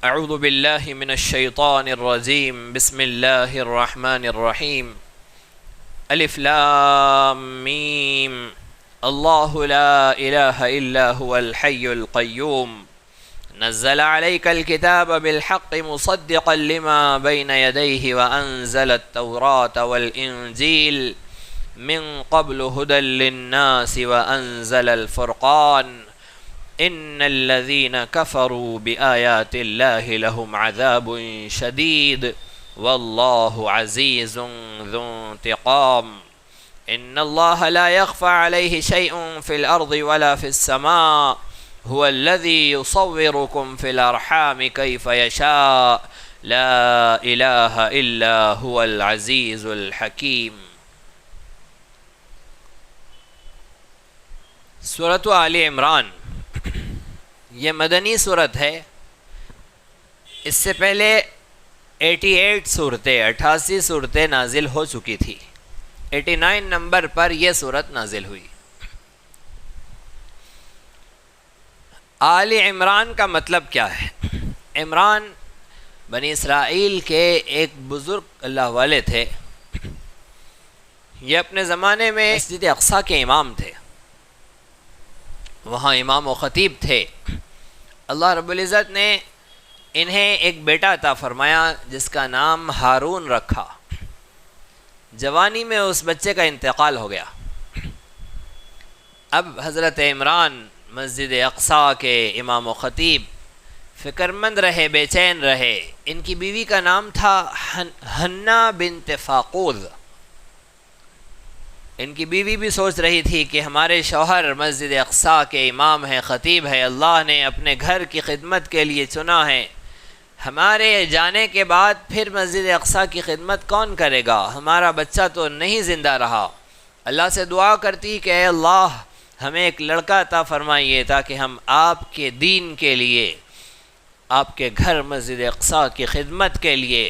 اعوذ باللہ من الشیطان الرجیم بسم اللہ الرحمن الرحیم الف لام میم اللہ لا الہ الا هو الحی القیوم نزل علیک الکتاب بالحق مصدقا لما بین یدیہ وانزل التوراة والانجیل من قبل هدى للناس وانزل الفرقان ان الذين كفروا بآيات الله لهم عذاب شديد والله عزيز ذو انتقام ان الله لا يخفى عليه شيء في الارض ولا في السماء هو الذي يصوركم في الارحام كيف يشاء لا اله الا هو العزيز الحكيم. سورۃ آل عمران یہ مدنی صورت ہے. اس سے پہلے 88 صورتیں نازل ہو چکی تھی. 89 نمبر پر یہ صورت نازل ہوئی. آل عمران کا مطلب کیا ہے؟ عمران بنی اسرائیل کے ایک بزرگ اللہ والے تھے. یہ اپنے زمانے میں مسجد اقصی کے امام تھے. وہاں امام و خطیب تھے. اللہ رب العزت نے انہیں ایک بیٹا عطا فرمایا جس کا نام ہارون رکھا. جوانی میں اس بچے کا انتقال ہو گیا. اب حضرت عمران مسجد اقصی کے امام و خطیب فکر مند رہے، بے چین رہے. ان کی بیوی کا نام تھا حنا بنت فاقود. ان کی بیوی بھی سوچ رہی تھی کہ ہمارے شوہر مسجد اقصی کے امام ہیں، خطیب ہے، اللہ نے اپنے گھر کی خدمت کے لیے چنا ہے. ہمارے جانے کے بعد پھر مسجد اقصی کی خدمت کون کرے گا؟ ہمارا بچہ تو نہیں زندہ رہا. اللہ سے دعا کرتی کہ اے اللہ ہمیں ایک لڑکا عطا فرمائیے تاکہ ہم آپ کے دین کے لیے، آپ کے گھر مسجد اقصی کی خدمت کے لیے،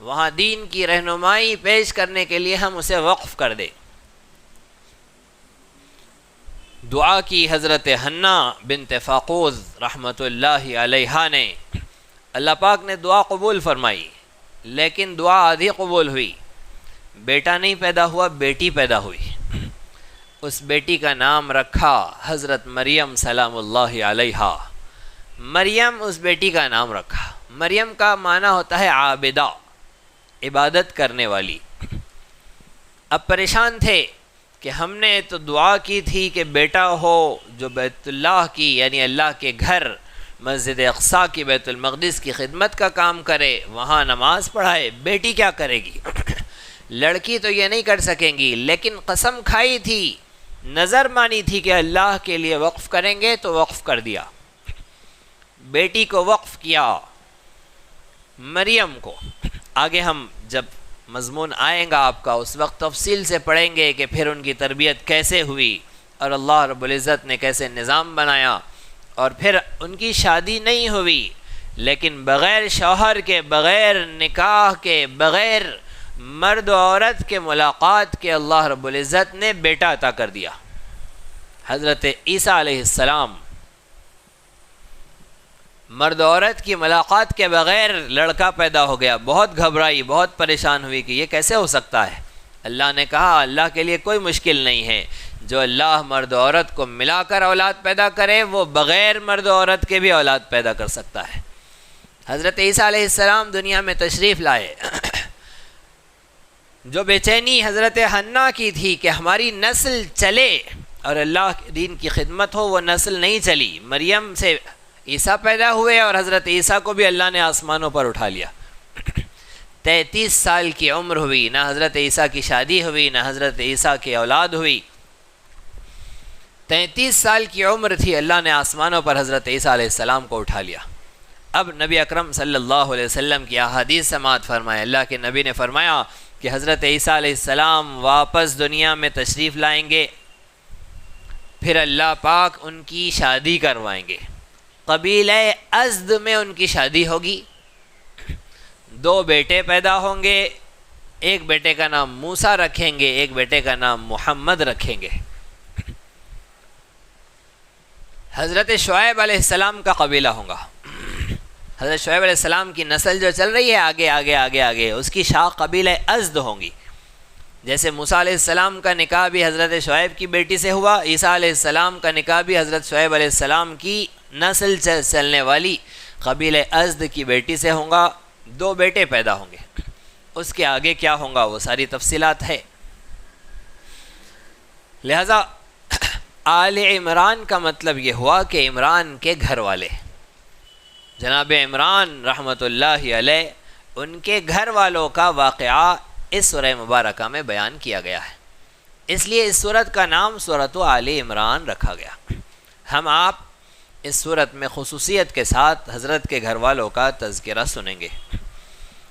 وہاں دین کی رہنمائی پیش کرنے کے لیے ہم اسے وقف کر دیں. دعا کی حضرت حنا بنت فاقود رحمۃ اللہ علیہا نے. اللہ پاک نے دعا قبول فرمائی، لیکن دعا آدھی قبول ہوئی. بیٹا نہیں پیدا ہوا، بیٹی پیدا ہوئی. اس بیٹی کا نام رکھا حضرت مریم سلام اللہ علیہا. مریم اس بیٹی کا نام رکھا. مریم کا معنی ہوتا ہے عابدہ، عبادت کرنے والی. اب پریشان تھے کہ ہم نے تو دعا کی تھی کہ بیٹا ہو جو بیت اللہ کی یعنی اللہ کے گھر مسجد اقصی کی بیت المقدس کی خدمت کا کام کرے، وہاں نماز پڑھائے. بیٹی کیا کرے گی؟ لڑکی تو یہ نہیں کر سکیں گی، لیکن قسم کھائی تھی، نظر مانی تھی کہ اللہ کے لیے وقف کریں گے تو وقف کر دیا. بیٹی کو وقف کیا، مریم کو. آگے ہم جب مضمون آئیں گا آپ کا اس وقت تفصیل سے پڑھیں گے کہ پھر ان کی تربیت کیسے ہوئی اور اللہ رب العزت نے کیسے نظام بنایا. اور پھر ان کی شادی نہیں ہوئی، لیکن بغیر شوہر کے، بغیر نکاح کے، بغیر مرد و عورت کے ملاقات کے اللہ رب العزت نے بیٹا عطا کر دیا. حضرت عیسیٰ علیہ السلام مرد و عورت کی ملاقات کے بغیر لڑکا پیدا ہو گیا. بہت گھبرائی، بہت پریشان ہوئی کہ یہ کیسے ہو سکتا ہے. اللہ نے کہا اللہ کے لیے کوئی مشکل نہیں ہے. جو اللہ مرد و عورت کو ملا کر اولاد پیدا کرے وہ بغیر مرد و عورت کے بھی اولاد پیدا کر سکتا ہے. حضرت عیسیٰ علیہ السلام دنیا میں تشریف لائے. جو بے چینی حضرت حنا کی تھی کہ ہماری نسل چلے اور اللہ کے دین کی خدمت ہو، وہ نسل نہیں چلی. مریم سے عیسیٰ پیدا ہوئے اور حضرت عیسیٰ کو بھی اللہ نے آسمانوں پر اٹھا لیا. 33 سال کی عمر ہوئی، نہ حضرت عیسیٰ کی شادی ہوئی، نہ حضرت عیسیٰ کی اولاد ہوئی. 33 سال کی عمر تھی، اللہ نے آسمانوں پر حضرت عیسیٰ علیہ السلام کو اٹھا لیا. اب نبی اکرم صلی اللہ علیہ وسلم کی احادیث سماعت فرمائے. اللہ کے نبی نے فرمایا کہ حضرت عیسیٰ علیہ السلام واپس دنیا میں تشریف لائیں گے، پھر اللہ پاک ان کی شادی کروائیں گے. قبیلہ ازد میں ان کی شادی ہوگی. 2 بیٹے پیدا ہوں گے. ایک بیٹے کا نام موسیٰ رکھیں گے، ایک بیٹے کا نام محمد رکھیں گے. حضرت شعیب علیہ السلام کا قبیلہ ہوگا. حضرت شعیب علیہ السلام کی نسل جو چل رہی ہے آگے آگے آگے آگے، اس کی شاخ قبیلہ ازد ہوں گی. جیسے موسیٰ علیہ السلام کا نکاح بھی حضرت شعیب کی بیٹی سے ہوا، عیسیٰ علیہ السلام کا نکاح بھی حضرت شعیب علیہ السلام کی نسل چلنے والی قبیلہ ازد کی بیٹی سے ہوں گا. 2 بیٹے پیدا ہوں گے. اس کے آگے کیا ہوں گا وہ ساری تفصیلات ہے. لہذا آل عمران کا مطلب یہ ہوا کہ عمران کے گھر والے، جناب عمران رحمۃ اللہ علیہ، ان کے گھر والوں کا واقعہ اس سورہ مبارکہ میں بیان کیا گیا ہے. اس لیے اس سورت کا نام سورۃ آل عمران رکھا گیا. ہم آپ اس سورت میں خصوصیت کے ساتھ حضرت کے گھر والوں کا تذکرہ سنیں گے.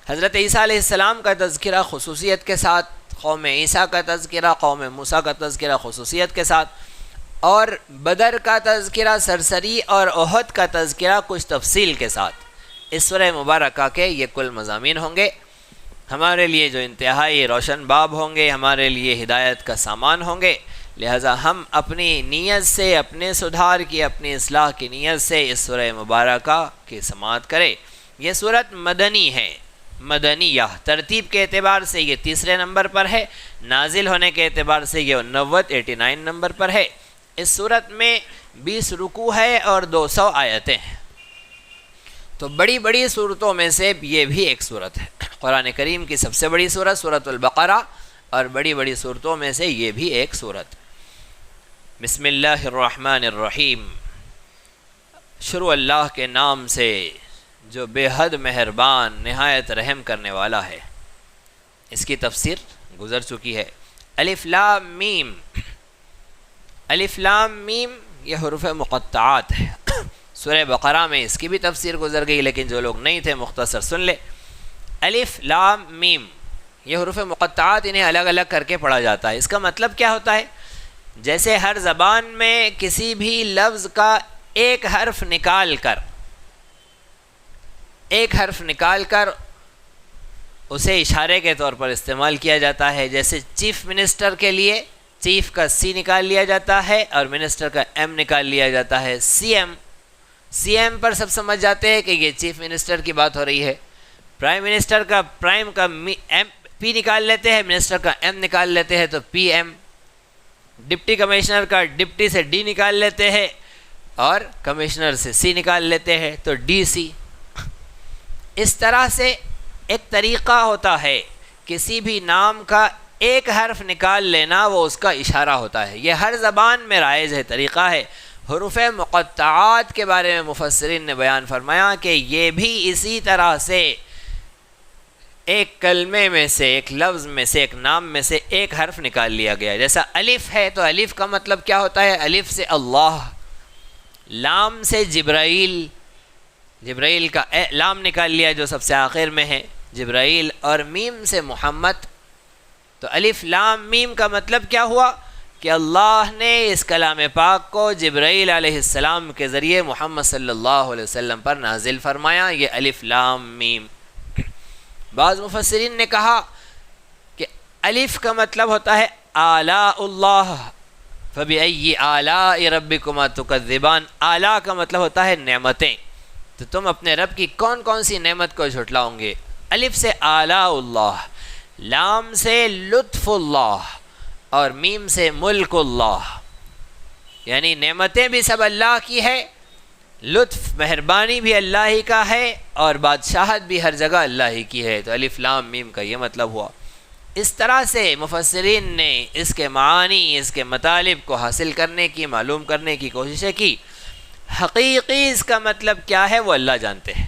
حضرت عیسیٰ علیہ السلام کا تذکرہ خصوصیت کے ساتھ، قوم عیسیٰ کا تذکرہ، قوم موسیٰ کا تذکرہ خصوصیت کے ساتھ، اور بدر کا تذکرہ سرسری اور احد کا تذکرہ کچھ تفصیل کے ساتھ. اس سورہ مبارکہ کے یہ کل مضامین ہوں گے، ہمارے لیے جو انتہائی روشن باب ہوں گے، ہمارے لیے ہدایت کا سامان ہوں گے. لہذا ہم اپنی نیت سے، اپنے سدھار کی، اپنی اصلاح کی نیت سے اس سورہ مبارکہ کی سماعت کریں. یہ سورت مدنی ہے، مدنیہ. ترتیب کے اعتبار سے یہ 3 نمبر پر ہے، نازل ہونے کے اعتبار سے یہ 89 نمبر پر ہے. اس سورت میں 20 رکوع ہے اور 200 آیتیں ہیں. تو بڑی بڑی صورتوں میں سے یہ بھی ایک صورت ہے. قرآن کریم کی سب سے بڑی صورت سورۃ البقرہ، اور بڑی بڑی صورتوں میں سے یہ بھی ایک صورت. بسم اللہ الرحمن الرحیم. شروع اللہ کے نام سے جو بے حد مہربان نہایت رحم کرنے والا ہے. اس کی تفسیر گزر چکی ہے. الف لام میم. الف لام میم یہ حروف مقطعات ہے. سورہ بقرہ میں اس کی بھی تفسیر گزر گئی، لیکن جو لوگ نہیں تھے مختصر سن لے. الف لام میم یہ حروف مقطعات، انہیں الگ الگ کر کے پڑھا جاتا ہے. اس کا مطلب کیا ہوتا ہے؟ جیسے ہر زبان میں کسی بھی لفظ کا ایک حرف نکال کر اسے اشارے کے طور پر استعمال کیا جاتا ہے. جیسے چیف منسٹر کے لیے چیف کا سی نکال لیا جاتا ہے اور منسٹر کا ایم نکال لیا جاتا ہے. سی ایم پر سب سمجھ جاتے ہیں کہ یہ چیف منسٹر کی بات ہو رہی ہے. پرائم منسٹر کا پرائم کا پی نکال لیتے ہیں، منسٹر کا ایم نکال لیتے ہیں تو پی ایم. ڈپٹی کمشنر کا ڈپٹی سے ڈی نکال لیتے ہیں اور کمشنر سے سی نکال لیتے ہیں تو ڈی سی. اس طرح سے ایک طریقہ ہوتا ہے کسی بھی نام کا ایک حرف نکال لینا، وہ اس کا اشارہ ہوتا ہے. یہ ہر زبان میں رائج ہے، طریقہ ہے. حروف مقطعات کے بارے میں مفسرین نے بیان فرمایا کہ یہ بھی اسی طرح سے ایک کلمے میں سے، ایک لفظ میں سے، ایک نام میں سے ایک حرف نکال لیا گیا. جیسا الف ہے تو الف کا مطلب کیا ہوتا ہے؟ الف سے اللہ، لام سے جبرائیل کا لام نکال لیا جو سب سے آخر میں ہے، جبرائیل، اور میم سے محمد. تو الف لام میم کا مطلب کیا ہوا؟ کہ اللہ نے اس کلام پاک کو جبرائیل علیہ السلام کے ذریعے محمد صلی اللہ علیہ وسلم پر نازل فرمایا. یہ الف لام میم. بعض مفسرین نے کہا کہ الف کا مطلب ہوتا ہے آلاء اللہ، فبأي آلاء ربكما تكذبان. آلاء کا مطلب ہوتا ہے نعمتیں، تو تم اپنے رب کی کون کون سی نعمت کو جھٹلاؤ گے. الف سے آلاء اللہ، لام سے لطف اللہ، اور میم سے ملک اللہ. یعنی نعمتیں بھی سب اللہ کی ہے، لطف مہربانی بھی اللہ ہی کا ہے، اور بادشاہت بھی ہر جگہ اللہ ہی کی ہے. تو الف لام میم کا یہ مطلب ہوا. اس طرح سے مفسرین نے اس کے معانی، اس کے مطالب کو حاصل کرنے کی، معلوم کرنے کی کوششیں کی. حقیقی اس کا مطلب کیا ہے وہ اللہ جانتے ہیں،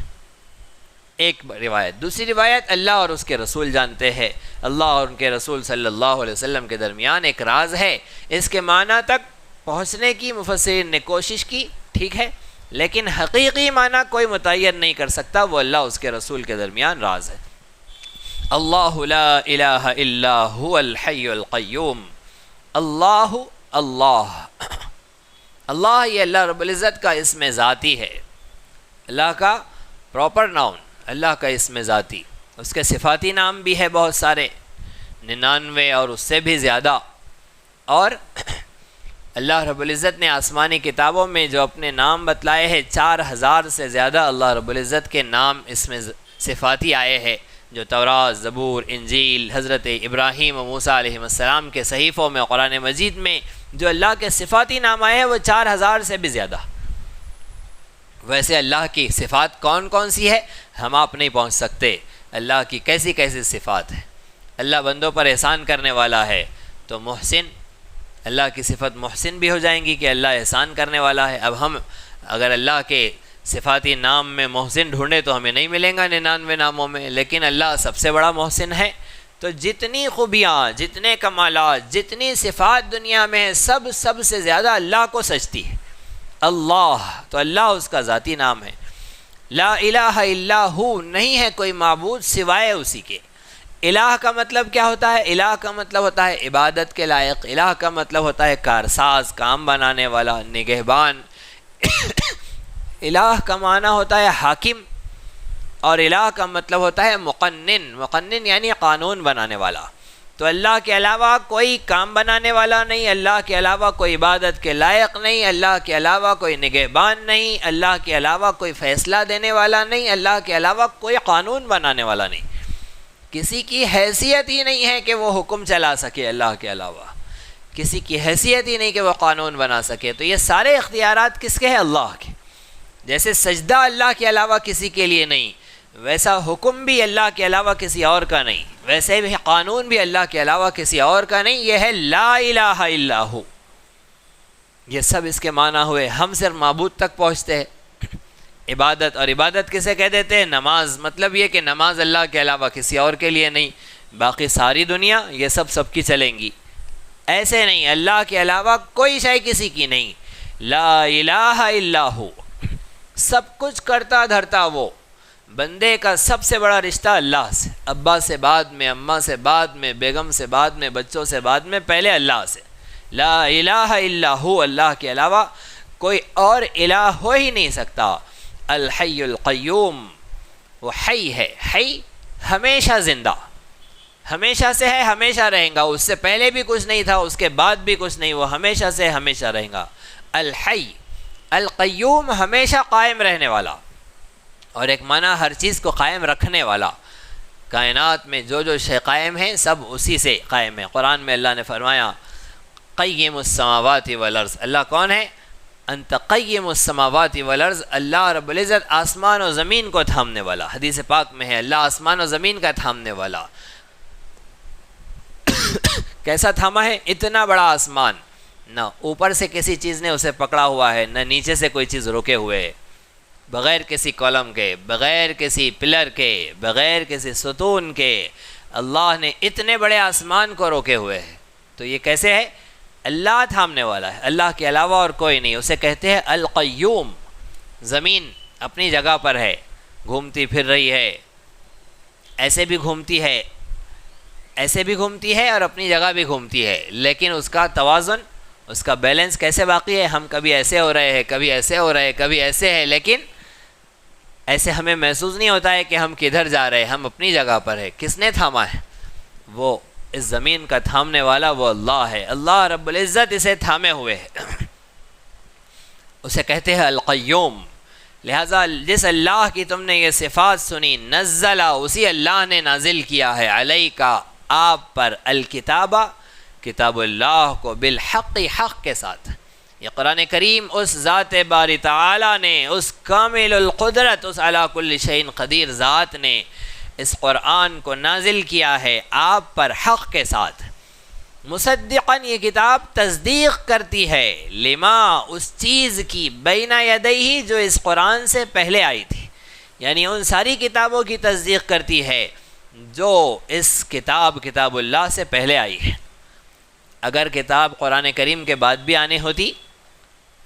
ایک روایت. دوسری روایت اللہ اور اس کے رسول جانتے ہیں. اللہ اور ان کے رسول صلی اللہ علیہ وسلم کے درمیان ایک راز ہے. اس کے معنی تک پہنچنے کی مفسرین نے کوشش کی، ٹھیک ہے، لیکن حقیقی معنی کوئی متعین نہیں کر سکتا، وہ اللہ اس کے رسول کے درمیان راز ہے. اللہ لا الہ الا هو الحی القیوم. اللہ اللہ یہ اللہ رب العزت کا اسم ذاتی ہے، اللہ کا پراپر ناؤن، اللہ کا اسم ذاتی. اس کے صفاتی نام بھی ہے بہت سارے، 99 اور اس سے بھی زیادہ. اور اللہ رب العزت نے آسمانی کتابوں میں جو اپنے نام بتلائے ہیں 4000 سے زیادہ اللہ رب العزت کے نام اس میں صفاتی آئے ہیں، جو تورات، زبور، انجیل، حضرت ابراہیم و موسیٰ علیہ السلام کے صحیفوں میں، قرآن مجید میں جو اللہ کے صفاتی نام آئے ہیں وہ 4000 سے بھی زیادہ۔ ویسے اللہ کی صفات کون کون سی ہے ہم آپ نہیں پہنچ سکتے، اللہ کی کیسی کیسی صفات ہے۔ اللہ بندوں پر احسان کرنے والا ہے، تو محسن، اللہ کی صفت محسن بھی ہو جائیں گی کہ اللہ احسان کرنے والا ہے۔ اب ہم اگر اللہ کے صفاتی نام میں محسن ڈھونڈے تو ہمیں نہیں ملیں گا 99 ناموں میں، لیکن اللہ سب سے بڑا محسن ہے۔ تو جتنی خوبیاں، جتنے کمالات، جتنی صفات دنیا میں ہیں، سب سے زیادہ اللہ کو سجتی ہے، اللہ۔ تو اللہ اس کا ذاتی نام ہے۔ لا الہ الا ہو، نہیں ہے کوئی معبود سوائے اسی کے۔ الہ کا مطلب کیا ہوتا ہے؟ الہ کا مطلب ہوتا ہے عبادت کے لائق، الہ کا مطلب ہوتا ہے کارساز، کام بنانے والا، نگہبان۔ الہ کا معنی ہوتا ہے حاکم، اور الہ کا مطلب ہوتا ہے مقنن، مقنن یعنی قانون بنانے والا۔ تو اللہ کے علاوہ کوئی کام بنانے والا نہیں، اللہ کے علاوہ کوئی عبادت کے لائق نہیں، اللہ کے علاوہ کوئی نگہبان نہیں، اللہ کے علاوہ کوئی فیصلہ دینے والا نہیں، اللہ کے علاوہ کوئی قانون بنانے والا نہیں۔ کسی کی حیثیت ہی نہیں ہے کہ وہ حکم چلا سکے، اللہ کے علاوہ کسی کی حیثیت ہی نہیں کہ وہ قانون بنا سکے۔ تو یہ سارے اختیارات کس کے ہیں؟ اللہ کے۔ جیسے سجدہ اللہ کے علاوہ کسی کے لیے نہیں، ویسا حکم بھی اللہ کے علاوہ کسی اور کا نہیں، ویسے بھی قانون بھی اللہ کے علاوہ کسی اور کا نہیں۔ یہ ہے لا الہ الا ہو، یہ سب اس کے معنی ہوئے۔ ہم صرف معبود تک پہنچتے ہیں، عبادت، اور عبادت کسے کہہ دیتے ہیں؟ نماز۔ مطلب یہ کہ نماز اللہ کے علاوہ کسی اور کے لیے نہیں، باقی ساری دنیا یہ سب کی چلیں گی۔ ایسے نہیں، اللہ کے علاوہ کوئی شے کسی کی نہیں۔ لا الہ الا ہو، سب کچھ کرتا دھرتا وہ۔ بندے کا سب سے بڑا رشتہ اللہ سے، ابا سے بعد میں، اماں سے بعد میں، بیگم سے بعد میں، بچوں سے بعد میں، پہلے اللہ سے۔ لا الہ الا ہو، اللہ کے علاوہ کوئی اور الہ ہو ہی نہیں سکتا۔ الحی القیوم، وہ حی ہے، حی ہمیشہ زندہ، ہمیشہ سے ہے، ہمیشہ رہیں گا۔ اس سے پہلے بھی کچھ نہیں تھا، اس کے بعد بھی کچھ نہیں، وہ ہمیشہ سے ہمیشہ رہیں گا۔ الحی القیوم، ہمیشہ قائم رہنے والا، اور ایک معنی ہر چیز کو قائم رکھنے والا۔ کائنات میں جو شے قائم ہیں سب اسی سے قائم ہیں۔ قرآن میں اللہ نے فرمایا قیم السماوات والارض، اللہ کون ہے؟ انت قیم السماوات والارض، اللہ رب العزت آسمان و زمین کو تھامنے والا۔ حدیث پاک میں ہے اللہ آسمان و زمین کا تھامنے والا۔ کیسا تھاما ہے؟ اتنا بڑا آسمان، نہ اوپر سے کسی چیز نے اسے پکڑا ہوا ہے، نہ نیچے سے کوئی چیز روکے ہوئے ہے، بغیر کسی کالم کے، بغیر کسی پلر کے، بغیر کسی ستون کے اللہ نے اتنے بڑے آسمان کو روکے ہوئے ہیں۔ تو یہ کیسے ہے؟ اللہ تھامنے والا ہے، اللہ کے علاوہ اور کوئی نہیں۔ اسے کہتے ہیں القیوم۔ زمین اپنی جگہ پر ہے، گھومتی پھر رہی ہے، ایسے بھی گھومتی ہے، ایسے بھی گھومتی ہے، اور اپنی جگہ بھی گھومتی ہے، لیکن اس کا توازن، اس کا بیلنس کیسے باقی ہے؟ ہم کبھی ایسے ہو رہے ہیں، کبھی ایسے ہو رہے ہیں، کبھی ایسے ہے، لیکن ایسے ہمیں محسوس نہیں ہوتا ہے کہ ہم کدھر جا رہے ہیں، ہم اپنی جگہ پر ہے۔ کس نے تھاما ہے؟ وہ اس زمین کا تھامنے والا وہ اللہ ہے۔ اللہ رب العزت اسے تھامے ہوئے ہے، اسے کہتے ہیں القیوم۔ لہٰذا جس اللہ کی تم نے یہ صفات سنی، نزل، اسی اللہ نے نازل کیا ہے، علیکا، آپ پر، الکتابہ، کتاب اللہ کو، بالحق، حق کے ساتھ۔ یہ قرآن کریم اس ذات باری تعالی نے، اس کامل القدرت، اس علی کل شیء قدیر ذات نے اس قرآن کو نازل کیا ہے آپ پر حق کے ساتھ۔ مصدقاً، یہ کتاب تصدیق کرتی ہے، لما، اس چیز کی، بین یدیہ، جو اس قرآن سے پہلے آئی تھی، یعنی ان ساری کتابوں کی تصدیق کرتی ہے جو اس کتاب اللہ سے پہلے آئی ہے۔ اگر کتاب قرآن کریم کے بعد بھی آنی ہوتی،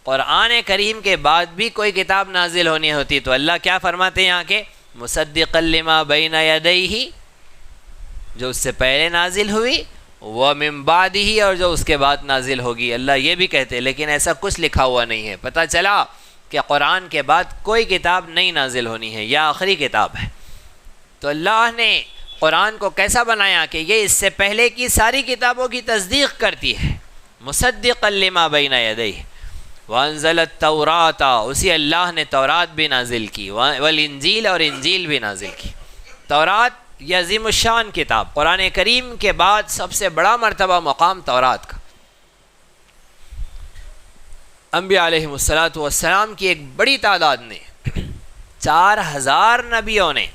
قرآن کریم کے بعد بھی کوئی کتاب نازل ہونی ہوتی، تو اللہ کیا فرماتے ہیں یہاں کے؟ مصدقا لما بین یدیہ، جو اس سے پہلے نازل ہوئی، ومن بعدہ، اور جو اس کے بعد نازل ہوگی۔ اللہ یہ بھی کہتے، لیکن ایسا کچھ لکھا ہوا نہیں ہے۔ پتہ چلا کہ قرآن کے بعد کوئی کتاب نہیں نازل ہونی ہے، یا آخری کتاب ہے۔ تو اللہ نے قرآن کو کیسا بنایا کہ یہ اس سے پہلے کی ساری کتابوں کی تصدیق کرتی ہے، مصدقا لما بین یدیہ وانزل التوراۃ، اسی اللہ نے تورات بھی نازل کی، والانجیل، اور انجیل بھی نازل کی۔ تورات یہ عظیم الشان کتاب، قرآن کریم کے بعد سب سے بڑا مرتبہ مقام تورات کا۔ انبیاء علیہم السلام کی ایک بڑی تعداد نے، 4000 نبیوں نے،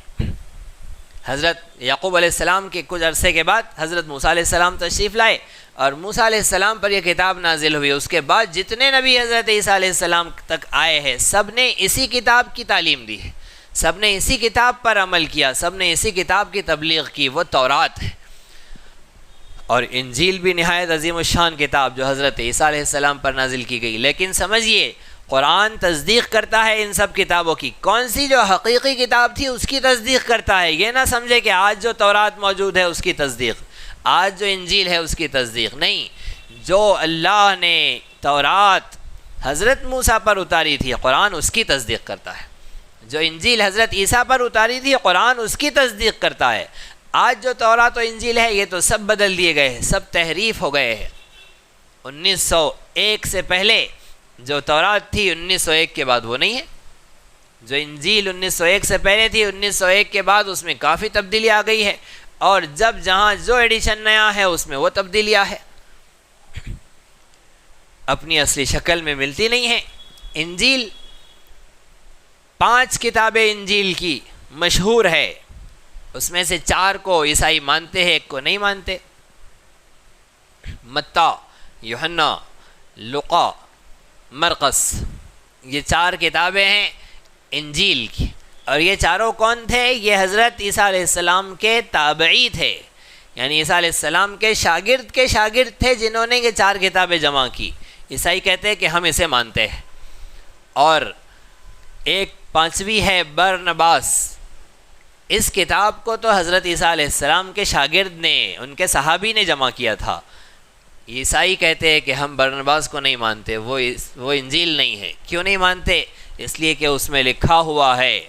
حضرت یعقوب علیہ السلام کے کچھ عرصے کے بعد حضرت موسیٰ علیہ السلام تشریف لائے اور موسیٰ علیہ السلام پر یہ کتاب نازل ہوئی۔ اس کے بعد جتنے نبی حضرت عیسیٰ علیہ السلام تک آئے ہیں، سب نے اسی کتاب کی تعلیم دی ہے، سب نے اسی کتاب پر عمل کیا، سب نے اسی کتاب کی تبلیغ کی، وہ تورات ہے۔ اور انجیل بھی نہایت عظیم الشان کتاب جو حضرت عیسیٰ علیہ السلام پر نازل کی گئی۔ لیکن سمجھیے قرآن تصدیق کرتا ہے ان سب کتابوں کی، کون سی جو حقیقی کتاب تھی اس کی تصدیق کرتا ہے۔ یہ نہ سمجھے کہ آج جو تورات موجود ہے اس کی تصدیق، آج جو انجیل ہے اس کی تصدیق نہیں۔ جو اللہ نے تورات حضرت موسیٰ پر اتاری تھی، قرآن اس کی تصدیق کرتا ہے۔ جو انجیل حضرت عیسیٰ پر اتاری تھی، قرآن اس کی تصدیق کرتا ہے۔ آج جو تورات و انجیل ہے یہ تو سب بدل دیے گئے ہیں، سب تحریف ہو گئے ہیں۔ 1901 سے پہلے جو تورات تھی 1901 کے بعد وہ نہیں ہے، جو انجیل 1901 سے پہلے تھی 1901 کے بعد اس میں کافی تبدیلی آ گئی ہے، اور جب جہاں جو ایڈیشن نیا ہے اس میں وہ تبدیلیاں ہے، اپنی اصلی شکل میں ملتی نہیں ہیں۔ انجیل 5 کتابیں انجیل کی مشہور ہے، اس میں سے 4 کو عیسائی مانتے ہیں، 1 کو نہیں مانتے۔ متی، یوحنا، لوقا، مرقس، یہ 4 کتابیں ہیں انجیل کی، اور یہ چاروں کون تھے؟ یہ حضرت عیسیٰ علیہ السلام کے تابعی تھے، یعنی عیسیٰ علیہ السلام کے شاگرد تھے جنہوں نے یہ 4 کتابیں جمع کی۔ عیسائی کہتے ہیں کہ ہم اسے مانتے ہیں۔ اور ایک 5ویں ہے برنباس، اس کتاب کو تو حضرت عیسیٰ علیہ السلام کے شاگرد نے، ان کے صحابی نے جمع کیا تھا۔ عیسائی کہتے ہیں کہ ہم برنباس کو نہیں مانتے، وہ انجیل نہیں ہے۔ کیوں نہیں مانتے؟ اس لیے کہ اس میں لکھا ہوا ہے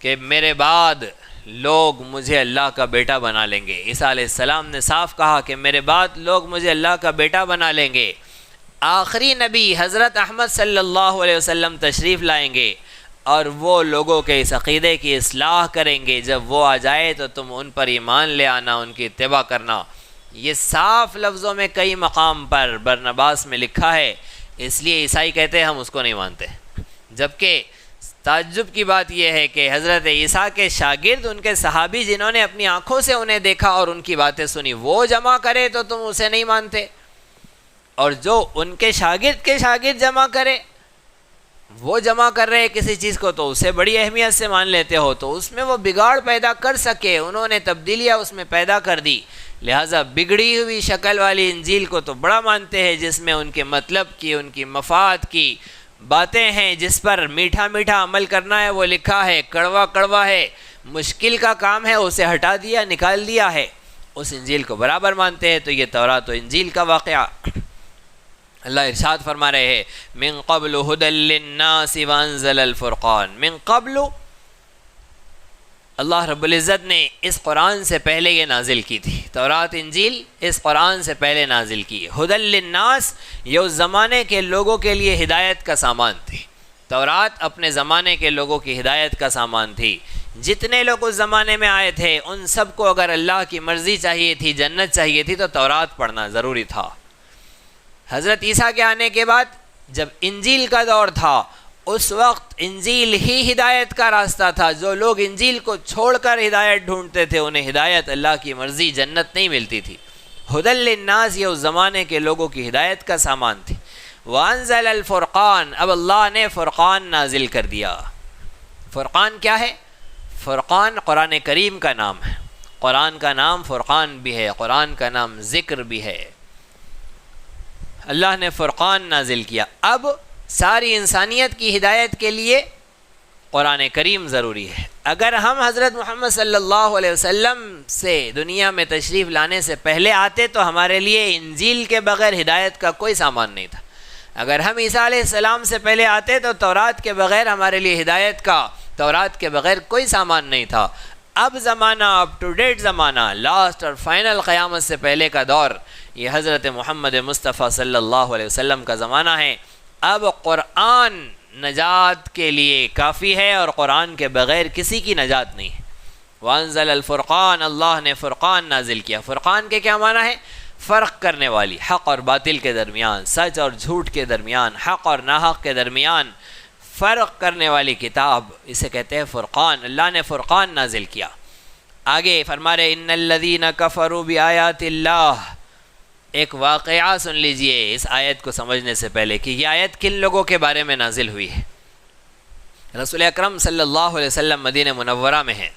کہ میرے بعد لوگ مجھے اللہ کا بیٹا بنا لیں گے۔ عیسیٰ علیہ السلام نے صاف کہا کہ میرے بعد لوگ مجھے اللہ کا بیٹا بنا لیں گے۔ آخری نبی حضرت احمد صلی اللہ علیہ وسلم تشریف لائیں گے اور وہ لوگوں کے اس عقیدے کی اصلاح کریں گے۔ جب وہ آ جائے تو تم ان پر ایمان لے آنا، ان کی اتباع کرنا۔ یہ صاف لفظوں میں کئی مقام پر برنباس میں لکھا ہے، اس لیے عیسائی کہتے ہیں ہم اس کو نہیں مانتے۔ جبکہ تعجب کی بات یہ ہے کہ حضرت عیسیٰ کے شاگرد، ان کے صحابی جنہوں نے اپنی آنکھوں سے انہیں دیکھا اور ان کی باتیں سنی، وہ جمع کرے تو تم اسے نہیں مانتے، اور جو ان کے شاگرد جمع کرے، وہ جمع کر رہے کسی چیز کو تو اسے بڑی اہمیت سے مان لیتے ہو۔ تو اس میں وہ بگاڑ پیدا کر سکے، انہوں نے تبدیلیاں اس میں پیدا کر دی، لہٰذا بگڑی ہوئی شکل والی انجیل کو تو بڑا مانتے ہیں، جس میں ان کے مطلب کی، ان کی مفاد کی باتیں ہیں، جس پر میٹھا میٹھا عمل کرنا ہے وہ لکھا ہے، کڑوا کڑوا ہے، مشکل کا کام ہے اسے ہٹا دیا، نکال دیا ہے، اس انجیل کو برابر مانتے ہیں۔ تو یہ تورات و انجیل کا واقعہ اللہ ارشاد فرما رہے ہیں، من قبل ھدی للناس وانزل الفرقان۔ من قبل، اللہ رب العزت نے اس قرآن سے پہلے یہ نازل کی تھی، تورات انجیل اس قرآن سے پہلے نازل کی۔ ھدی للناس، یہ اس زمانے کے لوگوں کے لیے ہدایت کا سامان تھی۔ تورات اپنے زمانے کے لوگوں کی ہدایت کا سامان تھی۔ جتنے لوگ اس زمانے میں آئے تھے ان سب کو اگر اللہ کی مرضی چاہیے تھی، جنت چاہیے تھی، تو تورات پڑھنا ضروری تھا۔ حضرت عیسیٰ کے آنے کے بعد جب انجیل کا دور تھا، اس وقت انجیل ہی ہدایت کا راستہ تھا۔ جو لوگ انجیل کو چھوڑ کر ہدایت ڈھونڈتے تھے انہیں ہدایت، اللہ کی مرضی، جنت نہیں ملتی تھی۔ ھدی للناس، یہ اس زمانے کے لوگوں کی ہدایت کا سامان تھی۔ وانزل الفرقان، اب اللہ نے فرقان نازل کر دیا۔ فرقان کیا ہے؟ فرقان قرآن کریم کا نام ہے۔ قرآن کا نام فرقان بھی ہے، قرآن کا نام ذکر بھی ہے۔ اللہ نے فرقان نازل کیا۔ اب ساری انسانیت کی ہدایت کے لیے قرآن کریم ضروری ہے۔ اگر ہم حضرت محمد صلی اللہ علیہ وسلم سے دنیا میں تشریف لانے سے پہلے آتے تو ہمارے لیے انجیل کے بغیر ہدایت کا کوئی سامان نہیں تھا۔ اگر ہم عیسیٰ علیہ السلام سے پہلے آتے تو تورات کے بغیر ہمارے لیے ہدایت کا، تورات کے بغیر کوئی سامان نہیں تھا۔ اب زمانہ اپ ٹو ڈیٹ زمانہ، لاسٹ اور فائنل قیامت سے پہلے کا دور، یہ حضرت محمد مصطفیٰ صلی اللہ علیہ وسلم کا زمانہ ہے۔ اب قرآن نجات کے لیے کافی ہے اور قرآن کے بغیر کسی کی نجات نہیں ہے۔ وانزل الفرقان، اللہ نے فرقان نازل کیا۔ فرقان کے کیا معنی ہے؟ فرق کرنے والی، حق اور باطل کے درمیان، سچ اور جھوٹ کے درمیان، حق اور ناحق کے درمیان فرق کرنے والی کتاب، اسے کہتے ہیں فرقان۔ اللہ نے فرقان نازل کیا۔ آگے فرما رہے ان الذین کفروا بآیات اللہ۔ ایک واقعہ سن لیجئے اس آیت کو سمجھنے سے پہلے کہ یہ آیت کن لوگوں کے بارے میں نازل ہوئی ہے۔ رسول اکرم صلی اللہ علیہ وسلم مدینہ منورہ میں ہیں۔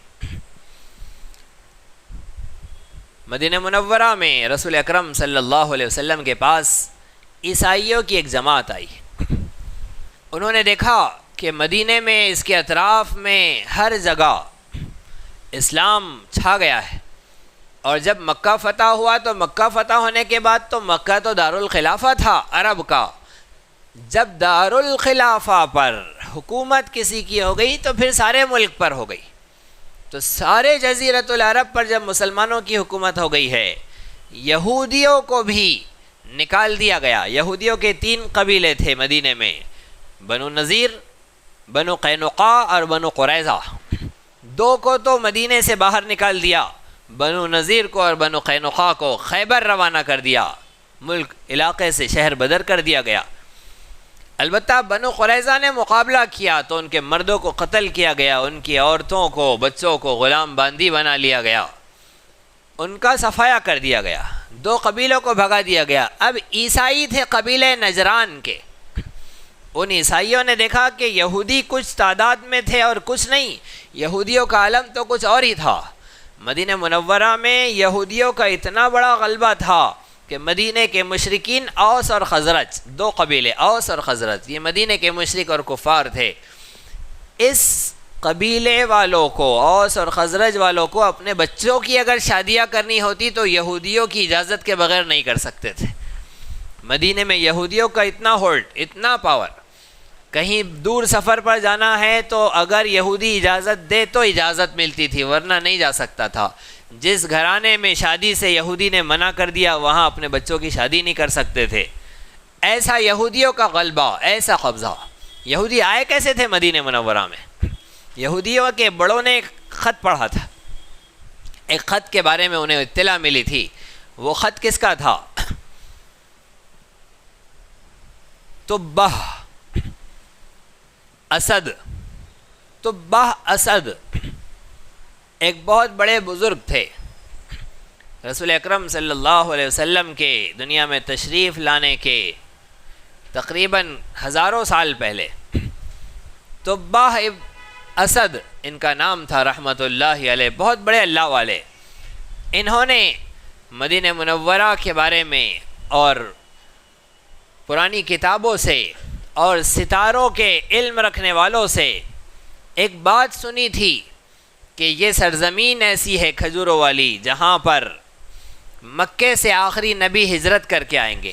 مدینہ منورہ میں رسول اکرم صلی اللہ علیہ وسلم کے پاس عیسائیوں کی ایک جماعت آئی۔ انہوں نے دیکھا کہ مدینے میں، اس کے اطراف میں ہر جگہ اسلام چھا گیا ہے، اور جب مکہ فتح ہوا تو مکہ فتح ہونے کے بعد تو مکہ تو دارالخلافہ تھا عرب کا، جب دارالخلافہ پر حکومت کسی کی ہو گئی تو پھر سارے ملک پر ہو گئی۔ تو سارے جزیرۃ العرب پر جب مسلمانوں کی حکومت ہو گئی ہے، یہودیوں کو بھی نکال دیا گیا۔ یہودیوں کے 3 قبیلے تھے مدینے میں، بنو نذیر، بنو قینقاع اور بنو قریظہ۔ 2 کو تو مدینے سے باہر نکال دیا، بنو نذیر کو اور بنو قینقاع کو خیبر روانہ کر دیا، ملک علاقے سے شہر بدر کر دیا گیا۔ البتہ بنو قریظہ نے مقابلہ کیا تو ان کے مردوں کو قتل کیا گیا، ان کی عورتوں کو، بچوں کو غلام باندی بنا لیا گیا، ان کا صفایا کر دیا گیا، 2 قبیلوں کو بھگا دیا گیا۔ اب عیسائی تھے قبیلے نجران کے، ان عیسائیوں نے دیکھا کہ یہودی کچھ تعداد میں تھے اور کچھ نہیں، یہودیوں کا عالم تو کچھ اور ہی تھا۔ مدینہ منورہ میں یہودیوں کا اتنا بڑا غلبہ تھا کہ مدینے کے مشرکین، اوس اور خزرج، 2 قبیلے اوس اور خزرج، یہ مدینے کے مشرک اور کفار تھے۔ اس قبیلے والوں کو، اوس اور خزرج والوں کو اپنے بچوں کی اگر شادیاں کرنی ہوتی تو یہودیوں کی اجازت کے بغیر نہیں کر سکتے تھے۔ مدینے میں یہودیوں کا اتنا ہولڈ، اتنا پاور، کہیں دور سفر پر جانا ہے تو اگر یہودی اجازت دے تو اجازت ملتی تھی، ورنہ نہیں جا سکتا تھا۔ جس گھرانے میں شادی سے یہودی نے منع کر دیا وہاں اپنے بچوں کی شادی نہیں کر سکتے تھے۔ ایسا یہودیوں کا غلبہ، ایسا قبضہ۔ یہودی آئے کیسے تھے مدینہ منورہ میں؟ یہودیوں کے بڑوں نے ایک خط پڑھا تھا، ایک خط کے بارے میں انہیں اطلاع ملی تھی۔ وہ خط کس کا تھا؟ تبہ اسد، تبہ اسد ایک بہت بڑے بزرگ تھے، رسول اکرم صلی اللہ علیہ وسلم کے دنیا میں تشریف لانے کے تقریباً ہزاروں سال پہلے۔ تبہ اسد ان کا نام تھا رحمۃ اللہ علیہ، بہت بڑے اللہ والے۔ انہوں نے مدینہ منورہ کے بارے میں اور پرانی کتابوں سے اور ستاروں کے علم رکھنے والوں سے ایک بات سنی تھی کہ یہ سرزمین ایسی ہے کھجوروں والی جہاں پر مکے سے آخری نبی ہجرت کر کے آئیں گے۔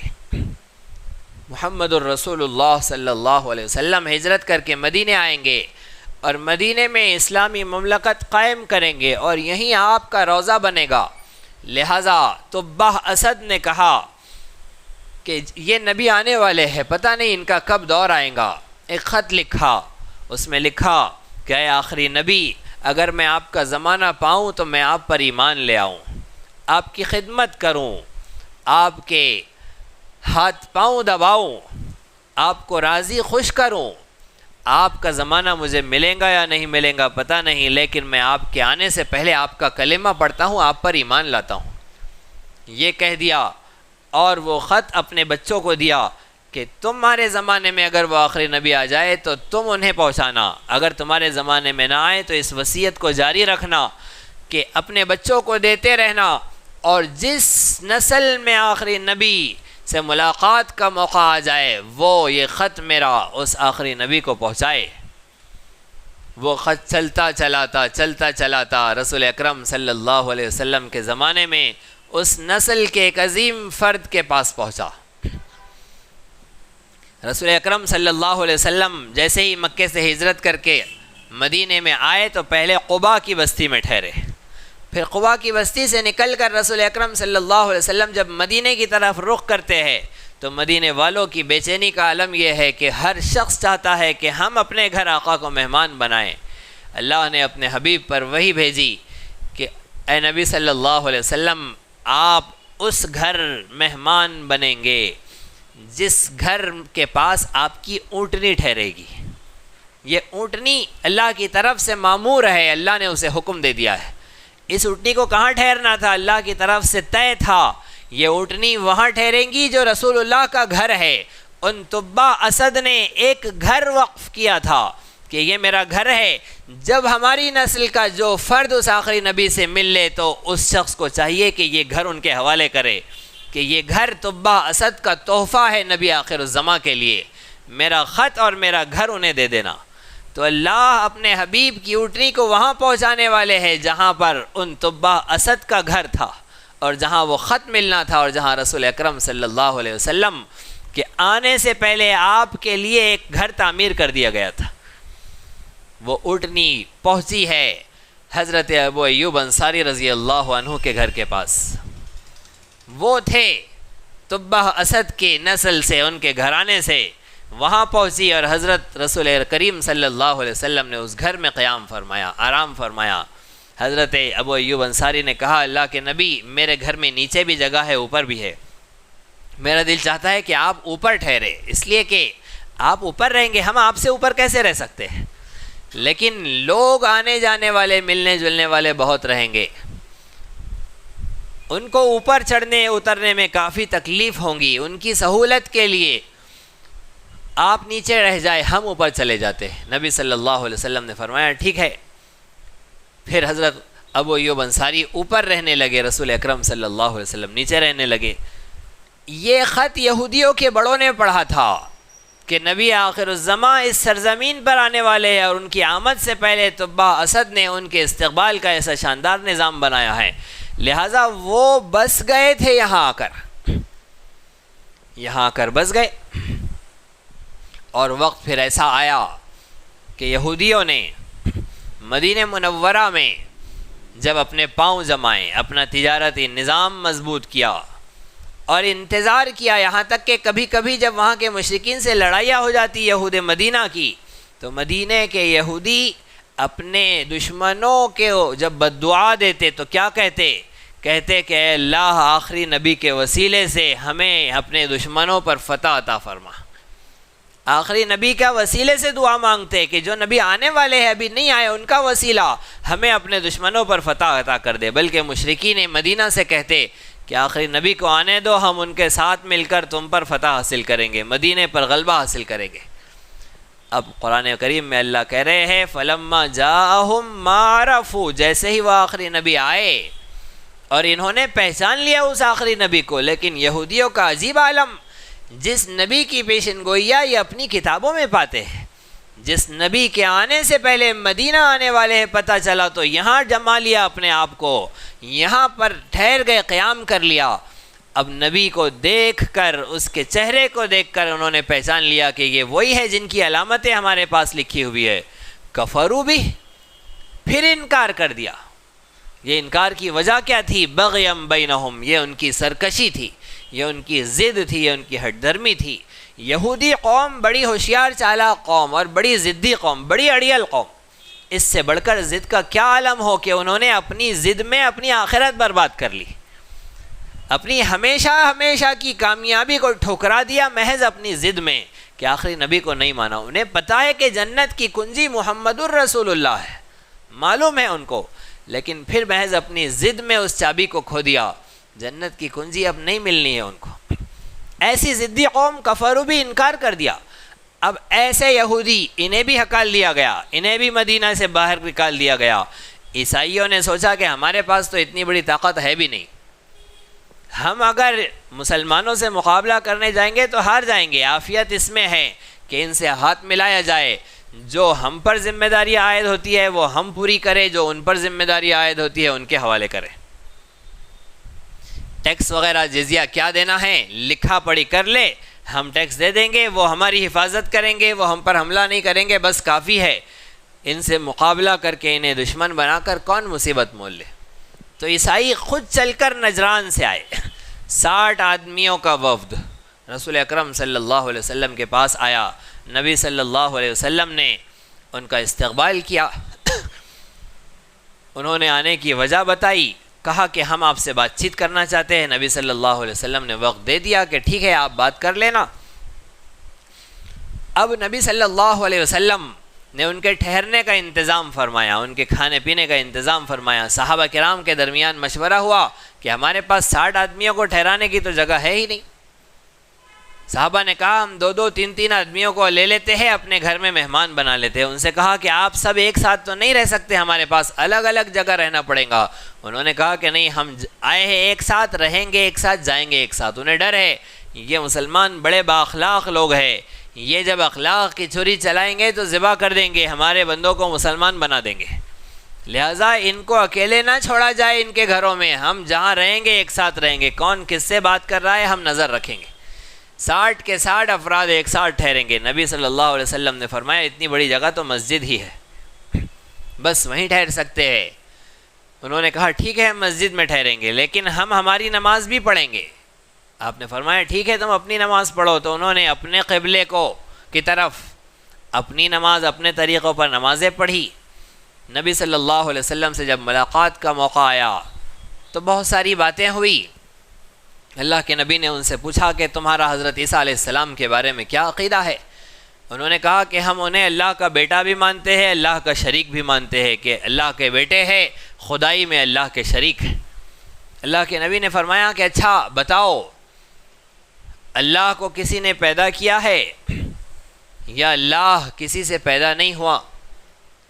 محمد الرسول اللہ صلی اللہ علیہ وسلم ہجرت کر کے مدینے آئیں گے اور مدینے میں اسلامی مملکت قائم کریں گے اور یہیں آپ کا روضہ بنے گا۔ لہٰذا تبہ اسد نے کہا کہ یہ نبی آنے والے ہیں، پتہ نہیں ان کا کب دور آئے گا۔ ایک خط لکھا، اس میں لکھا کہ اے آخری نبی، اگر میں آپ کا زمانہ پاؤں تو میں آپ پر ایمان لے آؤں، آپ کی خدمت کروں، آپ کے ہاتھ پاؤں دباؤں، آپ کو راضی خوش کروں۔ آپ کا زمانہ مجھے ملے گا یا نہیں ملے گا پتہ نہیں، لیکن میں آپ کے آنے سے پہلے آپ کا کلمہ پڑھتا ہوں، آپ پر ایمان لاتا ہوں۔ یہ کہہ دیا اور وہ خط اپنے بچوں کو دیا کہ تمہارے زمانے میں اگر وہ آخری نبی آ جائے تو تم انہیں پہنچانا، اگر تمہارے زمانے میں نہ آئے تو اس وصیت کو جاری رکھنا کہ اپنے بچوں کو دیتے رہنا، اور جس نسل میں آخری نبی سے ملاقات کا موقع آ جائے وہ یہ خط میرا اس آخری نبی کو پہنچائے۔ وہ خط چلتا چلاتا رسول اکرم صلی اللہ علیہ وسلم کے زمانے میں اس نسل کے ایک عظیم فرد کے پاس پہنچا۔ رسول اکرم صلی اللہ علیہ وسلم جیسے ہی مکے سے ہجرت کر کے مدینے میں آئے تو پہلے قباء کی بستی میں ٹھہرے، پھر قباء کی بستی سے نکل کر رسول اکرم صلی اللہ علیہ وسلم جب مدینے کی طرف رخ کرتے ہیں تو مدینے والوں کی بے چینی کا عالم یہ ہے کہ ہر شخص چاہتا ہے کہ ہم اپنے گھر آقا کو مہمان بنائیں۔ اللہ نے اپنے حبیب پر وحی بھیجی کہ اے نبی صلی اللہ علیہ وسلم، آپ اس گھر مہمان بنیں گے جس گھر کے پاس آپ کی اونٹنی ٹھہرے گی۔ یہ اونٹنی اللہ کی طرف سے مامور ہے، اللہ نے اسے حکم دے دیا ہے۔ اس اونٹنی کو کہاں ٹھہرنا تھا؟ اللہ کی طرف سے طے تھا، یہ اونٹنی وہاں ٹھہریں گی جو رسول اللہ کا گھر ہے۔ ان تبا اسد نے ایک گھر وقف کیا تھا کہ یہ میرا گھر ہے، جب ہماری نسل کا جو فرد اس آخری نبی سے مل لے تو اس شخص کو چاہیے کہ یہ گھر ان کے حوالے کرے کہ یہ گھر تبا اسد کا تحفہ ہے نبی آخر الزماں کے لیے، میرا خط اور میرا گھر انہیں دے دینا۔ تو اللہ اپنے حبیب کی اونٹنی کو وہاں پہنچانے والے ہیں جہاں پر ان تبا اسد کا گھر تھا، اور جہاں وہ خط ملنا تھا، اور جہاں رسول اکرم صلی اللہ علیہ وسلم کے آنے سے پہلے آپ کے لیے ایک گھر تعمیر کر دیا گیا تھا۔ وہ اونٹنی پہنچی ہے حضرت ابو ایوب انصاری رضی اللہ عنہ کے گھر کے پاس۔ وہ تھے تبہ اسد کی نسل سے، ان کے گھرانے سے، وہاں پہنچی اور حضرت رسول کریم صلی اللہ علیہ وسلم نے اس گھر میں قیام فرمایا، آرام فرمایا۔ حضرت ابو ایوب انصاری نے کہا اللہ کے نبی، میرے گھر میں نیچے بھی جگہ ہے، اوپر بھی ہے، میرا دل چاہتا ہے کہ آپ اوپر ٹھہرے، اس لیے کہ آپ اوپر رہیں گے، ہم آپ سے اوپر کیسے رہ سکتے ہیں؟ لیکن لوگ آنے جانے والے، ملنے جلنے والے بہت رہیں گے، ان کو اوپر چڑھنے اترنے میں کافی تکلیف ہوں گی، ان کی سہولت کے لیے آپ نیچے رہ جائے، ہم اوپر چلے جاتے ہیں۔ نبی صلی اللہ علیہ وسلم نے فرمایا ٹھیک ہے۔ پھر حضرت ابو ایوب انصاری اوپر رہنے لگے، رسول اکرم صلی اللہ علیہ وسلم نیچے رہنے لگے۔ یہ خط یہودیوں کے بڑوں نے پڑھا تھا کہ نبی آخر الزماں اس سرزمین پر آنے والے ہیں، اور ان کی آمد سے پہلے تبہ اسد نے ان کے استقبال کا ایسا شاندار نظام بنایا ہے، لہٰذا وہ بس گئے تھے یہاں آ کر بس گئے۔ اور وقت پھر ایسا آیا کہ یہودیوں نے مدینہ منورہ میں جب اپنے پاؤں جمائے، اپنا تجارتی نظام مضبوط کیا اور انتظار کیا، یہاں تک کہ کبھی کبھی جب وہاں کے مشرکین سے لڑائیاں ہو جاتی یہود مدینہ کی، تو مدینہ کے یہودی اپنے دشمنوں کے جب بد دعا دیتے تو کیا کہتے کہ اے اللہ آخری نبی کے وسیلے سے ہمیں اپنے دشمنوں پر فتح عطا فرما۔ آخری نبی کا وسیلے سے دعا مانگتے کہ جو نبی آنے والے ہیں ابھی نہیں آئے، ان کا وسیلہ ہمیں اپنے دشمنوں پر فتح عطا کر دے۔ بلکہ مشرکین مدینہ سے کہتے کہ آخری نبی کو آنے دو، ہم ان کے ساتھ مل کر تم پر فتح حاصل کریں گے، مدینے پر غلبہ حاصل کریں گے۔ اب قرآن کریم میں اللہ کہہ رہے ہیں فَلَمَّا جَاءَهُمْ مَا عَرَفُوا، جیسے ہی وہ آخری نبی آئے اور انہوں نے پہچان لیا اس آخری نبی کو، لیکن یہودیوں کا عجیب عالم، جس نبی کی پیشن گوئیاں یہ اپنی کتابوں میں پاتے ہیں، جس نبی کے آنے سے پہلے مدینہ آنے والے ہیں پتہ چلا تو یہاں جما لیا اپنے آپ کو، یہاں پر ٹھہر گئے، قیام کر لیا۔ اب نبی کو دیکھ کر، اس کے چہرے کو دیکھ کر انہوں نے پہچان لیا کہ یہ وہی ہے جن کی علامتیں ہمارے پاس لکھی ہوئی ہے۔ کفروا بھی، پھر انکار کر دیا۔ یہ انکار کی وجہ کیا تھی؟ بغیم بینہم، یہ ان کی سرکشی تھی، یہ ان کی ضد تھی، یہ ان کی ہٹ درمی تھی۔ یہودی قوم بڑی ہوشیار چالاک قوم اور بڑی ضدی قوم، بڑی اڑیل قوم، اس سے بڑھ کر ضد کا کیا عالم ہو کہ انہوں نے اپنی ضد میں اپنی آخرت برباد کر لی، اپنی ہمیشہ کی کامیابی کو ٹھکرا دیا محض اپنی ضد میں کہ آخری نبی کو نہیں مانا۔ انہیں پتہ ہے کہ جنت کی کنجی محمد الرسول اللہ ہے، معلوم ہے ان کو، لیکن پھر محض اپنی ضد میں اس چابی کو کھو دیا، جنت کی کنجی اب نہیں ملنی ہے ان کو۔ ایسی ضدی قوم کفروا بھی، انکار کر دیا۔ اب ایسے یہودی، انہیں بھی ہکال دیا گیا، انہیں بھی مدینہ سے باہر نکال دیا گیا۔ عیسائیوں نے سوچا کہ ہمارے پاس تو اتنی بڑی طاقت ہے بھی نہیں، ہم اگر مسلمانوں سے مقابلہ کرنے جائیں گے تو ہار جائیں گے، عافیت اس میں ہے کہ ان سے ہاتھ ملایا جائے، جو ہم پر ذمہ داری عائد ہوتی ہے وہ ہم پوری کرے، جو ان پر ذمہ داری عائد ہوتی ہے ان کے حوالے کرے۔ ٹیکس وغیرہ جزیہ کیا دینا ہے لکھا پڑھی کر لے، ہم ٹیکس دے دیں گے، وہ ہماری حفاظت کریں گے، وہ ہم پر حملہ نہیں کریں گے، بس کافی ہے۔ ان سے مقابلہ کر کے انہیں دشمن بنا کر کون مصیبت مول لے؟ تو عیسائی خود چل کر نجران سے آئے، 60 آدمیوں کا وفد رسول اکرم صلی اللہ علیہ وسلم کے پاس آیا۔ نبی صلی اللہ علیہ وسلم نے ان کا استقبال کیا، انہوں نے آنے کی وجہ بتائی، کہا کہ ہم آپ سے بات چیت کرنا چاہتے ہیں۔ نبی صلی اللہ علیہ وسلم نے وقت دے دیا کہ ٹھیک ہے آپ بات کر لینا۔ اب نبی صلی اللہ علیہ وسلم نے ان کے ٹھہرنے کا انتظام فرمایا، ان کے کھانے پینے کا انتظام فرمایا۔ صحابہ کرام کے درمیان مشورہ ہوا کہ ہمارے پاس 60 آدمیوں کو ٹھہرانے کی تو جگہ ہے ہی نہیں۔ صحابہ نے کہا ہم 2-2 3-3 آدمیوں کو لے لیتے ہیں، اپنے گھر میں مہمان بنا لیتے ہیں۔ ان سے کہا کہ آپ سب ایک ساتھ تو نہیں رہ سکتے، ہمارے پاس الگ الگ جگہ رہنا پڑے گا۔ انہوں نے کہا کہ نہیں، ہم آئے ہیں ایک ساتھ، رہیں گے ایک ساتھ، جائیں گے ایک ساتھ۔ انہیں ڈر ہے یہ مسلمان بڑے بااخلاق لوگ ہیں، یہ جب اخلاق کی چھری چلائیں گے تو ذبح کر دیں گے، ہمارے بندوں کو مسلمان بنا دیں گے، لہٰذا ان کو اکیلے نہ چھوڑا جائے ان کے گھروں میں، ہم جہاں رہیں گے ایک ساتھ رہیں گے، کون کس سے بات کر رہا ہے ہم نظر رکھیں گے۔ 60 کے 60 افراد ایک ساتھ ٹھہریں گے۔ نبی صلی اللہ علیہ وسلم نے فرمایا اتنی بڑی جگہ تو مسجد ہی ہے، بس وہیں ٹھہر سکتے ہیں۔ انہوں نے کہا ٹھیک ہے ہم مسجد میں ٹھہریں گے، لیکن ہم ہماری نماز بھی پڑھیں گے۔ آپ نے فرمایا ٹھیک ہے تم اپنی نماز پڑھو۔ تو انہوں نے اپنے قبلے کی طرف اپنی نماز اپنے طریقوں پر نمازیں پڑھی۔ نبی صلی اللہ علیہ وسلم سے جب ملاقات کا موقع آیا تو بہت ساری باتیں ہوئی۔ اللہ کے نبی نے ان سے پوچھا کہ تمہارا حضرت عیسیٰ علیہ السلام کے بارے میں کیا عقیدہ ہے؟ انہوں نے کہا کہ ہم انہیں اللہ کا بیٹا بھی مانتے ہیں، اللہ کا شریک بھی مانتے ہیں، کہ اللہ کے بیٹے ہیں، خدائی میں اللہ کے شریک ہیں۔ اللہ کے نبی نے فرمایا کہ اچھا بتاؤ، اللہ کو کسی نے پیدا کیا ہے یا اللہ کسی سے پیدا نہیں ہوا؟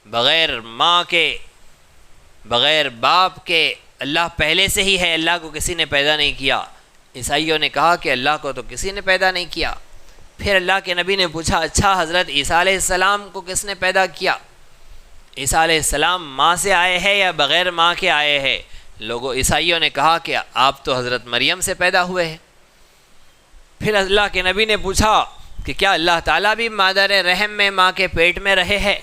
بغیر ماں کے، بغیر باپ کے، اللہ پہلے سے ہی ہے، اللہ کو کسی نے پیدا نہیں کیا۔ عیسائیوں نے کہا کہ اللہ کو تو کسی نے پیدا نہیں کیا۔ پھر اللہ کے نبی نے پوچھا اچھا حضرت عیسیٰ علیہ السلام کو کس نے پیدا کیا؟ عیسیٰ علیہ السلام ماں سے آئے ہیں یا بغیر ماں کے آئے ہیں؟ عیسائیوں نے کہا کہ آپ تو حضرت مریم سے پیدا ہوئے ہیں۔ پھر اللہ کے نبی نے پوچھا کہ کیا اللہ تعالیٰ بھی مادر رحم میں ماں کے پیٹ میں رہے ہیں؟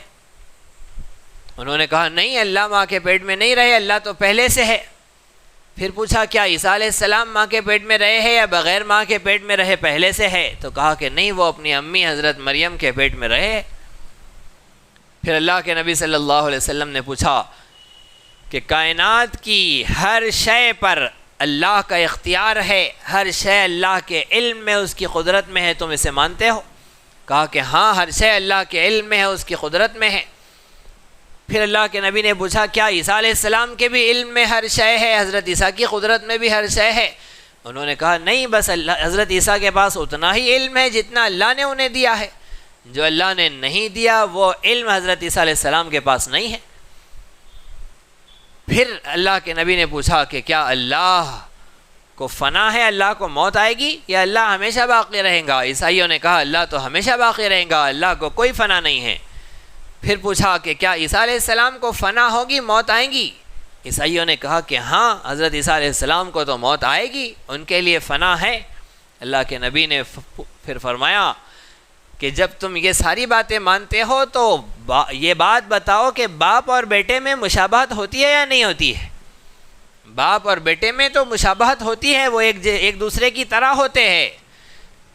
انہوں نے کہا نہیں، اللہ ماں کے پیٹ میں نہیں رہے، اللہ تو پہلے سے ہے۔ پھر پوچھا کیا عیسیٰ علیہ السلام ماں کے پیٹ میں رہے ہیں یا بغیر ماں کے پیٹ میں رہے پہلے سے ہے؟ تو کہا کہ نہیں، وہ اپنی امی حضرت مریم کے پیٹ میں رہے۔ پھر اللہ کے نبی صلی اللہ علیہ وسلم نے پوچھا کہ کائنات کی ہر شے پر اللہ کا اختیار ہے، ہر شے اللہ کے علم میں، اس کی قدرت میں ہے، تم اسے مانتے ہو؟ کہا کہ ہاں، ہر شے اللہ کے علم میں ہے، اس کی قدرت میں ہے۔ پھر اللہ کے نبی نے پوچھا کیا عیسیٰ علیہ السلام کے بھی علم میں ہر شے ہے، حضرت عیسیٰ کی قدرت میں بھی ہر شے ہے؟ انہوں نے کہا نہیں، بس حضرت عیسیٰ کے پاس اتنا ہی علم ہے جتنا اللہ نے انہیں دیا ہے، جو اللہ نے نہیں دیا وہ علم حضرت عیسیٰ علیہ السلام کے پاس نہیں ہے۔ پھر اللہ کے نبی نے پوچھا کہ کیا اللہ کو فنا ہے، اللہ کو موت آئے گی یا اللہ ہمیشہ باقی رہیں گا؟ عیسائیوں نے کہا اللہ تو ہمیشہ باقی رہیں گا، اللہ کو کوئی فنا نہیں ہے۔ پھر پوچھا کہ کیا عیسیٰ علیہ السلام کو فنا ہوگی، موت آئیں گی؟ عیسائیوں نے کہا کہ ہاں، حضرت عیسیٰ علیہ السلام کو تو موت آئے گی، ان کے لیے فنا ہے۔ اللہ کے نبی نے پھر فرمایا کہ جب تم یہ ساری باتیں مانتے ہو تو یہ بات بتاؤ کہ باپ اور بیٹے میں مشابہت ہوتی ہے یا نہیں ہوتی ہے؟ باپ اور بیٹے میں تو مشابہت ہوتی ہے، وہ ایک دوسرے کی طرح ہوتے ہیں۔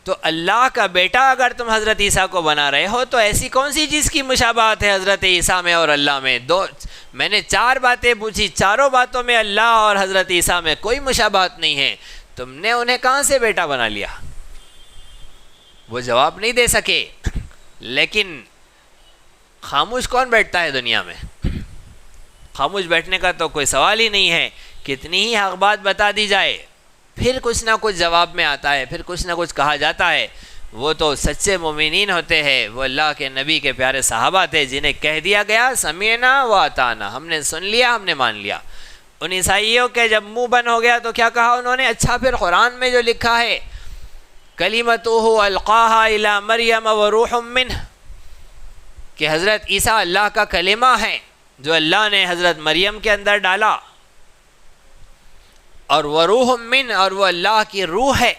تو اللہ کا بیٹا اگر تم حضرت عیسیٰ کو بنا رہے ہو تو ایسی کون سی چیز کی مشابہت ہے حضرت عیسیٰ میں اور اللہ میں؟ میں نے 4 باتیں پوچھی، چاروں باتوں میں اللہ اور حضرت عیسیٰ میں کوئی مشابہت نہیں ہے، تم نے انہیں کہاں سے بیٹا بنا لیا؟ وہ جواب نہیں دے سکے۔ لیکن خاموش کون بیٹھتا ہے دنیا میں؟ خاموش بیٹھنے کا تو کوئی سوال ہی نہیں ہے، کتنی ہی حق بات بتا دی جائے پھر کچھ نہ کچھ جواب میں آتا ہے، پھر کچھ نہ کچھ کہا جاتا ہے۔ وہ تو سچے مومنین ہوتے ہیں، وہ اللہ کے نبی کے پیارے صحابہ تھے جنہیں کہہ دیا گیا سمعنا و اطعنا، ہم نے سن لیا، ہم نے مان لیا۔ ان عیسائیوں کے جب منہ بند ہو گیا تو کیا کہا انہوں نے؟ اچھا پھر قرآن میں جو لکھا ہے کلمتہ القاہا الی مریم وروح منہ، کہ حضرت عیسیٰ اللہ کا کلمہ ہے جو اللہ نے حضرت مریم کے اندر ڈالا، اور وروح من، اور وہ اللہ کی روح ہے،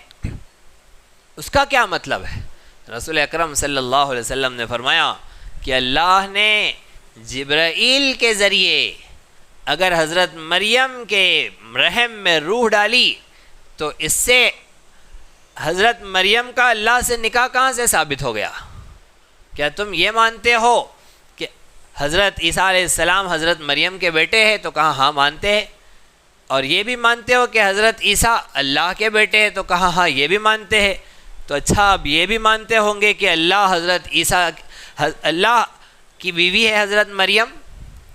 اس کا کیا مطلب ہے؟ رسول اکرم صلی اللہ علیہ وسلم نے فرمایا کہ اللہ نے جبرائیل کے ذریعے اگر حضرت مریم کے رحم میں روح ڈالی تو اس سے حضرت مریم کا اللہ سے نکاح کہاں سے ثابت ہو گیا؟ کیا تم یہ مانتے ہو کہ حضرت عیسیٰ علیہ السلام حضرت مریم کے بیٹے ہیں؟ تو کہا ہاں مانتے ہیں۔ اور یہ بھی مانتے ہو کہ حضرت عیسیٰ اللہ کے بیٹے ہیں؟ تو کہا ہاں یہ بھی مانتے ہیں۔ تو اچھا اب یہ بھی مانتے ہوں گے کہ اللہ حضرت عیسیٰ اللہ کی بیوی ہے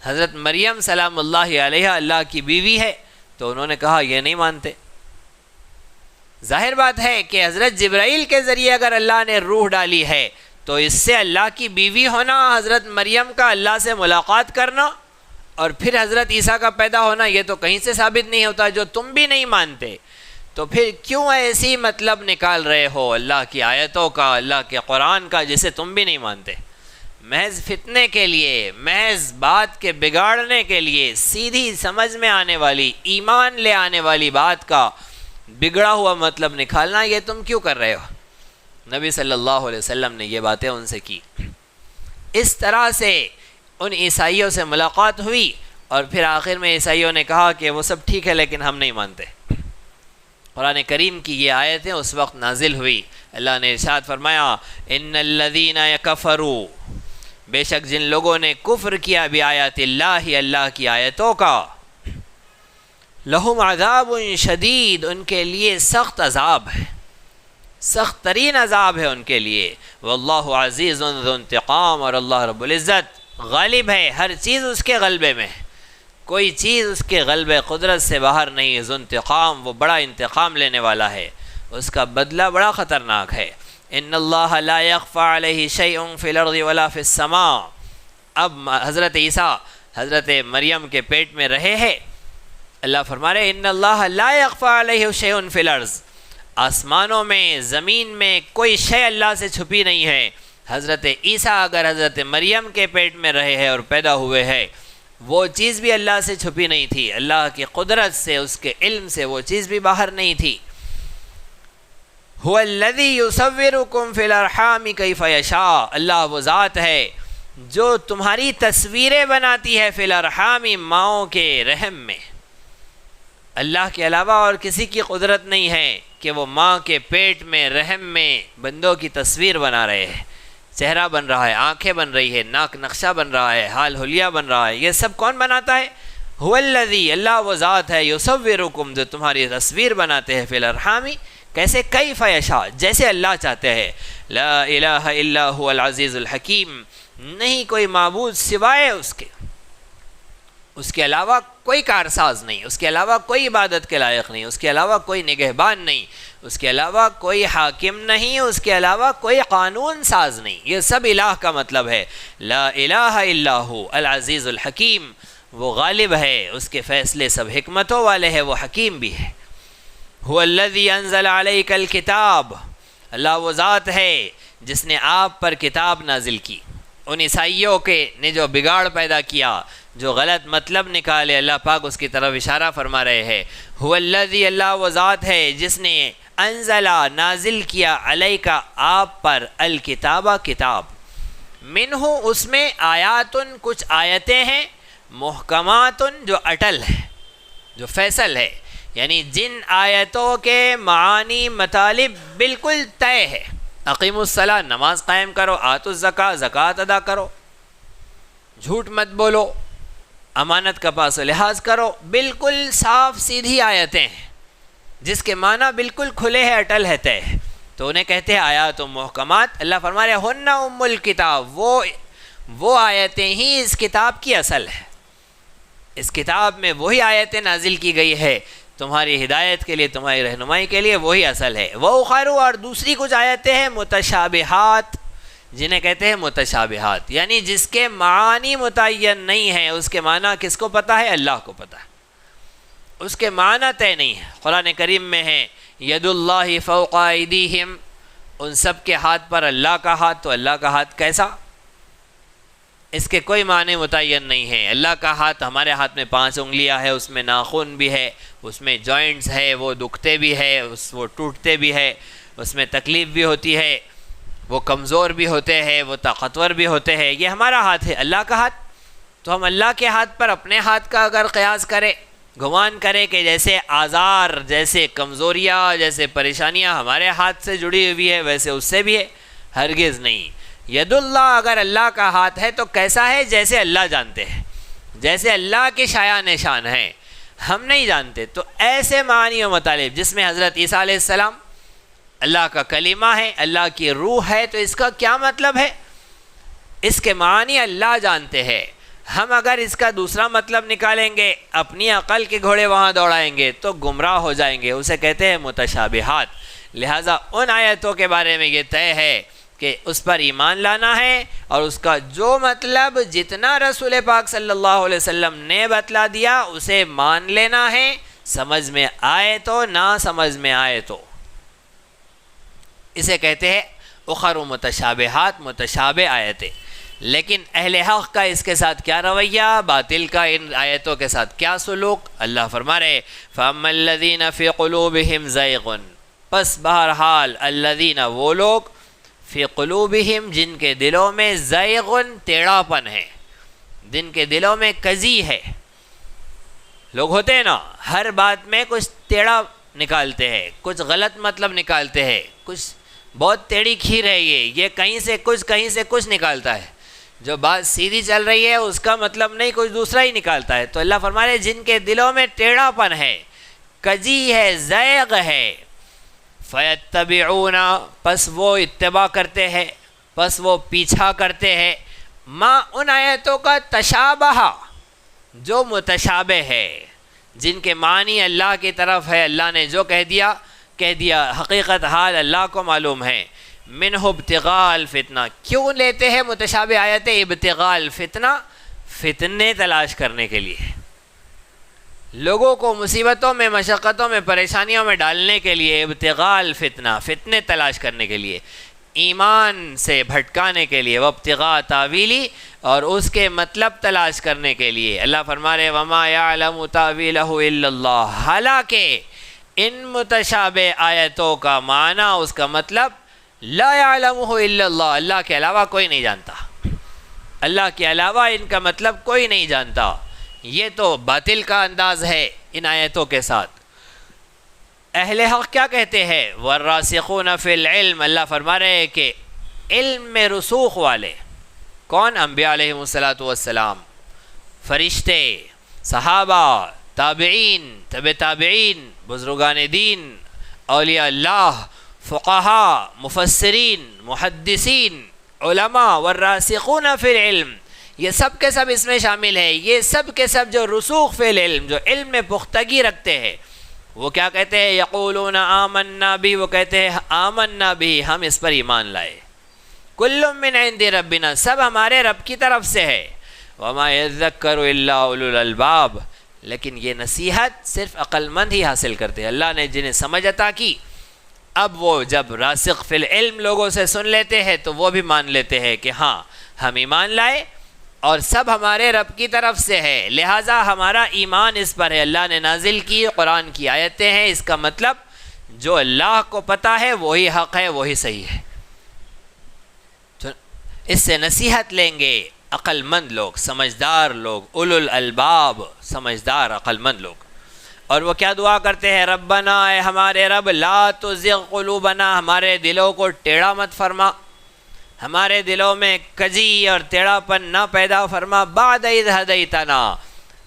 حضرت مریم سلام اللہ علیہ اللہ کی بیوی ہے؟ تو انہوں نے کہا یہ نہیں مانتے۔ ظاہر بات ہے کہ حضرت جبرائیل کے ذریعے اگر اللہ نے روح ڈالی ہے تو اس سے اللہ کی بیوی ہونا، حضرت مریم کا اللہ سے ملاقات کرنا اور پھر حضرت عیسیٰ کا پیدا ہونا یہ تو کہیں سے ثابت نہیں ہوتا، جو تم بھی نہیں مانتے۔ تو پھر کیوں ایسی مطلب نکال رہے ہو اللہ کی آیتوں کا، اللہ کے قرآن کا، جسے تم بھی نہیں مانتے؟ محض فتنے کے لیے، محض بات کے بگاڑنے کے لیے، سیدھی سمجھ میں آنے والی، ایمان لے آنے والی بات کا بگڑا ہوا مطلب نکالنا، یہ تم کیوں کر رہے ہو؟ نبی صلی اللہ علیہ وسلم نے یہ باتیں ان سے کی۔ اس طرح سے ان عیسائیوں سے ملاقات ہوئی اور پھر آخر میں عیسائیوں نے کہا کہ وہ سب ٹھیک ہے لیکن ہم نہیں مانتے۔ قرآن کریم کی یہ آیتیں اس وقت نازل ہوئی، اللہ نے ارشاد فرمایا ان الذین یکفروا، بے شک جن لوگوں نے کفر کیا بآیات اللہ، اللہ کی آیتوں کا، لہم عذاب شدید، ان کے لیے سخت عذاب ہے، سخت ترین عذاب ہے ان کے لیے۔ واللہ عزیز ذو انتقام، اور اللہ رب العزت غالب ہے، ہر چیز اس کے غلبے میں، کوئی چیز اس کے غلبے قدرت سے باہر نہیں۔ ذو انتقام، وہ بڑا انتقام لینے والا ہے، اس کا بدلہ بڑا خطرناک ہے۔ ان اللہ لا یخفی علیہ شیء فی الارض ولا فی السماء۔ اب حضرت عیسیٰ حضرت مریم کے پیٹ میں رہے ہیں، اللہ فرما رہے ان اللہ لا یخفی علیہ شیء فی الارض، آسمانوں میں زمین میں کوئی شے اللہ سے چھپی نہیں ہے۔ حضرت عیسیٰ اگر حضرت مریم کے پیٹ میں رہے ہیں اور پیدا ہوئے ہیں، وہ چیز بھی اللہ سے چھپی نہیں تھی، اللہ کی قدرت سے، اس کے علم سے وہ چیز بھی باہر نہیں تھی۔ هو الذی یصورکم فی الارحام کیف یشاء، اللہ وہ ذات ہے جو تمہاری تصویریں بناتی ہے فی الارحام، ماؤں کے رحم میں۔ اللہ کے علاوہ اور کسی کی قدرت نہیں ہے کہ وہ ماں کے پیٹ میں، رحم میں بندوں کی تصویر بنا رہے ہیں، چہرہ بن رہا ہے، آنکھیں بن رہی ہے، ناک نقشہ بن رہا ہے، حال حلیہ بن رہا ہے، یہ سب کون بناتا ہے؟ هو الذی، اللہ وہ ذات ہے، یصورکم، جو تمہاری تصویر بناتے ہیں، فی الارحام، کیسے؟ کیف یشاء، جیسے اللہ چاہتے ہیں۔ لا الہ الا هو العزیز الحکیم، نہیں کوئی معبود سوائے اس کے علاوہ کوئی کارساز نہیں، اس کے علاوہ کوئی عبادت کے لائق نہیں، اس کے علاوہ کوئی نگہبان نہیں، اس کے علاوہ کوئی حاکم نہیں، اس کے علاوہ کوئی قانون ساز نہیں۔ یہ سب الہ کا مطلب ہے۔ لا الہ الا هو العزیز الحکیم، وہ غالب ہے، اس کے فیصلے سب حکمتوں والے ہیں، وہ حکیم بھی ہے۔ هو الذی انزل علیک الکتاب، اللہ وہ ذات ہے جس نے آپ پر کتاب نازل کی۔ ان عیسائیوں کے نے جو بگاڑ پیدا کیا، جو غلط مطلب نکالے، اللہ پاک اس کی طرف اشارہ فرما رہے ہیں۔ هو الذی، اللہ وہ ذات ہے جس نے انزل، نازل کیا، علیک، آپ پر، الکتاب، کتاب، منہ، اس میں، آیاتن، کچھ آیتیں ہیں، محکمات، جو اٹل ہے، جو فیصل ہے، یعنی جن آیتوں کے معانی مطالب بالکل طے ہے۔ اقیم الصلاۃ، نماز قائم کرو، آتوا الزکاۃ، زکوٰۃ ادا کرو، جھوٹ مت بولو، امانت کا پاس و لحاظ کرو، بالکل صاف سیدھی آیتیں ہیں جس کے معنی بالکل کھلے ہیں، اٹل ہے، طے ہے، تو انہیں کہتے ہیں آیات و محکمات۔ اللہ فرما رہے ہن ام الکتاب، وہ آیتیں ہی اس کتاب کی اصل ہے۔ اس کتاب میں وہی آیتیں نازل کی گئی ہے تمہاری ہدایت کے لیے، تمہاری رہنمائی کے لیے، وہی اصل ہے۔ وَأُخَرُ، اور دوسری کچھ آیتیں ہیں متشابہات، جنہیں کہتے ہیں متشابہات، یعنی جس کے معانی متعین نہیں ہیں، اس کے معنی کس کو پتہ ہے؟ اللہ کو پتہ ہے، اس کے معنی طے نہیں ہے۔ قرآن کریم میں ہے ید اللہ فوق ایدیہم، ان سب کے ہاتھ پر اللہ کا ہاتھ، تو اللہ کا ہاتھ کیسا؟ اس کے کوئی معنی متعین نہیں ہے۔ اللہ کا ہاتھ، ہمارے ہاتھ میں 5 انگلیاں ہے، اس میں ناخن بھی ہے، اس میں جوائنٹس ہے، وہ دکھتے بھی ہے، وہ ٹوٹتے بھی ہے، اس میں تکلیف بھی ہوتی ہے، وہ کمزور بھی ہوتے ہیں، وہ طاقتور بھی ہوتے ہیں، یہ ہمارا ہاتھ ہے۔ اللہ کا ہاتھ تو ہم اللہ کے ہاتھ پر اپنے ہاتھ کا اگر قیاس کرے، گمان کرے کہ جیسے آزار، جیسے کمزوریاں، جیسے پریشانیاں ہمارے ہاتھ سے جڑی ہوئی ہے ویسے اس سے بھی ہے، ہرگز نہیں۔ ید اللہ اگر اللہ کا ہاتھ ہے تو کیسا ہے؟ جیسے اللہ جانتے ہیں، جیسے اللہ کے شایان نشان ہیں، ہم نہیں جانتے۔ تو ایسے معنی و مطالب جس میں حضرت عیسیٰ علیہ السلام اللہ کا کلمہ ہے، اللہ کی روح ہے، تو اس کا کیا مطلب ہے؟ اس کے معنی اللہ جانتے ہیں۔ ہم اگر اس کا دوسرا مطلب نکالیں گے، اپنی عقل کے گھوڑے وہاں دوڑائیں گے تو گمراہ ہو جائیں گے، اسے کہتے ہیں متشابہات۔ لہٰذا ان آیتوں کے بارے میں یہ طے ہے کہ اس پر ایمان لانا ہے، اور اس کا جو مطلب جتنا رسول پاک صلی اللہ علیہ وسلم نے بتلا دیا اسے مان لینا ہے، سمجھ میں آئے تو نہ سمجھ میں آئے تو۔ اسے کہتے ہیں اخر متشابہات، متشابہ آیتیں۔ لیکن اہل حق کا اس کے ساتھ کیا رویہ، باطل کا ان آیتوں کے ساتھ کیا سلوک؟ اللہ فرما رہے فَأَمَّا الَّذِينَ فِي قُلُوبِهِمْ زَيْغٌ، پس بہرحال الذین، وہ لوگ، فی قلوبہم، جن کے دلوں میں زیغن، ٹیڑھا پن ہے، جن کے دلوں میں کزی ہے۔ لوگ ہوتے ہیں نا، ہر بات میں کچھ ٹیڑھا نکالتے ہیں، کچھ غلط مطلب نکالتے ہیں، کچھ بہت ٹیڑھی کھیر ہے، یہ کہیں سے کچھ نکالتا ہے، جو بات سیدھی چل رہی ہے اس کا مطلب نہیں، کچھ دوسرا ہی نکالتا ہے۔ تو اللہ فرما رہے جن کے دلوں میں ٹیڑھا پن ہے، کجی ہے، زیغ ہے، فَيَتَّبِعُونَ، پس وہ اتباع کرتے ہیں، پس وہ پیچھا کرتے ہیں، ما، ان آیتوں کا، تشابہ، جو متشابہ ہے، جن کے معنی اللہ کی طرف ہے، اللہ نے جو کہہ دیا، حقیقت حال اللہ کو معلوم ہے۔ منہ ابتغاء الفتنہ، کیوں لیتے ہیں متشابہ آیتیں؟ ابتغاء الفتنہ، فتنے تلاش کرنے کے لیے، لوگوں کو مصیبتوں میں، مشقتوں میں، پریشانیوں میں ڈالنے کے لیے، ابتغاء الفتنہ، فتنے تلاش کرنے کے لیے، ایمان سے بھٹکانے کے لیے، وابتغاء تاویلی، اور اس کے مطلب تلاش کرنے کے لیے۔ اللہ فرما رہے وما یعلم تاویلہ الا اللہ، حالانکہ ان متشابہ آیتوں کا معنی، اس کا مطلب، لا یعلمہ الا اللہ، اللہ کے علاوہ کوئی نہیں جانتا، اللہ کے علاوہ ان کا مطلب کوئی نہیں جانتا۔ یہ تو باطل کا انداز ہے ان آیتوں کے ساتھ۔ اہل حق کیا کہتے ہیں؟ والراسخون فی العلم، اللہ فرما رہے ہیں کہ علم میں رسوخ والے، کون؟ انبیاء علیہم السلام، فرشتے، صحابہ، تابعین، تبع تابعین، بزرگان دین، اولیاء اللہ، فقہاء، مفسرین، محدثین، علماء، والراسخون فی العلم، یہ سب کے سب اس میں شامل ہے۔ یہ سب کے سب جو رسوخ فی العلم، جو علم میں پختگی رکھتے ہیں، وہ کیا کہتے ہیں؟ یقولون آمنا بھی، وہ کہتے ہیں آمنا بھی، ہم اس پر ایمان لائے، کل من عند ربنا، سب ہمارے رب کی طرف سے ہے، وما یذکر الا اولو الالباب، لیکن یہ نصیحت صرف عقل مند ہی حاصل کرتے ہیں۔ اللہ نے جنہیں سمجھ عطا کی، اب وہ جب راسخ فی العلم لوگوں سے سن لیتے ہیں تو وہ بھی مان لیتے ہیں کہ ہاں ہم ایمان لائے اور سب ہمارے رب کی طرف سے ہے، لہٰذا ہمارا ایمان اس پر ہے۔ اللہ نے نازل کی قرآن کی آیتیں ہیں، اس کا مطلب جو اللہ کو پتہ ہے وہی حق ہے، وہی صحیح ہے۔ تو اس سے نصیحت لیں گے عقل مند لوگ، سمجھدار لوگ، اولو الالباب، سمجھدار عقل مند لوگ۔ اور وہ کیا دعا کرتے ہیں؟ ربنا، اے ہمارے رب، لا تزغ قلوبنا، ہمارے دلوں کو ٹیڑھا مت فرما، ہمارے دلوں میں کجی اور ٹیڑھا پن نہ پیدا فرما، بعد اذ ہدیتنا،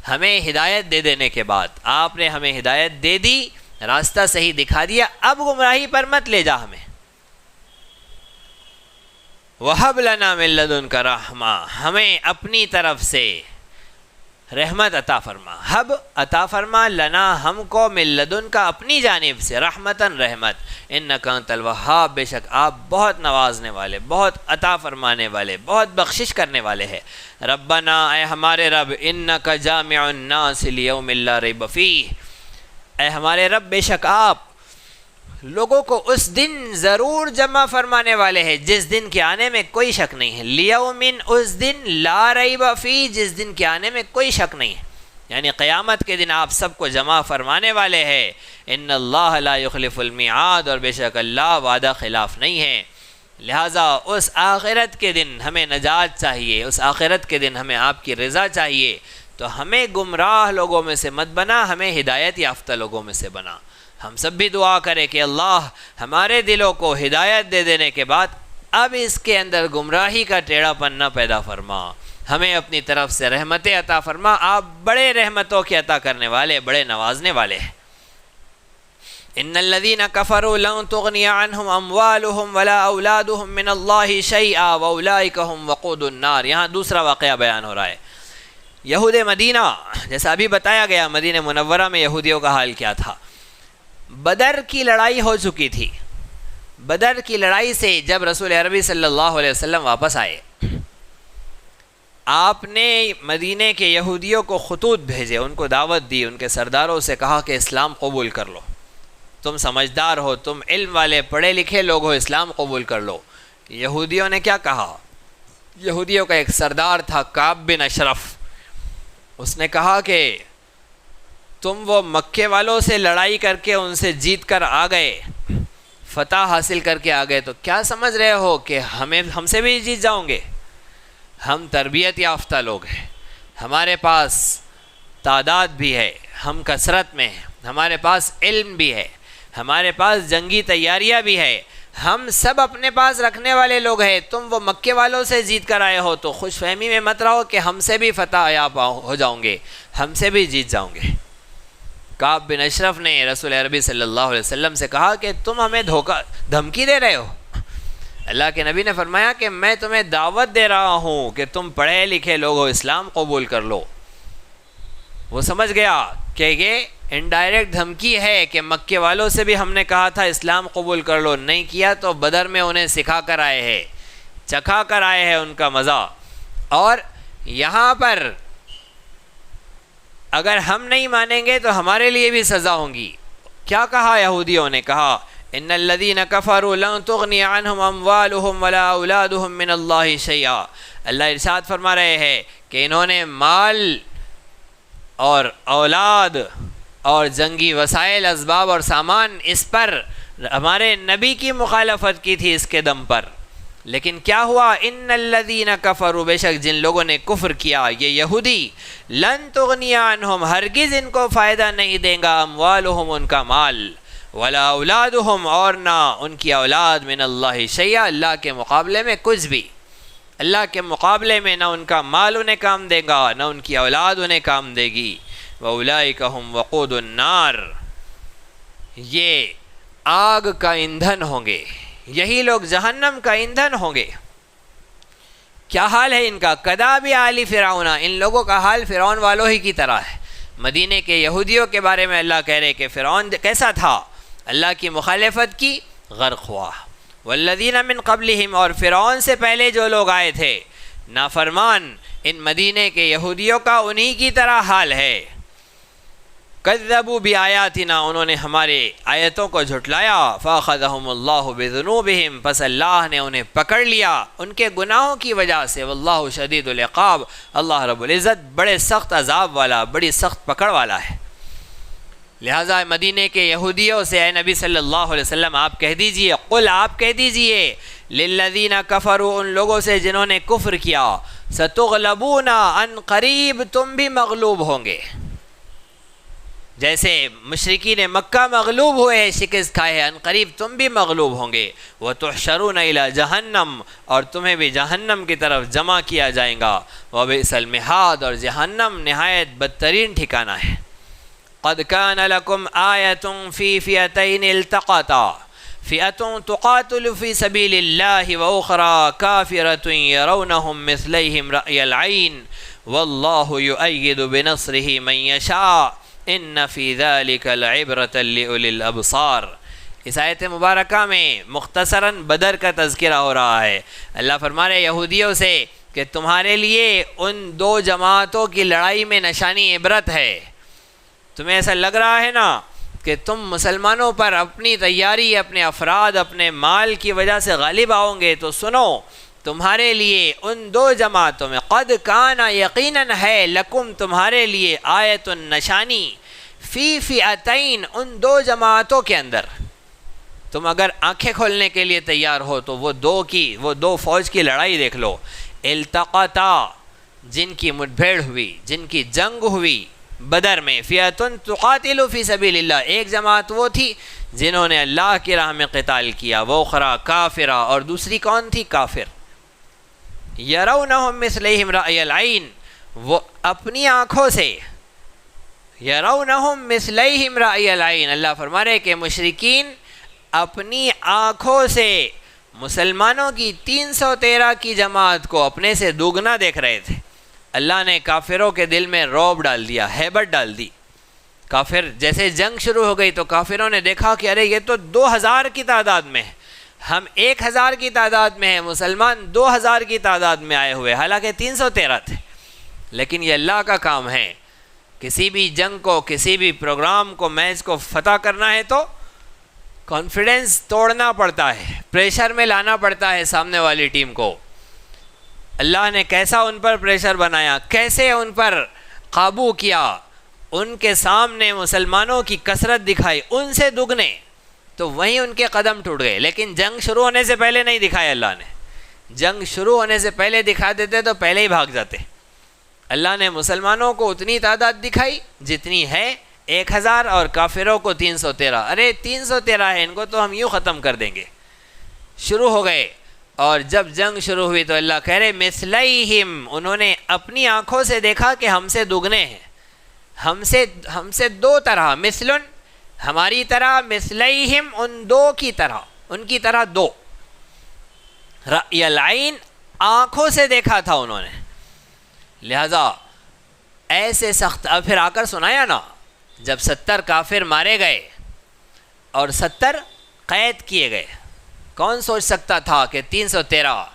ہمیں ہدایت دے دینے کے بعد، آپ نے ہمیں ہدایت دے دی، راستہ صحیح دکھا دیا، اب گمراہی پر مت لے جا ہمیں۔ وَهَبْ لَنَا مِن لَّدُنْكَ رَحْمَةً، ہمیں اپنی طرف سے رحمت عطا فرما، حب عطا فرما، لنا ہم کو، من لدن کا اپنی جانب سے، رحمتاً رحمت، انکا انت الوہاب، بے شک آپ بہت نوازنے والے، بہت عطا فرمانے والے، بہت بخشش کرنے والے ہیں۔ ربنا، اے ہمارے رب، انکا جامع الناس لیوم لا ریب فیہ، اے ہمارے رب بے شک آپ لوگوں کو اس دن ضرور جمع فرمانے والے ہیں جس دن کے آنے میں کوئی شک نہیں ہے، لیومن، اس دن، لا ریب فیہ، جس دن کے آنے میں کوئی شک نہیں ہے، یعنی قیامت کے دن آپ سب کو جمع فرمانے والے ہیں۔ ان اللہ لا یخلف المیعاد، اور بے شک اللہ وعدہ خلاف نہیں ہے۔ لہٰذا اس آخرت کے دن ہمیں نجات چاہیے، اس آخرت کے دن ہمیں آپ کی رضا چاہیے، تو ہمیں گمراہ لوگوں میں سے مت بنا، ہمیں ہدایت یافتہ لوگوں میں سے بنا۔ ہم سب بھی دعا کریں کہ اللہ ہمارے دلوں کو ہدایت دے دینے کے بعد اب اس کے اندر گمراہی کا ٹیڑھا پن نہ پیدا فرما، ہمیں اپنی طرف سے رحمتیں عطا فرما۔ آپ بڑے رحمتوں کے عطا کرنے والے، بڑے نوازنے والے ہیں۔ ان الذين كفروا لن تغني عنهم اموالهم ولا اولادهم من الله شيئا واولئك هم وقود النار۔ یہاں دوسرا واقعہ بیان ہو رہا ہے۔ یہود مدینہ، جیسا ابھی بتایا گیا مدینہ منورہ میں یہودیوں کا حال کیا تھا۔ بدر کی لڑائی ہو چکی تھی۔ بدر کی لڑائی سے جب رسول عربی صلی اللہ علیہ وسلم واپس آئے، آپ نے مدینے کے یہودیوں کو خطوط بھیجے، ان کو دعوت دی، ان کے سرداروں سے کہا کہ اسلام قبول کر لو، تم سمجھدار ہو، تم علم والے پڑھے لکھے لوگ ہو، اسلام قبول کر لو۔ یہودیوں نے کیا کہا؟ یہودیوں کا ایک سردار تھا کعب بن اشرف، اس نے کہا کہ تم وہ مکے والوں سے لڑائی کر کے ان سے جیت کر آ گئے، فتح حاصل کر کے آ گئے، تو کیا سمجھ رہے ہو کہ ہم سے بھی جیت جاؤں گے؟ ہم تربیت یافتہ لوگ ہیں، ہمارے پاس تعداد بھی ہے، ہم کثرت میں ہیں، ہمارے پاس علم بھی ہے، ہمارے پاس جنگی تیاریاں بھی ہے، ہم سب اپنے پاس رکھنے والے لوگ ہیں، تم وہ مکے والوں سے جیت کر آئے ہو، تو خوش فہمی میں مت رہو کہ ہم سے بھی فتح یاب ہو جاؤں گے، ہم سے بھی جیت جاؤں گے۔ کعب بن اشرف نے رسول عربی صلی اللہ علیہ وسلم سے کہا کہ تم ہمیں دھمکی دے رہے ہو۔ اللہ کے نبی نے فرمایا کہ میں تمہیں دعوت دے رہا ہوں کہ تم پڑھے لکھے لوگ ہو، اسلام قبول کر لو۔ وہ سمجھ گیا کہ یہ انڈائریکٹ دھمکی ہے کہ مکے والوں سے بھی ہم نے کہا تھا اسلام قبول کر لو، نہیں کیا تو بدر میں انہیں سکھا کر آئے ہیں، چکھا کر آئے ہیں ان کا مزہ، اور یہاں پر اگر ہم نہیں مانیں گے تو ہمارے لیے بھی سزا ہوں گی۔ کیا کہا یہودیوں نے؟ کہا ان الذين كفروا لن تغني عنهم اموالهم ولا اولادهم من الله شيئا۔ اللہ ارشاد فرما رہے ہیں کہ انہوں نے مال اور اولاد اور جنگی وسائل، اسباب اور سامان، اس پر ہمارے نبی کی مخالفت کی تھی اس کے دم پر، لیکن کیا ہوا؟ ان الذین کفروا، بے شک جن لوگوں نے کفر کیا، یہ یہودی، لن تغنی عنہم، ہرگز ان کو فائدہ نہیں دے گا، اموالہم، ان کا مال، ولا اولادہم، اور نہ ان کی اولاد، من اللہ شیئا، اللہ کے مقابلے میں کچھ بھی، اللہ کے مقابلے میں نہ ان کا مال انہیں کام دے گا، نہ ان کی اولاد انہیں کام دے گی۔ وَأُولَئِكَ هُمْ وَقُودُ النَّارِ، یہ آگ کا ایندھن ہوں گے، یہی لوگ جہنم کا ایندھن ہوں گے۔ کیا حال ہے ان کا؟ کداب آل فرعون، ان لوگوں کا حال فرعون والوں ہی کی طرح ہے۔ مدینے کے یہودیوں کے بارے میں اللہ کہہ رہے کہ فرعون کیسا تھا؟ اللہ کی مخالفت کی، غرق ہوا۔ والذین من قبلہم، اور فرعون سے پہلے جو لوگ آئے تھے نافرمان، ان مدینے کے یہودیوں کا انہی کی طرح حال ہے۔ کذبوا بآیاتنا، انہوں نے ہمارے آیتوں کو جھٹلایا، فاخذہم اللہ بذنوبہم، پس اللہ نے انہیں پکڑ لیا ان کے گناہوں کی وجہ سے۔ واللہ شدید العقاب، اللہ رب العزت بڑے سخت عذاب والا، بڑی سخت پکڑ والا ہے۔ لہٰذا مدینے کے یہودیوں سے اے نبی صلی اللہ علیہ وسلم آپ کہہ دیجئے، قل، آپ کہہ دیجئے، للذین کفروا، ان لوگوں سے جنہوں نے کفر کیا، ستغلبون، ان قریب تم بھی مغلوب ہوں گے۔ جیسے مشرکین مکہ مغلوب ہوئے، شکست کھائے، ان قریب تم بھی مغلوب ہوں گے۔ وَتُحْشَرُونَ إِلَى جہنم، اور تمہیں بھی جہنم کی طرف جمع کیا جائے گا۔ وَبِئْسَ الْمِہَادُ، اور جہنم نہایت بدترین ٹھکانہ ہے۔ قَدْ كَانَ لَكُمْ آیَةٌ فِي فِئَتَيْنِ الْتَقَتَا، فِئَةٌ تُقَاتِلُ فِي سَبِيلِ اللَّهِ وَأُخْرَىٰ كَافِرَةٌ يَرَوْنَهُمْ مِثْلَيْهِمْ رَأْيَ الْعَيْنِ وَاللَّهُ يُؤَيِّدُ بِنَصْرِهِ مَن يَشَاءُ ان فی ذلک لعبرۃ لأولی الابصار۔ اس آیت مبارکہ میں مختصراً بدر کا تذکرہ ہو رہا ہے۔ اللہ فرما رہے یہودیوں سے کہ تمہارے لیے ان دو جماعتوں کی لڑائی میں نشانی عبرت ہے۔ تمہیں ایسا لگ رہا ہے نا کہ تم مسلمانوں پر اپنی تیاری، اپنے افراد، اپنے مال کی وجہ سے غالب آؤ گے، تو سنو، تمہارے لیے ان دو جماعتوں میں، قد کانا، یقیناً ہے، لکم، تمہارے لیے، آیت، نشانی، فی فئتین، ان دو جماعتوں کے اندر۔ تم اگر آنکھیں کھولنے کے لیے تیار ہو تو وہ دو فوج کی لڑائی دیکھ لو. التقطا، جن کی مٹبھیڑ ہوئی، جن کی جنگ ہوئی بدر میں. فئۃ تقاتل فی سبیل اللہ، ایک جماعت وہ تھی جنہوں نے اللہ کی راہ میں قتال کیا. وأخری کافرہ، اور دوسری کون تھی؟ کافر. یرونہم مثلیہم رأی العین، وہ اپنی آنکھوں سے، یرونہم مثلیہم رأی العین، اللہ فرما رہے کہ مشرکین اپنی آنکھوں سے مسلمانوں کی 313 کی جماعت کو اپنے سے دوگنا دیکھ رہے تھے. اللہ نے کافروں کے دل میں رعب ڈال دیا، ہیبت ڈال دی. کافر جیسے جنگ شروع ہو گئی تو کافروں نے دیکھا کہ ارے یہ تو 2000 کی تعداد میں ہے، ہم 1000 کی تعداد میں ہیں، مسلمان 2000 کی تعداد میں آئے ہوئے، حالانکہ 313 تھے. لیکن یہ اللہ کا کام ہے. کسی بھی جنگ کو، کسی بھی پروگرام کو، میچ کو فتح کرنا ہے تو کانفیڈنس توڑنا پڑتا ہے، پریشر میں لانا پڑتا ہے سامنے والی ٹیم کو. اللہ نے کیسا ان پر پریشر بنایا، کیسے ان پر قابو کیا. ان کے سامنے مسلمانوں کی کثرت دکھائی، ان سے دگنے، تو وہیں ان کے قدم ٹوٹ گئے. لیکن جنگ شروع ہونے سے پہلے نہیں دکھایا اللہ نے. جنگ شروع ہونے سے پہلے دکھا دیتے تو پہلے ہی بھاگ جاتے. اللہ نے مسلمانوں کو اتنی تعداد دکھائی جتنی ہے 1000 اور کافروں کو 313. ارے 313 ہے، ان کو تو ہم یوں ختم کر دیں گے. شروع ہو گئے، اور جب جنگ شروع ہوئی تو اللہ کہہ رہے مثلیہم، انہوں نے اپنی آنکھوں سے دیکھا کہ ہم سے دگنے ہیں، ہم سے دو طرح، مثلن ہماری طرح، مثلیہم ان دو کی طرح، ان کی طرح دو. رأی العین، آنکھوں سے دیکھا تھا انہوں نے. لہذا ایسے سخت، اب پھر آ کر سنایا نا، جب 70 کافر مارے گئے اور 70 قید کیے گئے. کون سوچ سکتا تھا کہ 313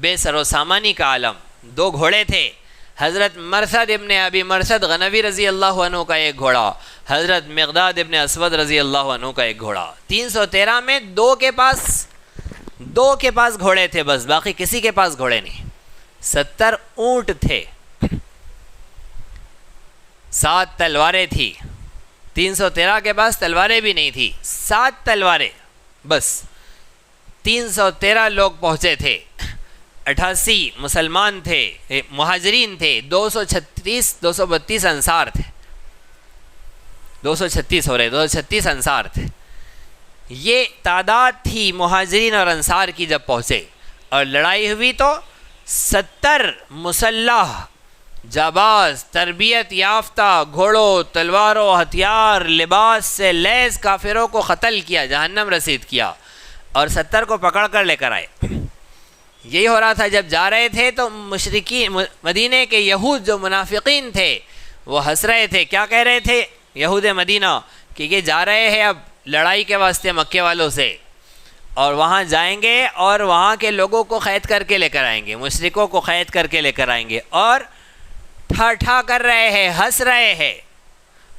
بے سر و سامانی کا عالم. 2 گھوڑے تھے، حضرت مرثد ابن ابی مرثد غنوی رضی اللہ عنہ کا ایک گھوڑا، حضرت مقداد ابن اسود رضی اللہ عنہ کا ایک گھوڑا. 313 میں 2 کے پاس گھوڑے تھے بس، باقی کسی کے پاس گھوڑے نہیں. 70 اونٹ تھے، 7 تلواریں تھی. 313 کے پاس تلواریں بھی نہیں تھی، 7 تلواریں بس. 313 لوگ پہنچے تھے، 88 مسلمان تھے، مہاجرین تھے، 232 انصار تھے. 236 انصار تھے. یہ تعداد تھی مہاجرین اور انصار کی جب پہنچے. اور لڑائی ہوئی تو 70 مسلح، جاباز، تربیت یافتہ، گھوڑوں، تلواروں، ہتھیار، لباس سے لیس کافروں کو قتل کیا، جہنم رسید کیا، اور 70 کو پکڑ کر لے کر آئے. یہی ہو رہا تھا. جب جا رہے تھے تو مشرکین مدینے کے یہود جو منافقین تھے وہ ہنس رہے تھے. کیا کہہ رہے تھے یہود مدینہ؟ کہ یہ جا رہے ہیں اب لڑائی کے واسطے مکے والوں سے، اور وہاں جائیں گے اور وہاں کے لوگوں کو قید کر کے لے کر آئیں گے، مشرکوں کو قید کر کے لے کر آئیں گے. اور ٹھا کر رہے ہیں، ہنس رہے ہیں،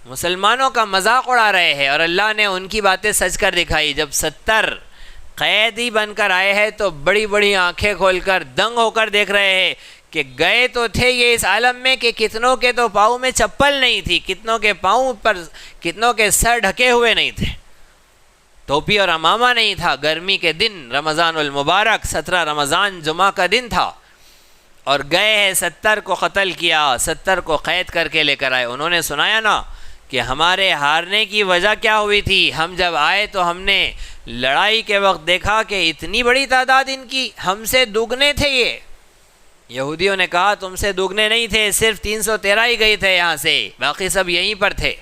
مسلمانوں کا مذاق اڑا رہے ہیں. اور اللہ نے ان کی باتیں سچ کر دکھائی. جب 70 قیدی بن کر آئے ہیں تو بڑی بڑی آنکھیں کھول کر دنگ ہو کر دیکھ رہے ہیں کہ گئے تو تھے یہ اس عالم میں کہ کتنوں کے تو پاؤں میں چپل نہیں تھی، کتنوں کے پاؤں پر، کتنوں کے سر ڈھکے ہوئے نہیں تھے، ٹوپی اور امامہ نہیں تھا. گرمی کے دن، رمضان المبارک، 17 رمضان جمعہ کا دن تھا، اور گئے ہیں 70 کو قتل کیا، 70 کو قید کر کے لے کر آئے. انہوں نے سنایا نا کہ ہمارے ہارنے کی وجہ کیا ہوئی تھی. ہم جب آئے تو ہم نے لڑائی کے وقت دیکھا کہ اتنی بڑی تعداد ان کی، ہم سے دوگنے تھے. یہ یہودیوں نے کہا تم سے دوگنے نہیں تھے، صرف 313 ہی گئے تھے یہاں سے، باقی سب یہیں پر تھے.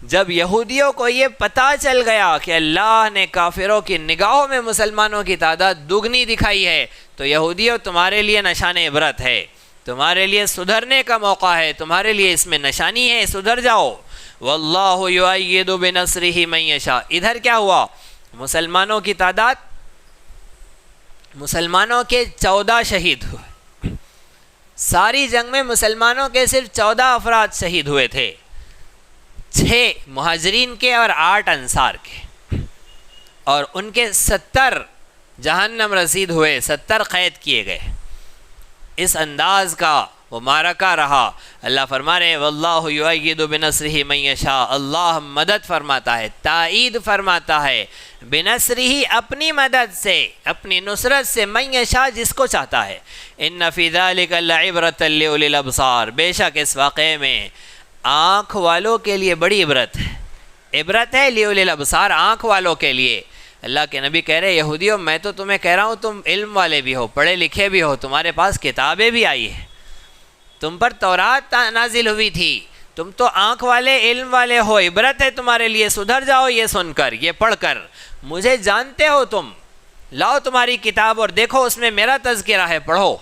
جب یہودیوں کو یہ پتہ چل گیا کہ اللہ نے کافروں کی نگاہوں میں مسلمانوں کی تعداد دوگنی دکھائی ہے، تو یہودیوں تمہارے لیے نشان عبرت ہے، تمہارے لیے سدھرنے کا موقع ہے، تمہارے لیے اس میں نشانی ہے، سدھر جاؤ. واللہ یؤید بنصرہ من یشاء. ادھر کیا ہوا؟ مسلمانوں کی تعداد، مسلمانوں کے 14 شہید ہوئے. ساری جنگ میں مسلمانوں کے صرف 14 افراد شہید ہوئے تھے، 6 مہاجرین کے اور 8 انصار کے، اور ان کے 70 جہنم رسید ہوئے، 70 قید کیے گئے. اس انداز کا وہ معرکہ رہا۔ اللہ فرما رہے واللہ یؤید بنصرہ من یشاء، اللہ مدد فرماتا ہے، تائید فرماتا ہے، بنصرہ اپنی مدد سے، اپنی نصرت سے، من یشاء جس کو چاہتا ہے۔ ان فی ذلک لعبرۃ لأولی الابصار، بے شک اس واقعے میں آنکھ والوں کے لیے بڑی عبرت ہے، عبرت ہے لأولی الابصار، آنکھ والوں کے لیے۔ اللہ کے نبی کہہ رہے یہودیوں میں تو تمہیں کہہ رہا ہوں تم علم والے بھی ہو، پڑھے لکھے بھی ہو، تمہارے پاس کتابیں بھی آئی ہیں، تم پر تورات نازل ہوئی تھی، تم تو آنکھ والے علم والے ہو، عبرت ہے تمہارے لیے، سدھر جاؤ یہ سن کر، یہ پڑھ کر، مجھے جانتے ہو تم، لاؤ تمہاری کتاب اور دیکھو اس میں میرا تذکرہ ہے، پڑھو۔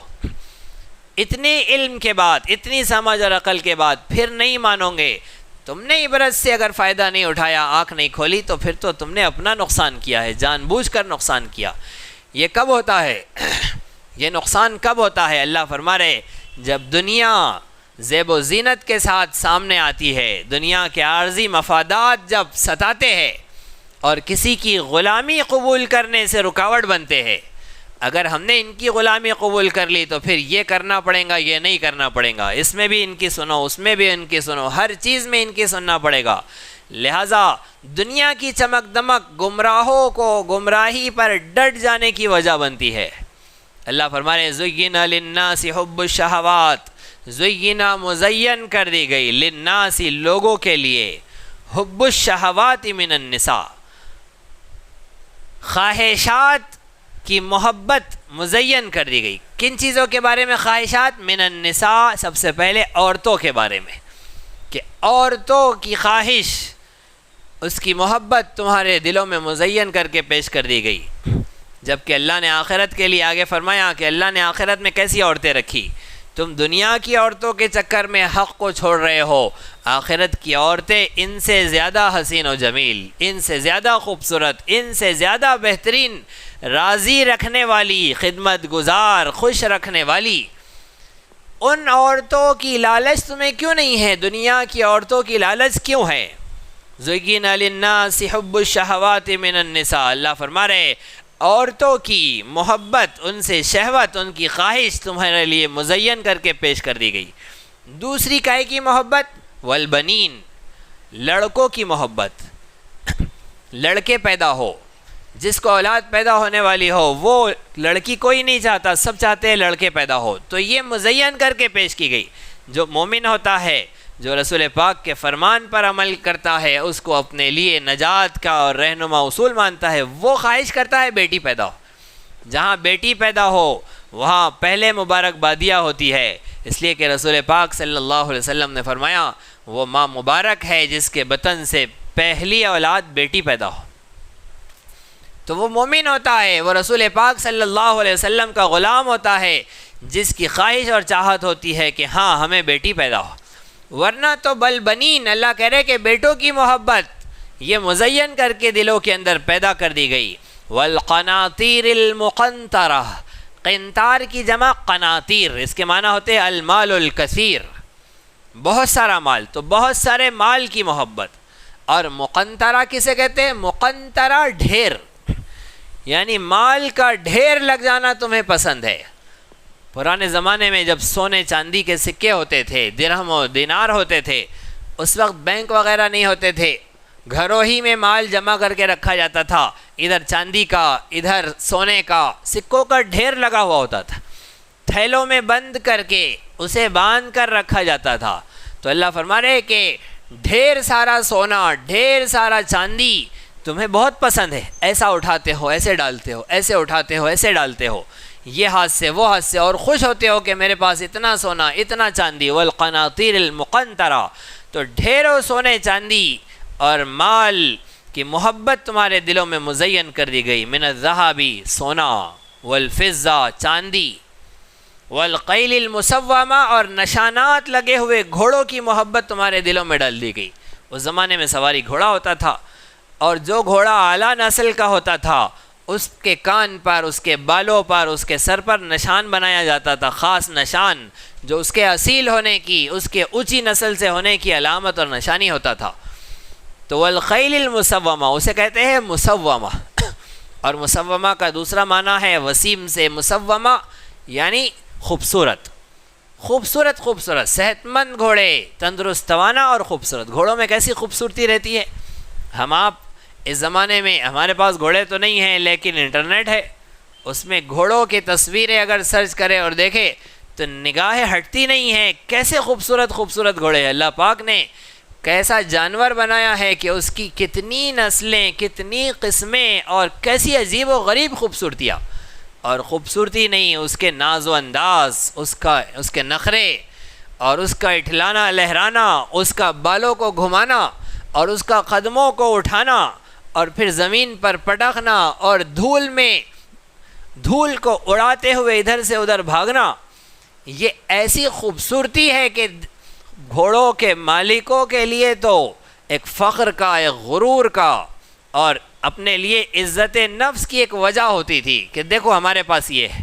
اتنی علم کے بعد، اتنی سمجھ اور عقل کے بعد پھر نہیں مانو گے، تم نے عبرت سے اگر فائدہ نہیں اٹھایا، آنکھ نہیں کھولی، تو پھر تو تم نے اپنا نقصان کیا ہے، جان بوجھ کر نقصان کیا۔ یہ کب ہوتا ہے؟ یہ نقصان کب ہوتا ہے؟ اللہ فرما رہے جب دنیا زیب و زینت کے ساتھ سامنے آتی ہے، دنیا کے عارضی مفادات جب ستاتے ہیں اور کسی کی غلامی قبول کرنے سے رکاوٹ بنتے ہیں، اگر ہم نے ان کی غلامی قبول کر لی تو پھر یہ کرنا پڑے گا، یہ نہیں کرنا پڑے گا، اس میں بھی ان کی سنو، اس میں بھی ان کی سنو، ہر چیز میں ان کی سننا پڑے گا۔ لہٰذا دنیا کی چمک دمک گمراہوں کو گمراہی پر ڈٹ جانے کی وجہ بنتی ہے۔ اللہ فرما رہے زُيِّنَ لِلنَّاسِ حُبُّ الشَّهَوَاتِ، زُيِّنَ مزین کر دی گئی، للناس لوگوں کے لیے، حب الشہوات من النساء، خواہشات کی محبت مزین کر دی گئی۔ کن چیزوں کے بارے میں خواہشات؟ من النساء، سب سے پہلے عورتوں کے بارے میں، کہ عورتوں کی خواہش، اس کی محبت تمہارے دلوں میں مزین کر کے پیش کر دی گئی، جبکہ اللہ نے آخرت کے لیے آگے فرمایا کہ اللہ نے آخرت میں کیسی عورتیں رکھی، تم دنیا کی عورتوں کے چکر میں حق کو چھوڑ رہے ہو، آخرت کی عورتیں ان سے زیادہ حسین و جمیل، ان سے زیادہ خوبصورت، ان سے زیادہ بہترین، راضی رکھنے والی، خدمت گزار، خوش رکھنے والی، ان عورتوں کی لالچ تمہیں کیوں نہیں ہے؟ دنیا کی عورتوں کی لالچ کیوں ہے؟ زُيِّنَ لِلنَّاسِ حُبُّ الشَّهَوَاتِ مِنَ النِّسَاء، اللہ فرما رہے عورتوں کی محبت، ان سے شہوت، ان کی خواہش تمہارے لیے مزین کر کے پیش کر دی گئی۔ دوسری کائے کی محبت؟ والبنین، لڑکوں کی محبت، لڑکے پیدا ہو، جس کو اولاد پیدا ہونے والی ہو وہ لڑکی کوئی نہیں چاہتا، سب چاہتے ہیں لڑکے پیدا ہو، تو یہ مزین کر کے پیش کی گئی۔ جو مومن ہوتا ہے، جو رسول پاک کے فرمان پر عمل کرتا ہے، اس کو اپنے لیے نجات کا اور رہنما اصول مانتا ہے، وہ خواہش کرتا ہے بیٹی پیدا ہو۔ جہاں بیٹی پیدا ہو وہاں پہلے مبارک بادیہ ہوتی ہے، اس لیے کہ رسول پاک صلی اللہ علیہ وسلم نے فرمایا وہ ماں مبارک ہے جس کے بطن سے پہلی اولاد بیٹی پیدا ہو، تو وہ مومن ہوتا ہے، وہ رسول پاک صلی اللہ علیہ وسلم کا غلام ہوتا ہے، جس کی خواہش اور چاہت ہوتی ہے کہ ہاں ہمیں بیٹی پیدا ہو۔ ورنہ تو بل بنین، اللہ کہہ رہے کہ بیٹوں کی محبت یہ مزین کر کے دلوں کے اندر پیدا کر دی گئی۔ والقناطیر المقنطرہ، قنطار کی جمع قناطیر، اس کے معنی ہوتے المال الکثیر، بہت سارا مال، تو بہت سارے مال کی محبت۔ اور مقنطرہ کسے کہتے ہیں؟ مقنطرہ ڈھیر، یعنی مال کا ڈھیر لگ جانا تمہیں پسند ہے۔ پرانے زمانے میں جب سونے چاندی کے سکے ہوتے تھے، درہم و دینار ہوتے تھے، اس وقت بینک وغیرہ نہیں ہوتے تھے، گھروں ہی میں مال جمع کر کے رکھا جاتا تھا، ادھر چاندی کا، ادھر سونے کا، سکوں کا ڈھیر لگا ہوا ہوتا تھا، تھیلوں میں بند کر کے اسے باندھ کر رکھا جاتا تھا۔ تو اللہ فرما رہے کہ ڈھیر سارا سونا، ڈھیر سارا چاندی تمہیں بہت پسند ہے، ایسا اٹھاتے ہو، ایسے ڈالتے ہو، ایسے اٹھاتے ہو، ایسے ڈالتے ہو، یہ ہاتھ سے وہ ہاتھ سے، اور خوش ہوتے ہو کہ میرے پاس اتنا سونا، اتنا چاندی۔ والقناطیر المقنطرہ، تو ڈھیروں سونے چاندی اور مال کی محبت تمہارے دلوں میں مزین کر دی گئی۔ من الذهب، سونا، والفضہ، چاندی، والخیل المسومہ، اور نشانات لگے ہوئے گھوڑوں کی محبت تمہارے دلوں میں ڈال دی گئی۔ اس زمانے میں سواری گھوڑا ہوتا تھا، اور جو گھوڑا اعلیٰ نسل کا ہوتا تھا اس کے کان پر، اس کے بالوں پر، اس کے سر پر نشان بنایا جاتا تھا، خاص نشان جو اس کے اصیل ہونے کی، اس کے اونچی نسل سے ہونے کی علامت اور نشانی ہوتا تھا۔ تو والخیل المسومہ، اسے کہتے ہیں مسومہ، اور مسومہ کا دوسرا معنی ہے وسیم سے مسومہ، یعنی خوبصورت، خوبصورت خوبصورت صحت مند گھوڑے، تندرست توانا اور خوبصورت گھوڑوں میں کیسی خوبصورتی رہتی ہے. ہم آپ اس زمانے میں ہمارے پاس گھوڑے تو نہیں ہیں لیکن انٹرنیٹ ہے، اس میں گھوڑوں کی تصویریں اگر سرچ کرے اور دیکھے تو نگاہیں ہٹتی نہیں ہیں. کیسے خوبصورت خوبصورت گھوڑے. اللہ پاک نے کیسا جانور بنایا ہے کہ اس کی کتنی نسلیں، کتنی قسمیں اور کیسی عجیب و غریب خوبصورتیاں. اور خوبصورتی نہیں، اس کے ناز و انداز، اس کے نخرے اور اس کا اٹھلانا لہرانا، اس کا بالوں کو گھمانا اور اس کا قدموں کو اٹھانا اور پھر زمین پر پٹکنا اور دھول کو اڑاتے ہوئے ادھر سے ادھر بھاگنا. یہ ایسی خوبصورتی ہے کہ گھوڑوں کے مالکوں کے لیے تو ایک فخر کا، ایک غرور کا اور اپنے لیے عزت نفس کی ایک وجہ ہوتی تھی کہ دیکھو ہمارے پاس یہ ہے.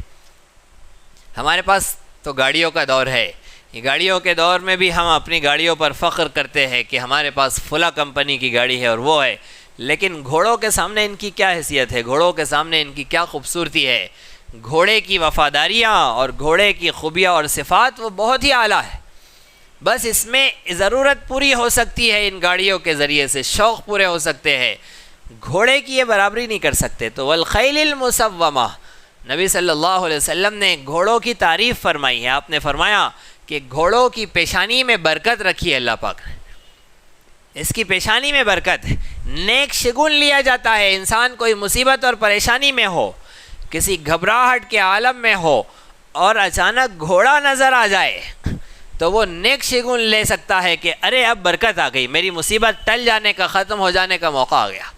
ہمارے پاس تو گاڑیوں کا دور ہے، یہ گاڑیوں کے دور میں بھی ہم اپنی گاڑیوں پر فخر کرتے ہیں کہ ہمارے پاس فلاں کمپنی کی گاڑی ہے اور وہ ہے. لیکن گھوڑوں کے سامنے ان کی کیا حیثیت ہے، گھوڑوں کے سامنے ان کی کیا خوبصورتی ہے. گھوڑے کی وفاداریاں اور گھوڑے کی خوبیاں اور صفات وہ بہت ہی اعلیٰ ہے. بس اس میں ضرورت پوری ہو سکتی ہے، ان گاڑیوں کے ذریعے سے شوق پورے ہو سکتے ہیں. گھوڑے کی یہ برابری نہیں کر سکتے. تو والخیل المسومہ، نبی صلی اللہ علیہ وسلم نے گھوڑوں کی تعریف فرمائی ہے. آپ نے فرمایا کہ گھوڑوں کی پیشانی میں برکت رکھی ہے اللہ پاک نے. اس کی پیشانی میں برکت ہے. نیک شگون لیا جاتا ہے. انسان کوئی مصیبت اور پریشانی میں ہو، کسی گھبراہٹ کے عالم میں ہو اور اچانک گھوڑا نظر آ جائے تو وہ نیک شگون لے سکتا ہے کہ ارے اب برکت آ گئی، میری مصیبت ٹل جانے کا، ختم ہو جانے کا موقع آ گیا.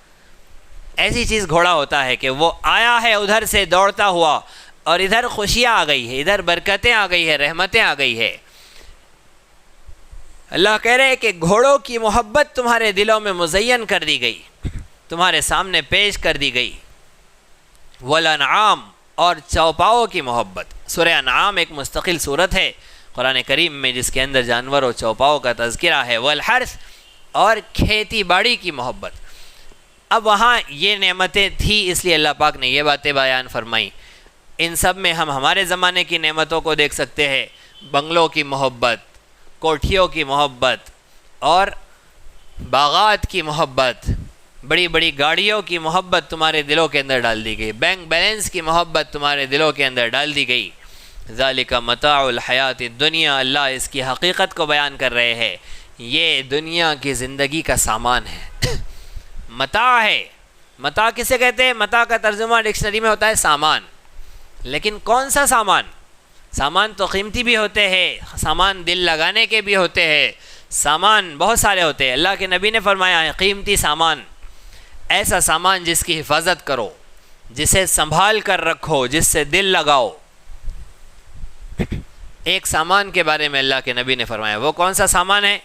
ایسی چیز گھوڑا ہوتا ہے کہ وہ آیا ہے ادھر سے دوڑتا ہوا اور ادھر خوشیاں آ گئی ہے، ادھر برکتیں آ گئی ہے، رحمتیں آ گئی ہے. اللہ کہہ رہے کہ گھوڑوں کی محبت تمہارے دلوں میں مزین کر دی گئی، تمہارے سامنے پیش کر دی گئی. والانعام، اور چوپاؤں کی محبت. سورہ انعام ایک مستقل صورت ہے قرآن کریم میں جس کے اندر جانور اور چوپاؤں کا تذکرہ ہے. والحرث، اور کھیتی باڑی کی محبت. اب وہاں یہ نعمتیں تھیں اس لیے اللہ پاک نے یہ باتیں بیان فرمائی. ان سب میں ہم ہمارے زمانے کی نعمتوں کو دیکھ سکتے ہیں. بنگلوں کی محبت، کوٹھیوں کی محبت اور باغات کی محبت، بڑی بڑی گاڑیوں کی محبت تمہارے دلوں کے اندر ڈال دی گئی. بینک بیلنس کی محبت تمہارے دلوں کے اندر ڈال دی گئی. ذالک متاع الحیات الدنیا، اللہ اس کی حقیقت کو بیان کر رہے ہیں. یہ دنیا کی زندگی کا سامان ہے. متاع ہے. متاع کسے کہتے ہیں؟ متاع کا ترجمہ ڈکشنری میں ہوتا ہے سامان. لیکن کون سا سامان؟ سامان تو قیمتی بھی ہوتے ہیں، سامان دل لگانے کے بھی ہوتے ہیں، سامان بہت سارے ہوتے ہیں. اللہ کے نبی نے فرمایا ہے قیمتی سامان ایسا سامان جس کی حفاظت کرو، جسے سنبھال کر رکھو، جس سے دل لگاؤ. ایک سامان کے بارے میں اللہ کے نبی نے فرمایا، وہ کون سا سامان ہے؟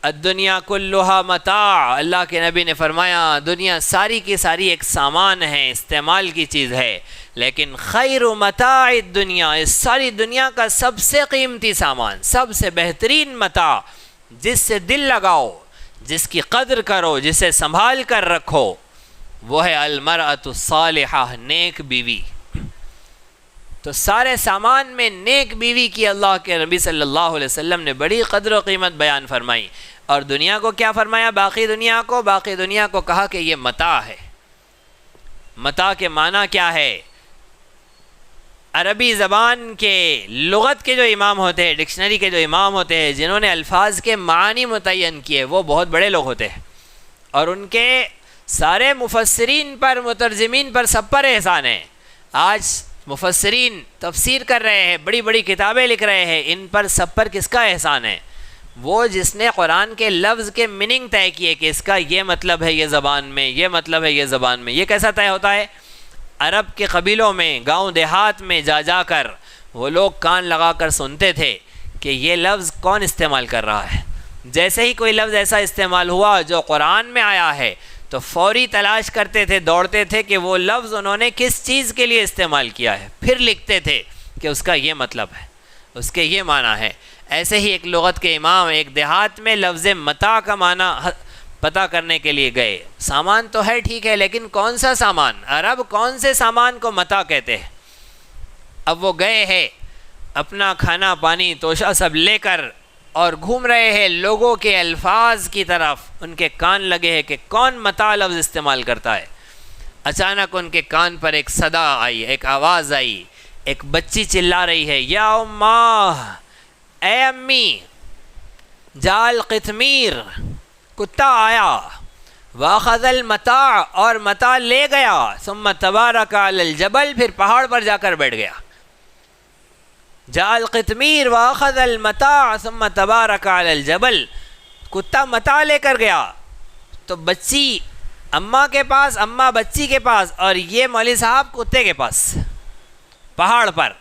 الدنیا کلھا متاع. اللہ کے نبی نے فرمایا دنیا ساری کی ساری ایک سامان ہے، استعمال کی چیز ہے. لیکن خیر متاع الدنیا، اس ساری دنیا کا سب سے قیمتی سامان، سب سے بہترین متاع جس سے دل لگاؤ، جس کی قدر کرو، جسے سنبھال کر رکھو، وہ ہے المرأۃ الصالحہ، نیک بیوی. تو سارے سامان میں نیک بیوی کی اللہ کے نبی صلی اللہ علیہ وسلم نے بڑی قدر و قیمت بیان فرمائی. اور دنیا کو کیا فرمایا؟ باقی دنیا کو کہا کہ یہ متاع ہے. متاع کے معنی کیا ہے؟ عربی زبان کے لغت کے جو امام ہوتے ہیں، ڈکشنری کے جو امام ہوتے ہیں، جنہوں نے الفاظ کے معنی متعین کیے، وہ بہت بڑے لوگ ہوتے ہیں. اور ان کے سارے مفسرین پر، مترجمین پر، سب پر احسان ہے. آج مفسرین تفسیر کر رہے ہیں، بڑی بڑی کتابیں لکھ رہے ہیں، ان پر سب پر کس کا احسان ہے؟ وہ جس نے قرآن کے لفظ کے میننگ طے کیے کہ اس کا یہ مطلب ہے یہ زبان میں، یہ مطلب ہے یہ زبان میں. یہ کیسا طے ہوتا ہے؟ عرب کے قبیلوں میں، گاؤں دیہات میں جا کر وہ لوگ کان لگا کر سنتے تھے کہ یہ لفظ کون استعمال کر رہا ہے. جیسے ہی کوئی لفظ ایسا استعمال ہوا جو قرآن میں آیا ہے تو فوری تلاش کرتے تھے، دوڑتے تھے کہ وہ لفظ انہوں نے کس چیز کے لیے استعمال کیا ہے، پھر لکھتے تھے کہ اس کا یہ مطلب ہے، اس کے یہ معنی ہے. ایسے ہی ایک لغت کے امام ایک دیہات میں لفظ متاع کا معنی پتہ کرنے کے لیے گئے. سامان تو ہے ٹھیک ہے، لیکن کون سا سامان؟ عرب کون سے سامان کو متاع کہتے ہیں؟ اب وہ گئے ہیں اپنا کھانا پانی توشہ سب لے کر اور گھوم رہے ہیں لوگوں کے الفاظ کی طرف، ان کے کان لگے ہیں کہ کون متاع لفظ استعمال کرتا ہے۔ اچانک ان کے کان پر ایک صدا آئی، ایک آواز آئی، ایک بچی چلا رہی ہے، یا اماں، اے امی، جال قطمیر، کتا آیا، واخذ المتاع، اور متاع لے گیا، ثم تبارک علی الجبل، پھر پہاڑ پر جا کر بیٹھ گیا۔ جال قطمیر واخذ المتاع ثم تبارک علی الجبل، کتا متاع لے کر گیا تو بچی اماں کے پاس، اماں بچی کے پاس، اور یہ مولوی صاحب کتے کے پاس پہاڑ پر،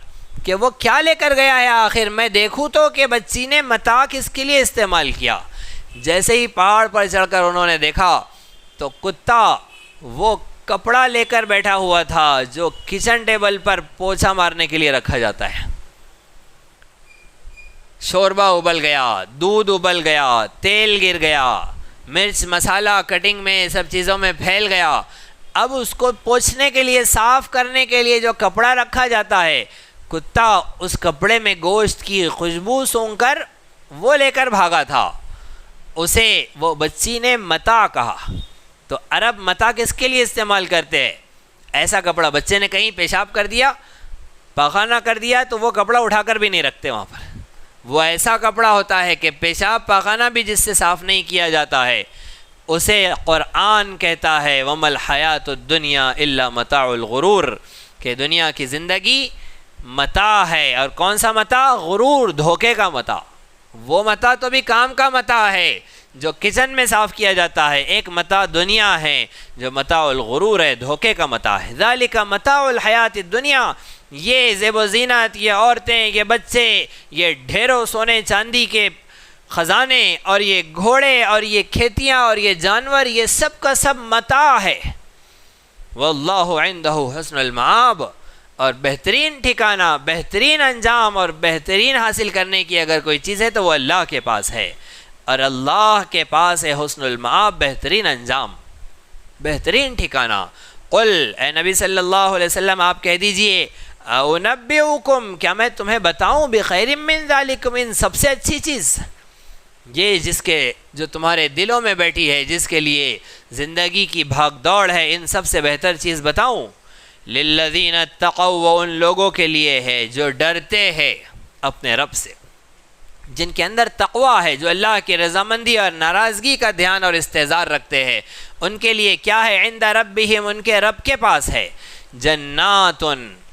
کہ وہ کیا لے کر گیا ہے آخر، میں دیکھوں تو کہ بچی نے متاع کس کے لیے استعمال کیا۔ جیسے ہی پہاڑ پر چڑھ کر انہوں نے دیکھا تو کتا وہ کپڑا لے کر بیٹھا ہوا تھا جو کچن ٹیبل پر پوچھا مارنے کے لیے رکھا جاتا ہے۔ شوربہ ابل گیا، دودھ ابل گیا، تیل گر گیا، مرچ مسالہ کٹنگ میں سب چیزوں میں پھیل گیا۔ اب اس کو پوچھنے کے لیے، صاف کرنے کے لیے جو کپڑا رکھا جاتا ہے، کتا اس کپڑے میں گوشت کی خوشبو سونگھ کر وہ لے کر بھاگا تھا۔ اسے وہ بچی نے متاع کہا۔ تو عرب متاع کس کے لیے استعمال کرتے ہیں؟ ایسا کپڑا، بچے نے کہیں پیشاب کر دیا، پاخانہ کر دیا تو وہ کپڑا اٹھا کر بھی نہیں رکھتے وہاں پر۔ وہ ایسا کپڑا ہوتا ہے کہ پیشاب پاخانہ بھی جس سے صاف نہیں کیا جاتا ہے، اسے قرآن کہتا ہے وَمَا الْحَيَاةُ الدُّنْيَا إِلَّا مَتَاعُ الْغُرُورِ، کہ دنیا کی زندگی متاع ہے۔ اور کون سا متاع؟ غرور، دھوکے کا متاع۔ وہ متاع تو بھی کام کا متاع ہے جو کچن میں صاف کیا جاتا ہے، ایک متاع دنیا ہے جو متاع الغرور ہے، دھوکے کا متاع ہے۔ ذَلِكَ مَتَاعُ الْحَيَاةِ الدُّنْيَا، یہ زیب و زینت، یہ عورتیں، یہ بچے، یہ ڈھیروں سونے چاندی کے خزانے، اور یہ گھوڑے، اور یہ کھیتیاں، اور یہ جانور، یہ سب کا سب متاع ہے۔ وَاللَّهُ عِنْدَهُ حُسْنُ الْمَآبِ، اور بہترین ٹھکانہ، بہترین انجام اور بہترین حاصل کرنے کی اگر کوئی چیز ہے تو وہ اللہ کے پاس ہے، اور اللہ کے پاس ہے حسن المآب، بہترین انجام، بہترین ٹھکانہ۔ قل، اے نبی صلی اللہ علیہ وسلم آپ کہہ دیجئے، اُنَبِّئُکُم، کیا میں تمہیں بتاؤں، بِخَیْرٍ مِّن ذَلِکُم، ان سب سے اچھی چیز، یہ جس کے جو تمہارے دلوں میں بیٹھی ہے، جس کے لیے زندگی کی بھاگ دوڑ ہے، ان سب سے بہتر چیز بتاؤں؟ لِلَّذِينَ اتَّقَوْا، وہ ان لوگوں کے لیے ہے جو ڈرتے ہیں اپنے رب سے، جن کے اندر تقویٰ ہے، جو اللہ کی رضامندی اور ناراضگی کا دھیان اور استحضار رکھتے ہیں، ان کے لیے کیا ہے؟ عند ربہم، ان کے رب کے پاس ہے، جنات،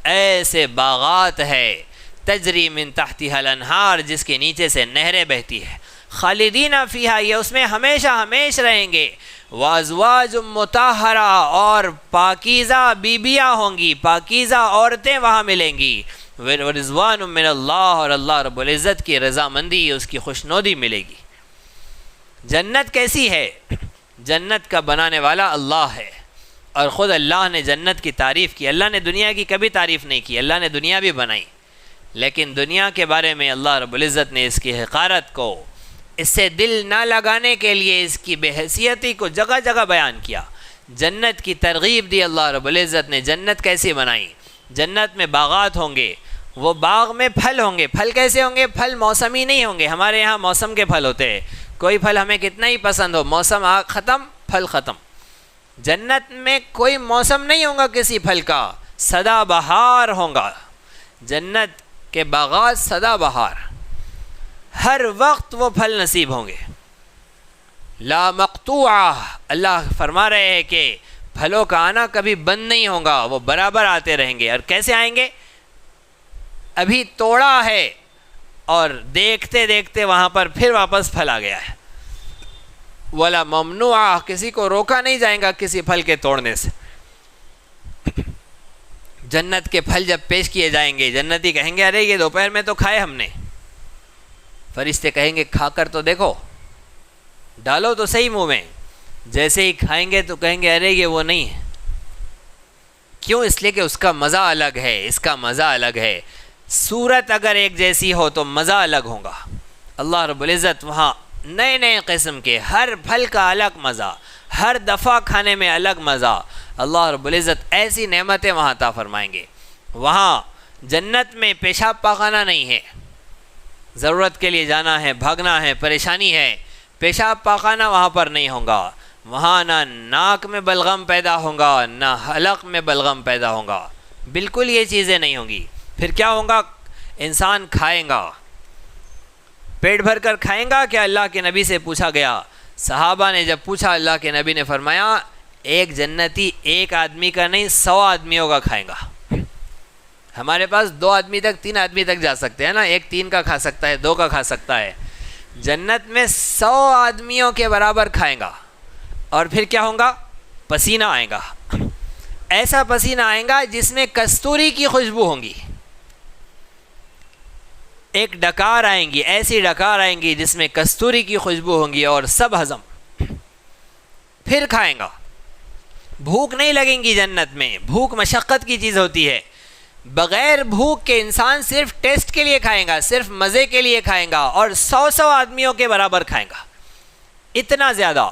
ایسے باغات ہے، تجری من تحتها الانہار، جس کے نیچے سے نہریں بہتی ہے، خالدین فیہا، یہ اس میں ہمیشہ ہمیش رہیں گے، وازواج مطہرہ، اور پاکیزہ بیبیاں ہوں گی، پاکیزہ عورتیں وہاں ملیں گی، ورضوان من اللہ، اور اللہ رب العزت کی رضامندی، اس کی خوشنودی ملے گی۔ جنت کیسی ہے؟ جنت کا بنانے والا اللہ ہے، اور خود اللہ نے جنت کی تعریف کی۔ اللہ نے دنیا کی کبھی تعریف نہیں کی، اللہ نے دنیا بھی بنائی، لیکن دنیا کے بارے میں اللہ رب العزت نے اس کی حقارت کو، اس سے دل نہ لگانے کے لیے اس کی بے حیثیتی کو جگہ جگہ بیان کیا۔ جنت کی ترغیب دی اللہ رب العزت نے۔ جنت کیسی بنائی؟ جنت میں باغات ہوں گے، وہ باغ میں پھل ہوں گے۔ پھل کیسے ہوں گے؟ پھل موسمی نہیں ہوں گے، ہمارے یہاں موسم کے پھل ہوتے ہیں، کوئی پھل ہمیں کتنا ہی پسند ہو، موسم ختم، پھل ختم۔ جنت میں کوئی موسم نہیں ہوگا کسی پھل کا، سدا بہار ہوگا۔ جنت کے باغات سدا بہار، ہر وقت وہ پھل نصیب ہوں گے، لا مقطوعہ۔ اللہ فرما رہے ہیں کہ پھلوں کا آنا کبھی بند نہیں ہوگا، وہ برابر آتے رہیں گے۔ اور کیسے آئیں گے؟ ابھی توڑا ہے اور دیکھتے دیکھتے وہاں پر پھر واپس پھل آ گیا ہے۔ ولا ممنوعہ، کسی کو روکا نہیں جائے گا کسی پھل کے توڑنے سے۔ جنت کے پھل جب پیش کیے جائیں گے، جنتی کہیں گے ارے یہ دوپہر میں تو کھائے ہم نے۔ فرشتے کہیں گے کھا کر تو دیکھو، ڈالو تو صحیح منہ میں۔ جیسے ہی کھائیں گے تو کہیں گے ارے یہ وہ نہیں ہے۔ کیوں؟ اس لیے کہ اس کا مزہ الگ ہے، اس کا مزہ الگ ہے۔ صورت اگر ایک جیسی ہو تو مزہ الگ ہوگا۔ اللہ رب العزت وہاں نئے نئے قسم کے، ہر پھل کا الگ مزہ، ہر دفعہ کھانے میں الگ مزہ۔ اللہ رب العزت ایسی نعمتیں وہاں عطا فرمائیں گے۔ وہاں جنت میں پیشاب پاخانہ نہیں ہے، ضرورت کے لیے جانا ہے، بھاگنا ہے، پریشانی ہے، پیشاب پاخانہ وہاں پر نہیں ہوگا، وہاں نہ ناک میں بلغم پیدا ہوگا نہ حلق میں بلغم پیدا ہوگا، بالکل یہ چیزیں نہیں ہوں گی۔ پھر کیا ہوگا؟ انسان کھائے گا، پیٹ بھر کر کھائیں گا کہ اللہ کے نبی سے پوچھا گیا، صحابہ نے جب پوچھا اللہ کے نبی نے فرمایا ایک جنتی ایک آدمی کا نہیں 100 آدمیوں کا کھائے گا۔ ہمارے پاس 2 آدمی تک 3 آدمی تک جا سکتے ہیں نا، ایک 3 کا کھا سکتا ہے، 2 کا کھا سکتا ہے، جنت میں 100 آدمیوں کے برابر کھائیں گا۔ اور پھر کیا ہوگا؟ پسینہ آئے گا، ایسا پسینہ آئے گا جس میں کستوری کی خوشبو ہوں گی، ایک ڈکار آئیں گی، ایسی ڈکار آئیں گی جس میں کستوری کی خوشبو ہوں گی، اور سب ہضم۔ پھر کھائیں گا، بھوک نہیں لگیں گی جنت میں، بھوک مشقت کی چیز ہوتی ہے، بغیر بھوک کے انسان صرف ٹیسٹ کے لیے کھائیں گا، صرف مزے کے لیے کھائیں گا، اور 100 آدمیوں کے برابر کھائیں گا، اتنا زیادہ،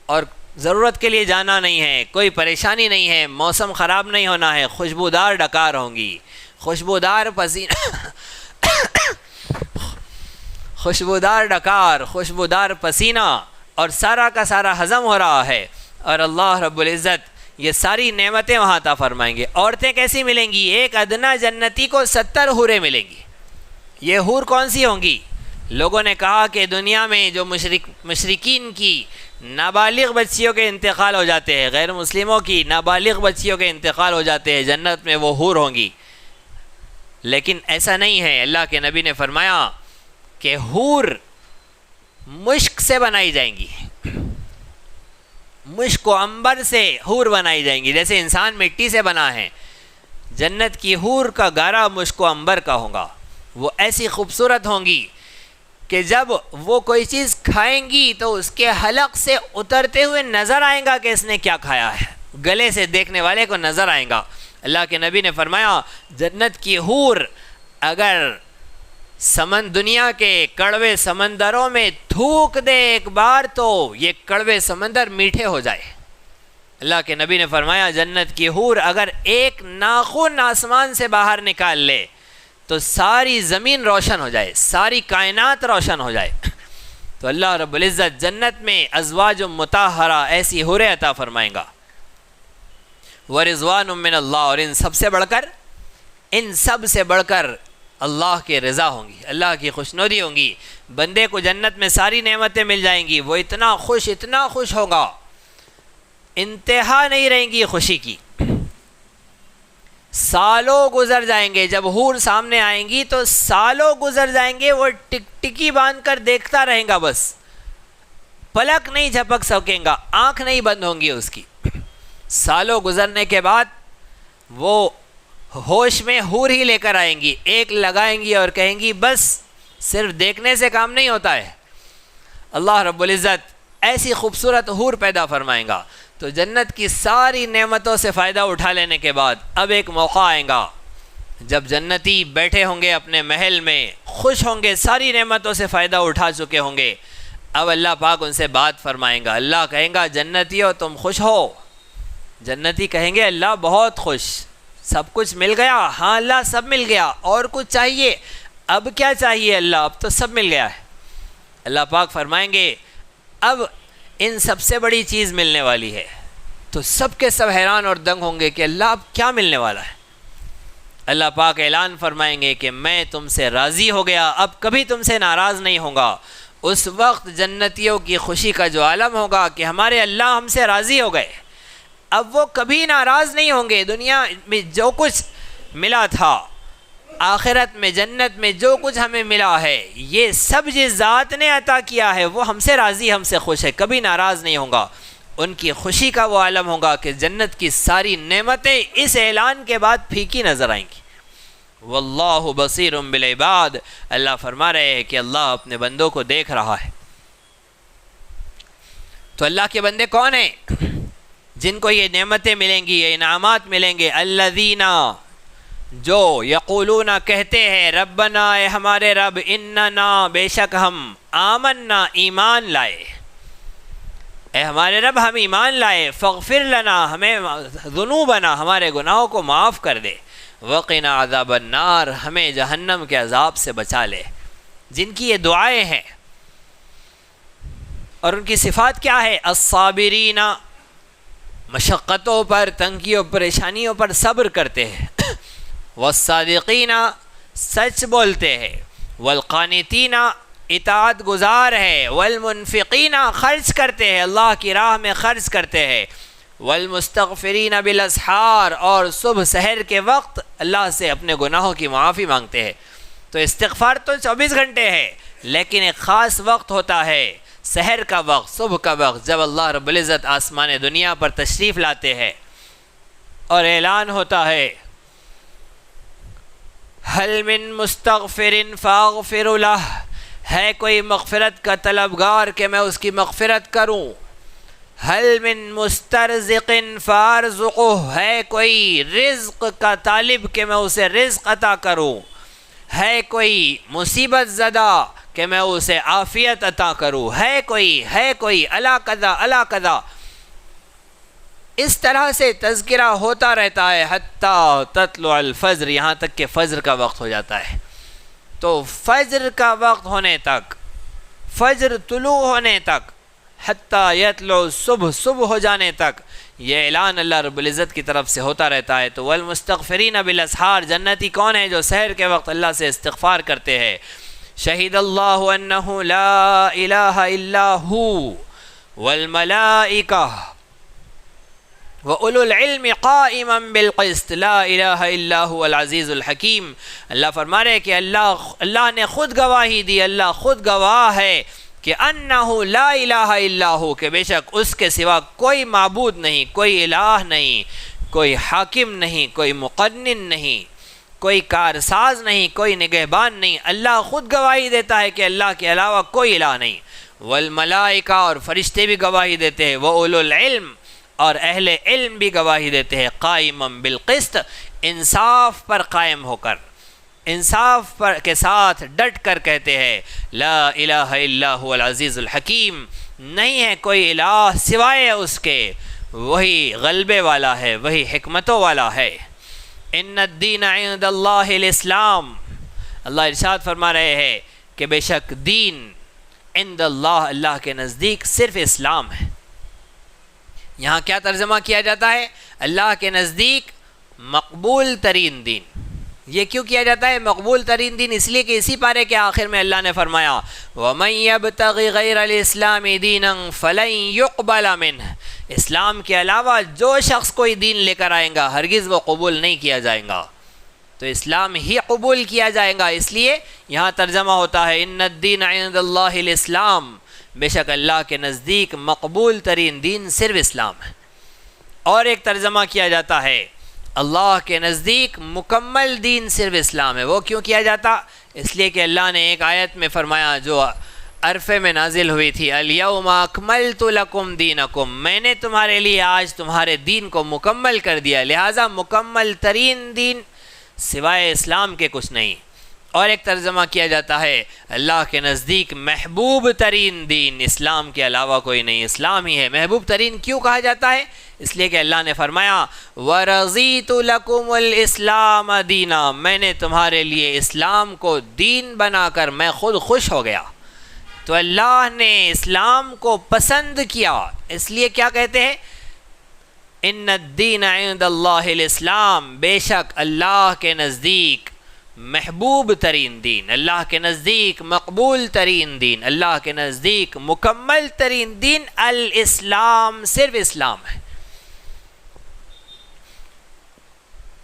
اور ضرورت کے لیے جانا نہیں ہے، کوئی پریشانی نہیں ہے، موسم خراب نہیں ہونا ہے، خوشبودار ڈکار ہوں گی، خوشبودار پسینہ خوشبودار ڈکار، خوشبودار پسینہ، اور سارا کا سارا ہضم ہو رہا ہے، اور اللہ رب العزت یہ ساری نعمتیں وہاں عطا فرمائیں گے۔ عورتیں کیسی ملیں گی؟ ایک ادنا جنتی کو 70 حوریں ملیں گی۔ یہ حور کون سی ہوں گی؟ لوگوں نے کہا کہ دنیا میں جو مشرکین کی نابالغ بچیوں کے انتقال ہو جاتے ہیں، غیر مسلموں کی نابالغ بچیوں کے انتقال ہو جاتے ہیں، جنت میں وہ حور ہوں گی، لیکن ایسا نہیں ہے۔ اللہ کے نبی نے فرمایا کہ حور مشک سے بنائی جائیں گی، مشک و عنبر سے حور بنائی جائیں گی، جیسے انسان مٹی سے بنا ہے، جنت کی حور کا گارا مشک و عنبر کا ہوگا، وہ ایسی خوبصورت ہوں گی کہ جب وہ کوئی چیز کھائیں گی تو اس کے حلق سے اترتے ہوئے نظر آئیں گا کہ اس نے کیا کھایا ہے، گلے سے دیکھنے والے کو نظر آئیں گا۔ اللہ کے نبی نے فرمایا جنت کی حور اگر دنیا کے کڑوے سمندروں میں تھوک دے ایک بار تو یہ کڑوے سمندر میٹھے ہو جائے۔ اللہ کے نبی نے فرمایا جنت کی حور اگر ایک ناخن آسمان سے باہر نکال لے تو ساری زمین روشن ہو جائے، ساری کائنات روشن ہو جائے۔ تو اللہ رب العزت جنت میں ازواج مطہرہ ایسی حوریں عطا فرمائیں گا، ورضوان من اللہ، اور ان سب سے بڑھ کر اللہ کے رضا ہوں گی، اللہ کی خوشنودی ہوں گی۔ بندے کو جنت میں ساری نعمتیں مل جائیں گی، وہ اتنا خوش ہوگا، انتہا نہیں رہیں گی خوشی کی۔ سالوں گزر جائیں گے، جب حور سامنے آئیں گی تو سالوں گزر جائیں گے، وہ ٹکی باندھ کر دیکھتا رہیں گا، بس پلک نہیں جھپک سکیں گا، آنکھ نہیں بند ہوں گی اس کی۔ سالوں گزرنے کے بعد وہ ہوش میں حور ہی لے کر آئیں گی، ایک لگائیں گی اور کہیں گی بس صرف دیکھنے سے کام نہیں ہوتا ہے۔ اللہ رب العزت ایسی خوبصورت حور پیدا فرمائیں گا۔ تو جنت کی ساری نعمتوں سے فائدہ اٹھا لینے کے بعد اب ایک موقع آئے گا جب جنتی بیٹھے ہوں گے اپنے محل میں، خوش ہوں گے، ساری نعمتوں سے فائدہ اٹھا چکے ہوں گے۔ اب اللہ پاک ان سے بات فرمائیں گا، اللہ کہیں گا جنتیو تم خوش ہو؟ جنتی کہیں گے اللہ بہت خوش، سب کچھ مل گیا؟ ہاں اللہ سب مل گیا، اور کچھ چاہیے؟ اب کیا چاہیے اللہ؟ اب تو سب مل گیا ہے۔ اللہ پاک فرمائیں گے اب ان سب سے بڑی چیز ملنے والی ہے، تو سب کے سب حیران اور دنگ ہوں گے کہ اللہ اب کیا ملنے والا ہے۔ اللہ پاک اعلان فرمائیں گے کہ میں تم سے راضی ہو گیا، اب کبھی تم سے ناراض نہیں ہوں گا۔ اس وقت جنتیوں کی خوشی کا جو عالم ہوگا کہ ہمارے اللہ ہم سے راضی ہو گئے، اب وہ کبھی ناراض نہیں ہوں گے۔ دنیا میں جو کچھ ملا تھا، آخرت میں جنت میں جو کچھ ہمیں ملا ہے، یہ سب جس ذات نے عطا کیا ہے وہ ہم سے راضی، ہم سے خوش ہے، کبھی ناراض نہیں ہوں گا۔ ان کی خوشی کا وہ عالم ہوگا کہ جنت کی ساری نعمتیں اس اعلان کے بعد پھیکی نظر آئیں گی۔ واللہ بصیر بالعباد، اللہ فرما رہے ہیں کہ اللہ اپنے بندوں کو دیکھ رہا ہے۔ تو اللہ کے بندے کون ہیں جن کو یہ نعمتیں ملیں گی، یہ انعامات ملیں گے؟ الذین، جو یقولون کہتے ہیں ربنا، اے ہمارے رب، اننا، بے شک ہم، آمنا، ایمان لائے، اے ہمارے رب ہم ایمان لائے، فاغفر لنا، ہمیں ذنوبنا، ہمارے گناہوں کو معاف کر دے، وقنا عذاب النار، ہمیں جہنم کے عذاب سے بچا لے. جن کی یہ دعائیں ہیں اور ان کی صفات کیا ہے؟ الصابرین، مشقتوں پر، تنگیوں پریشانیوں پر صبر کرتے ہیں. والصادقین، سچ بولتے ہیں. والقانتین، اطاعت گزار ہے. والمنفقین، خرچ کرتے ہیں، اللہ کی راہ میں خرچ کرتے ہیں. والمستغفرین بالاسحار، اور صبح سحر کے وقت اللہ سے اپنے گناہوں کی معافی مانگتے ہیں. تو استغفار تو 24 گھنٹے ہے، لیکن ایک خاص وقت ہوتا ہے، سحر کا وقت، صبح کا وقت، جب اللہ رب العزت آسمان دنیا پر تشریف لاتے ہیں اور اعلان ہوتا ہے حل من مستغفر فاغفر لہ، ہے کوئی مغفرت کا طلبگار کہ میں اس کی مغفرت کروں. حل من مسترزق فارزقہ، ہے کوئی رزق کا طالب کہ میں اسے رزق عطا کروں. ہے کوئی مصیبت زدہ کہ میں اسے عافیت عطا کروں. ہے کوئی الا قضا الا قضا. اس طرح سے تذکرہ ہوتا رہتا ہے حتیٰ تطلع الفجر، یہاں تک کہ فجر کا وقت ہو جاتا ہے. تو فجر کا وقت ہونے تک، فجر طلوع ہونے تک، حتیٰ یطلع الصبح، صبح ہو جانے تک یہ اعلان اللہ رب العزت کی طرف سے ہوتا رہتا ہے. تو والمستغفرین بالاسحار، جنتی کون ہے؟ جو سحر کے وقت اللہ سے استغفار کرتے ہیں. شہید اللہ انہ لا الہ الا ہو والملائکہ وَأُولُو الْعِلْمِ قَائِمًا بِالْقِسْطِ لَا إِلَٰهَ إِلَّا هُوَ الْعَزِيزُ الْحَكِيمُ. اللہ فرما رہے کہ اللہ نے خود گواہی دی، اللہ خود گواہ ہے کہ انہ لا الہ الا ہو، کہ بے شک اس کے سوا کوئی معبود نہیں، کوئی الہ نہیں، کوئی حاکم نہیں، کوئی مقنن نہیں، کوئی کارساز نہیں، کوئی نگہبان نہیں. اللہ خود گواہی دیتا ہے کہ اللہ کے علاوہ کوئی الہ نہیں. والملائکہ، اور فرشتے بھی گواہی دیتے ہیں. وَأُولُو الْعِلْمِ، اور اہل علم بھی گواہی دیتے ہیں. قائمًا بالقسط، انصاف پر قائم ہو کر، انصاف پر کے ساتھ ڈٹ کر کہتے ہیں لا الہ الا هو العزیز الحکیم، نہیں ہے کوئی الہ سوائے اس کے، وہی غلبے والا ہے، وہی حکمتوں والا ہے. ان الدین عند اللہ الاسلام، اللہ ارشاد فرما رہے ہیں کہ بے شک دین عند اللہ، اللہ کے نزدیک صرف اسلام ہے. یہاں کیا ترجمہ کیا جاتا ہے؟ اللہ کے نزدیک مقبول ترین دین. یہ کیوں کیا جاتا ہے مقبول ترین دین؟ اس لیے کہ اسی پارے کے آخر میں اللہ نے فرمایا وَمَن يَبْتَغِ غَيْرَ الْإِسْلَامِ دِينًا فَلَن يُقْبَلَ مِنْهُ، اسلام کے علاوہ جو شخص کوئی دین لے کر آئیں گا ہرگز وہ قبول نہیں کیا جائے گا. تو اسلام ہی قبول کیا جائے گا. اس لیے یہاں ترجمہ ہوتا ہے ان الدین عند اللہ الاسلام، بے شک اللہ کے نزدیک مقبول ترین دین صرف اسلام ہے. اور ایک ترجمہ کیا جاتا ہے اللہ کے نزدیک مکمل دین صرف اسلام ہے. وہ کیوں کیا جاتا؟ اس لیے کہ اللہ نے ایک آیت میں فرمایا جو عرفے میں نازل ہوئی تھی الیوم اکملت لکم دینکم، میں نے تمہارے لیے آج تمہارے دین کو مکمل کر دیا، لہٰذا مکمل ترین دین سوائے اسلام کے کچھ نہیں. اور ایک ترجمہ کیا جاتا ہے اللہ کے نزدیک محبوب ترین دین اسلام کے علاوہ کوئی نہیں، اسلام ہی ہے. محبوب ترین کیوں کہا جاتا ہے؟ اس لیے کہ اللہ نے فرمایا وَرَضِيتُ لَكُمُ الْإِسْلَامَ دِينًا، میں نے تمہارے لیے اسلام کو دین بنا کر میں خود خوش ہو گیا. تو اللہ نے اسلام کو پسند کیا، اس لیے کیا کہتے ہیں ان الدین عند اللہ الاسلام، بے شک اللہ کے نزدیک محبوب ترین دین، اللہ کے نزدیک مقبول ترین دین، اللہ کے نزدیک مکمل ترین دین الاسلام، صرف اسلام ہے.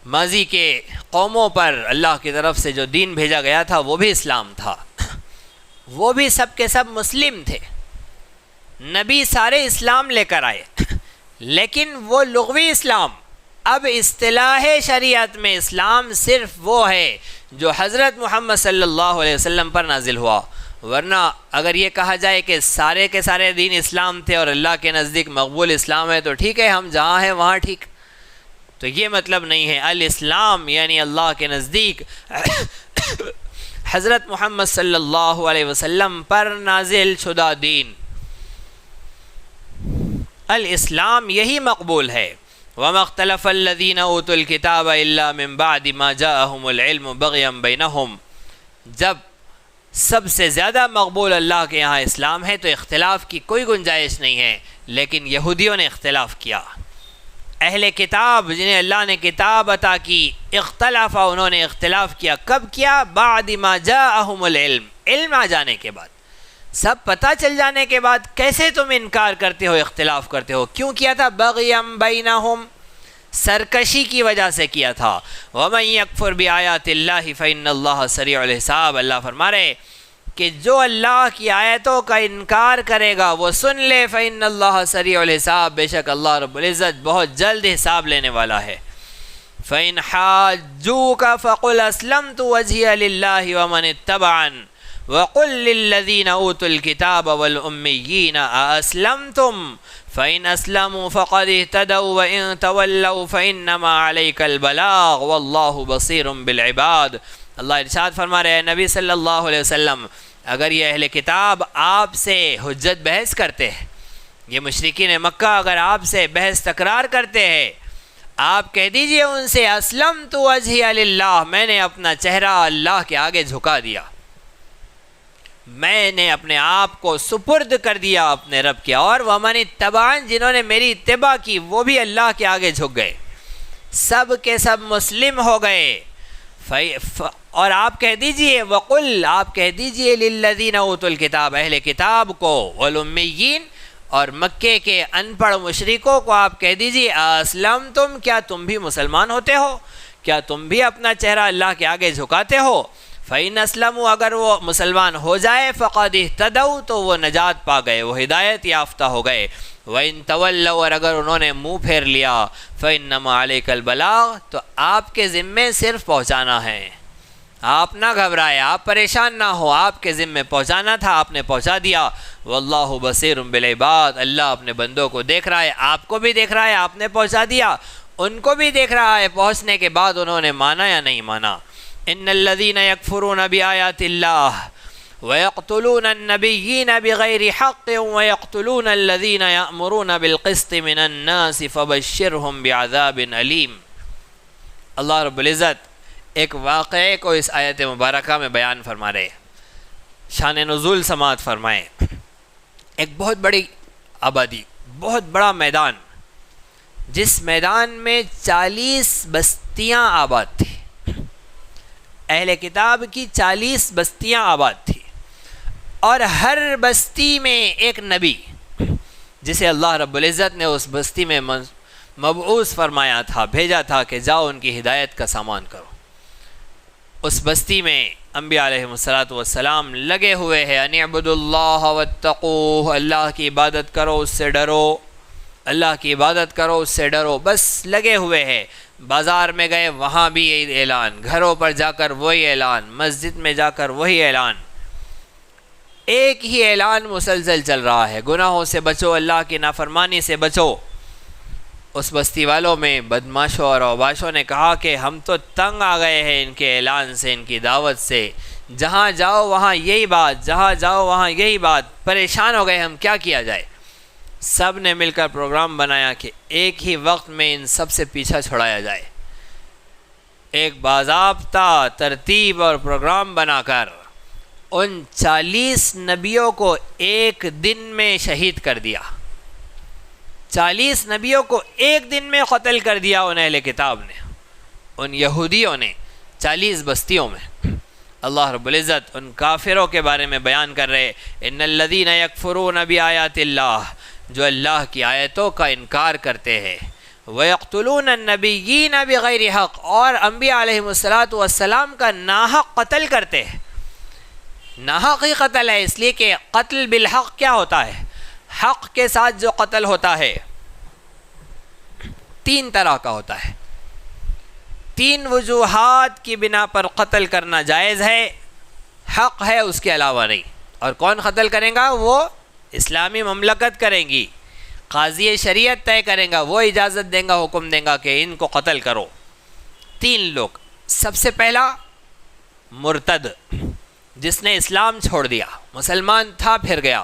ماضی کے قوموں پر اللہ کی طرف سے جو دین بھیجا گیا تھا وہ بھی اسلام تھا، وہ بھی سب کے سب مسلم تھے، نبی سارے اسلام لے کر آئے، لیکن وہ لغوی اسلام. اب اصطلاح شریعت میں اسلام صرف وہ ہے جو حضرت محمد صلی اللہ علیہ وسلم پر نازل ہوا. ورنہ اگر یہ کہا جائے کہ سارے کے سارے دین اسلام تھے اور اللہ کے نزدیک مقبول اسلام ہے تو ٹھیک ہے، ہم جہاں ہیں وہاں ٹھیک، تو یہ مطلب نہیں ہے. الاسلام یعنی اللہ کے نزدیک حضرت محمد صلی اللہ علیہ وسلم پر نازل شدہ دین، الاسلام یہی مقبول ہے. وَمَا اخْتَلَفَ الَّذِينَ أُوتُوا الْكِتَابَ إِلَّا مِن بَعْدِ مَا جَاءَهُمُ الْعِلْمُ بَغْيًا بَيْنَهُمْ. جب سب سے زیادہ مقبول اللہ کے یہاں اسلام ہے تو اختلاف کی کوئی گنجائش نہیں ہے، لیکن یہودیوں نے اختلاف کیا. اہل کتاب جنہیں اللہ نے کتاب عطا کی، اختلاف انہوں نے اختلاف کیا. کب کیا؟ بعد ما جاءہم العلم، علم آ جانے کے بعد، سب پتہ چل جانے کے بعد. کیسے تم انکار کرتے ہو، اختلاف کرتے ہو؟ کیوں کیا تھا؟ بغیم بینہم، سرکشی کی وجہ سے کیا تھا. ومن یکفر بآیات اللہ فإن اللہ سریع الحساب. اللہ فرما رہے کہ جو اللہ کی آیتوں کا انکار کرے گا وہ سن لے، فإن اللہ سریع الحساب، بے شک اللہ رب العزت بہت جلد حساب لینے والا ہے. فإن حاجوک فقل اسلمت وجهي للہ ومن اتبعن وقل للذین اوتوا الکتاب والأمیین أأسلمتم فإن اسلموا فقد اهتدوا وإن تولوا فإنما عليك البلاغ واللہ بصیر بالعباد. اللہ ارشاد فرما رہے ہیں نبی صلی اللہ علیہ وسلم، اگر یہ اہل کتاب آپ سے حجت بحث کرتے ہیں، یہ مشرکین مکہ اگر آپ سے بحث تکرار کرتے ہیں، آپ کہہ دیجئے ان سے اسلمت وجہی للہ، میں نے اپنا چہرہ اللہ کے آگے جھکا دیا، میں نے اپنے آپ کو سپرد کر دیا اپنے رب کے. اور ومن اتبعن، جنہوں نے میری اتباع کی وہ بھی اللہ کے آگے جھک گئے، سب کے سب مسلم ہو گئے. اور آپ کہہ دیجئے وقل، آپ کہہ دیجئے للذین اوتوا الکتاب، اہل کتاب کو، والامیین، اور مکے کے ان پڑھ مشرکوں کو آپ کہہ دیجئے اسلمتم، کیا تم بھی مسلمان ہوتے ہو؟ کیا تم بھی اپنا چہرہ اللہ کے آگے جھکاتے ہو؟ فإن اسلموا، اگر وہ مسلمان ہو جائے، فقد اہتدوا، تو وہ نجات پا گئے، وہ ہدایت یافتہ ہو گئے. وإن تولوا، اور اگر انہوں نے منہ پھیر لیا، فإنما عليك البلاغ، تو آپ کے ذمے صرف پہنچانا ہے. آپ نہ گھبرائے، آپ پریشان نہ ہو، آپ کے ذمے پہنچانا تھا، آپ نے پہنچا دیا. واللہ بصیر بالعباد، اللہ اپنے بندوں کو دیکھ رہا ہے، آپ کو بھی دیکھ رہا ہے، آپ نے پہنچا دیا، ان کو بھی دیکھ رہا ہے پہنچنے کے بعد انہوں نے مانا یا نہیں مانا. ان الذین یکفرون بآیات اللہ وَيَقْتُلُونَ النَّبِيِّينَ بِغَيْرِ حَقٍّ وَيَقْتُلُونَ الَّذِينَ يَأْمُرُونَ بِالْقِسْطِ مِنَ النَّاسِ فَبَشِّرْهُمْ بِعَذَابٍ أَلِيمٍ. اللہ رب العزت ایک واقعے کو اس آیت مبارکہ میں بیان فرما رہے، شان نزول سماعت فرمائیں. ایک بہت بڑی آبادی، بہت بڑا میدان، جس میدان میں 40 بستیاں آباد تھیں، اہل کتاب کی 40 بستیاں آباد تھی، اور ہر بستی میں ایک نبی جسے اللہ رب العزت نے اس بستی میں مبعوث فرمایا تھا، بھیجا تھا کہ جاؤ ان کی ہدایت کا سامان کرو. اس بستی میں انبیاء علیہ السلام لگے ہوئے ہیں، ان اعبدوا اللہ واتقوہ، اللہ کی عبادت کرو، اس سے ڈرو، اللہ کی عبادت کرو، اس سے ڈرو، بس لگے ہوئے ہیں. بازار میں گئے وہاں بھی یہی اعلان، گھروں پر جا کر وہی اعلان، مسجد میں جا کر وہی اعلان، ایک ہی اعلان مسلسل چل رہا ہے، گناہوں سے بچو، اللہ کی نافرمانی سے بچو. اس بستی والوں میں بدماشوں اور اوباشوں نے کہا کہ ہم تو تنگ آ گئے ہیں ان کے اعلان سے، ان کی دعوت سے، جہاں جاؤ وہاں یہی بات، جہاں جاؤ وہاں یہی بات، پریشان ہو گئے، ہم کیا کیا جائے. سب نے مل کر پروگرام بنایا کہ ایک ہی وقت میں ان سب سے پیچھا چھڑایا جائے. ایک باضابطہ ترتیب اور پروگرام بنا کر ان 40 نبیوں کو ایک دن میں شہید کر دیا. 40 نبیوں کو ایک دن میں قتل کر دیا ان اہل کتاب نے، ان یہودیوں نے، 40 بستیوں میں. اللہ رب العزت ان کافروں کے بارے میں بیان کر رہے، ان الذین یکفرون بآیات اللہ، جو اللہ کی آیتوں کا انکار کرتے ہیں، وَيَقْتُلُونَ النَّبِيِّينَ بِغَيْرِ حق، اور انبیاء علیہ السلام کا ناحق قتل کرتے ہیں. ناحق ہی قتل ہے، اس لیے کہ قتل بالحق کیا ہوتا ہے؟ حق کے ساتھ جو قتل ہوتا ہے 3 طرح کا ہوتا ہے. 3 وجوہات کی بنا پر قتل کرنا جائز ہے، حق ہے اس کے علاوہ نہیں. اور کون قتل کرے گا؟ وہ اسلامی مملکت کریں گی، قاضی شریعت طے کریں گا، وہ اجازت دیں گا، حکم دیں گا کہ ان کو قتل کرو. 3 لوگ. سب سے پہلا مرتد، جس نے اسلام چھوڑ دیا، مسلمان تھا پھر گیا.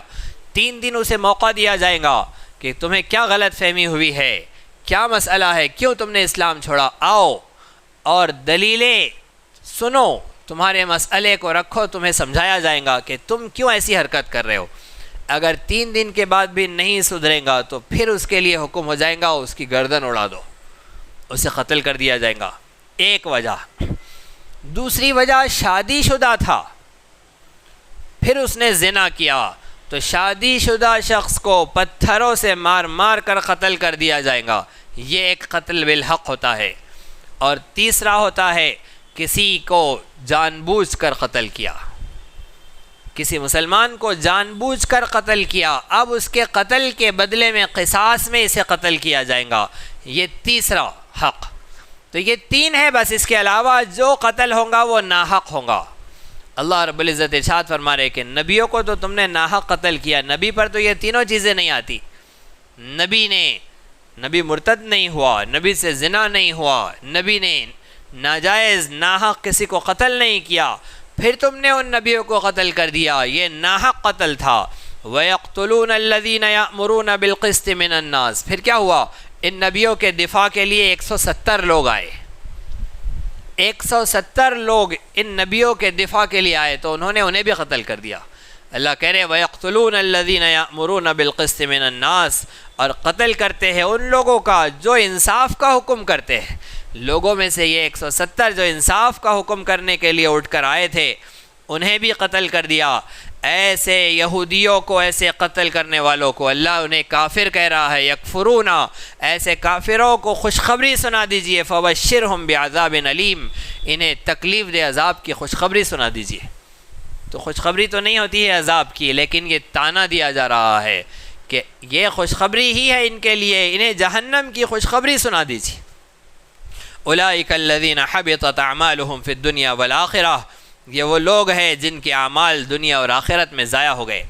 3 دن اسے موقع دیا جائے گا کہ تمہیں کیا غلط فہمی ہوئی ہے کیا مسئلہ ہے, کیوں تم نے اسلام چھوڑا, آؤ اور دلیلیں سنو, تمہارے مسئلے کو رکھو, تمہیں سمجھایا جائے گا کہ تم کیوں ایسی حرکت کر رہے ہو. اگر 3 دن کے بعد بھی نہیں سدھرے گا تو پھر اس کے لیے حکم ہو جائے گا اس کی گردن اڑا دو, اسے قتل کر دیا جائے گا. ایک وجہ. دوسری وجہ شادی شدہ تھا, پھر اس نے زنا کیا تو شادی شدہ شخص کو پتھروں سے مار مار کر قتل کر دیا جائے گا, یہ ایک قتل بالحق ہوتا ہے. اور تیسرا ہوتا ہے کسی کو جان بوجھ کر قتل کیا, کسی مسلمان کو جان بوجھ کر قتل کیا, اب اس کے قتل کے بدلے میں قصاص میں اسے قتل کیا جائے گا, یہ تیسرا حق. تو یہ 3 ہے بس, اس کے علاوہ جو قتل ہوگا وہ ناحق ہوگا. اللہ رب العزت ارشاد فرما رہے کہ نبیوں کو تو تم نے ناحق قتل کیا, نبی پر تو یہ تینوں چیزیں نہیں آتی. نبی مرتد نہیں ہوا, نبی سے زنا نہیں ہوا, نبی نے ناجائز ناحق کسی کو قتل نہیں کیا, پھر تم نے ان نبیوں کو قتل کر دیا, یہ ناحق قتل تھا. وَيَقْتُلُونَ الَّذِينَ يَأْمُرُونَ بِالْقِسْطِ مِنَ النَّاسِ, پھر کیا ہوا, ان نبیوں کے دفاع کے لیے 170 لوگ آئے, 170 لوگ ان نبیوں کے دفاع کے لیے آئے تو انہوں نے انہیں بھی قتل کر دیا. اللہ کہہ رہے وَيَقْتُلُونَ الَّذِينَ يَأْمُرُونَ بِالْقِسْطِ مِنَ النَّاسِ, اور قتل کرتے ہیں ان لوگوں کا جو انصاف کا حکم کرتے ہیں. لوگوں میں سے یہ 170 جو انصاف کا حکم کرنے کے لیے اٹھ کر آئے تھے انہیں بھی قتل کر دیا. ایسے یہودیوں کو, ایسے قتل کرنے والوں کو اللہ انہیں کافر کہہ رہا ہے. یکفرون, ایسے کافروں کو خوشخبری سنا دیجئے. فبشرہم بعذاب علیم, انہیں تکلیف دہ عذاب کی خوشخبری سنا دیجئے. تو خوشخبری تو نہیں ہوتی ہے عذاب کی, لیکن یہ تانا دیا جا رہا ہے کہ یہ خوشخبری ہی ہے ان کے لیے, انہیں جہنم کی خوشخبری سنا دیجئے. اولئک الذین حبطت اعمالہم فی الدنیا والآخرہ, یہ وہ لوگ ہیں جن کے اعمال دنیا اور آخرت میں ضائع ہو گئے.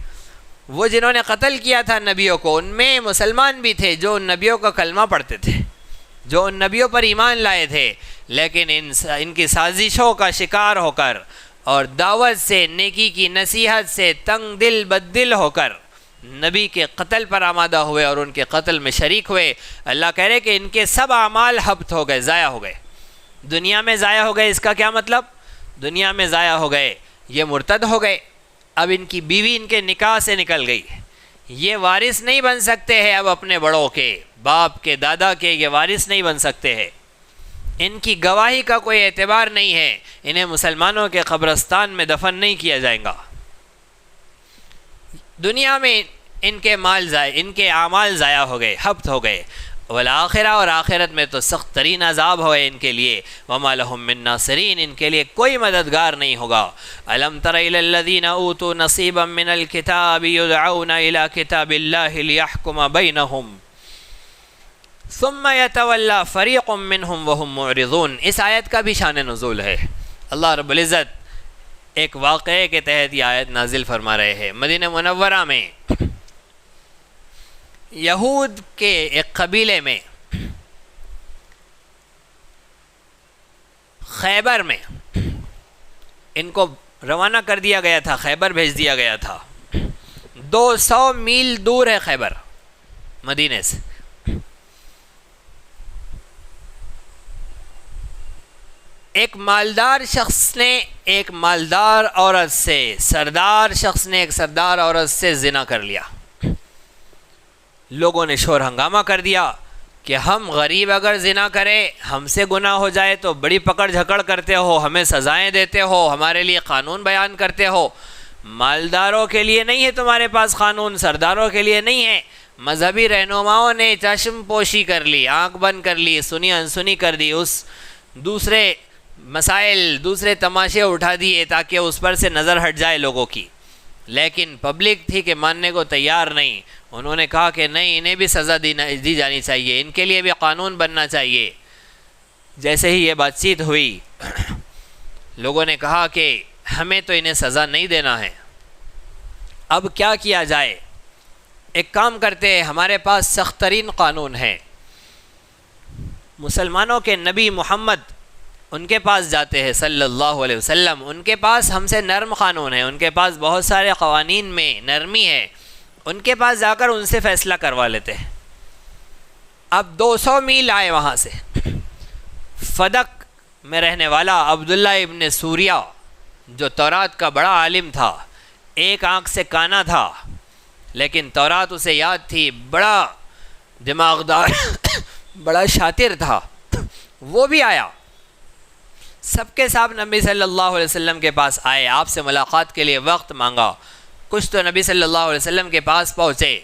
وہ جنہوں نے قتل کیا تھا نبیوں کو, ان میں مسلمان بھی تھے جو ان نبیوں کا کلمہ پڑھتے تھے, جو ان نبیوں پر ایمان لائے تھے, لیکن ان کی سازشوں کا شکار ہو کر اور دعوت سے, نیکی کی نصیحت سے تنگ دل بد دل ہو کر نبی کے قتل پر آمادہ ہوئے اور ان کے قتل میں شریک ہوئے. اللہ کہہ رہے کہ ان کے سب اعمال حبط ہو گئے, ضائع ہو گئے. دنیا میں ضائع ہو گئے, اس کا کیا مطلب, دنیا میں ضائع ہو گئے, یہ مرتد ہو گئے, اب ان کی بیوی ان کے نکاح سے نکل گئی, یہ وارث نہیں بن سکتے ہیں اب اپنے بڑوں کے, باپ کے, دادا کے, یہ وارث نہیں بن سکتے ہیں. ان کی گواہی کا کوئی اعتبار نہیں ہے, انہیں مسلمانوں کے قبرستان میں دفن نہیں کیا جائے گا. دنیا میں ان کے مال ضائع, ان کے اعمال ضائع ہو گئے, حبط ہو گئے. والآخرہ, اور آخرت میں تو سخت ترین عذاب ہوئے ان کے لیے. وما لهم من ناصرین, ان کے لیے کوئی مددگار نہیں ہوگا. الم تر الی الذین اوتوا نصیبا من الکتاب یدعون الی کتاب اللہ لیحکم بینہم ثم یتولی فریق منہم وهم معرضون. اس آیت کا بھی شان نزول ہے. اللہ رب العزت ایک واقعے کے تحت یہ آیت نازل فرما رہے ہیں. مدینہ منورہ میں یہود کے ایک قبیلے میں, خیبر میں, ان کو روانہ کر دیا گیا تھا, خیبر بھیج دیا گیا تھا. 200 میل دور ہے خیبر مدینے سے. ایک مالدار شخص نے ایک مالدار عورت سے, سردار شخص نے ایک سردار عورت سے زنا کر لیا. لوگوں نے شور ہنگامہ کر دیا کہ ہم غریب اگر زنا کرے, ہم سے گناہ ہو جائے تو بڑی پکڑ جھکڑ کرتے ہو, ہمیں سزائیں دیتے ہو, ہمارے لیے قانون بیان کرتے ہو. مالداروں کے لیے نہیں ہے تمہارے پاس قانون, سرداروں کے لیے نہیں ہے. مذہبی رہنماؤں نے چشم پوشی کر لی, آنکھ بند کر لی, سنی انسنی کر دی, اس دوسرے مسائل, دوسرے تماشے اٹھا دیے تاکہ اس پر سے نظر ہٹ جائے لوگوں کی. لیکن پبلک تھی کہ ماننے کو تیار نہیں. انہوں نے کہا کہ نہیں, انہیں بھی سزا دی جانی چاہیے, ان کے لیے بھی قانون بننا چاہیے. جیسے ہی یہ بات چیت ہوئی, لوگوں نے کہا کہ ہمیں تو انہیں سزا نہیں دینا ہے, اب کیا کیا جائے. ایک کام کرتے ہیں, ہمارے پاس سخت ترین قانون ہے. مسلمانوں کے نبی محمد, ان کے پاس جاتے ہیں صلی اللہ علیہ وسلم, ان کے پاس ہم سے نرم قانون ہے, ان کے پاس بہت سارے قوانین میں نرمی ہے, ان کے پاس جا کر ان سے فیصلہ کروا لیتے ہیں. اب 200 میل آئے وہاں سے. فدق میں رہنے والا عبداللہ ابن سوریہ جو تورات کا بڑا عالم تھا، ایک آنکھ سے کانا تھا لیکن تورات اسے یاد تھی، بڑا دماغدار بڑا شاطر تھا، وہ بھی آیا. سب کے ساتھ نبی صلی اللہ علیہ وسلم کے پاس آئے، آپ سے ملاقات کے لیے وقت مانگا. کچھ تو نبی صلی اللہ علیہ وسلم کے پاس پہنچے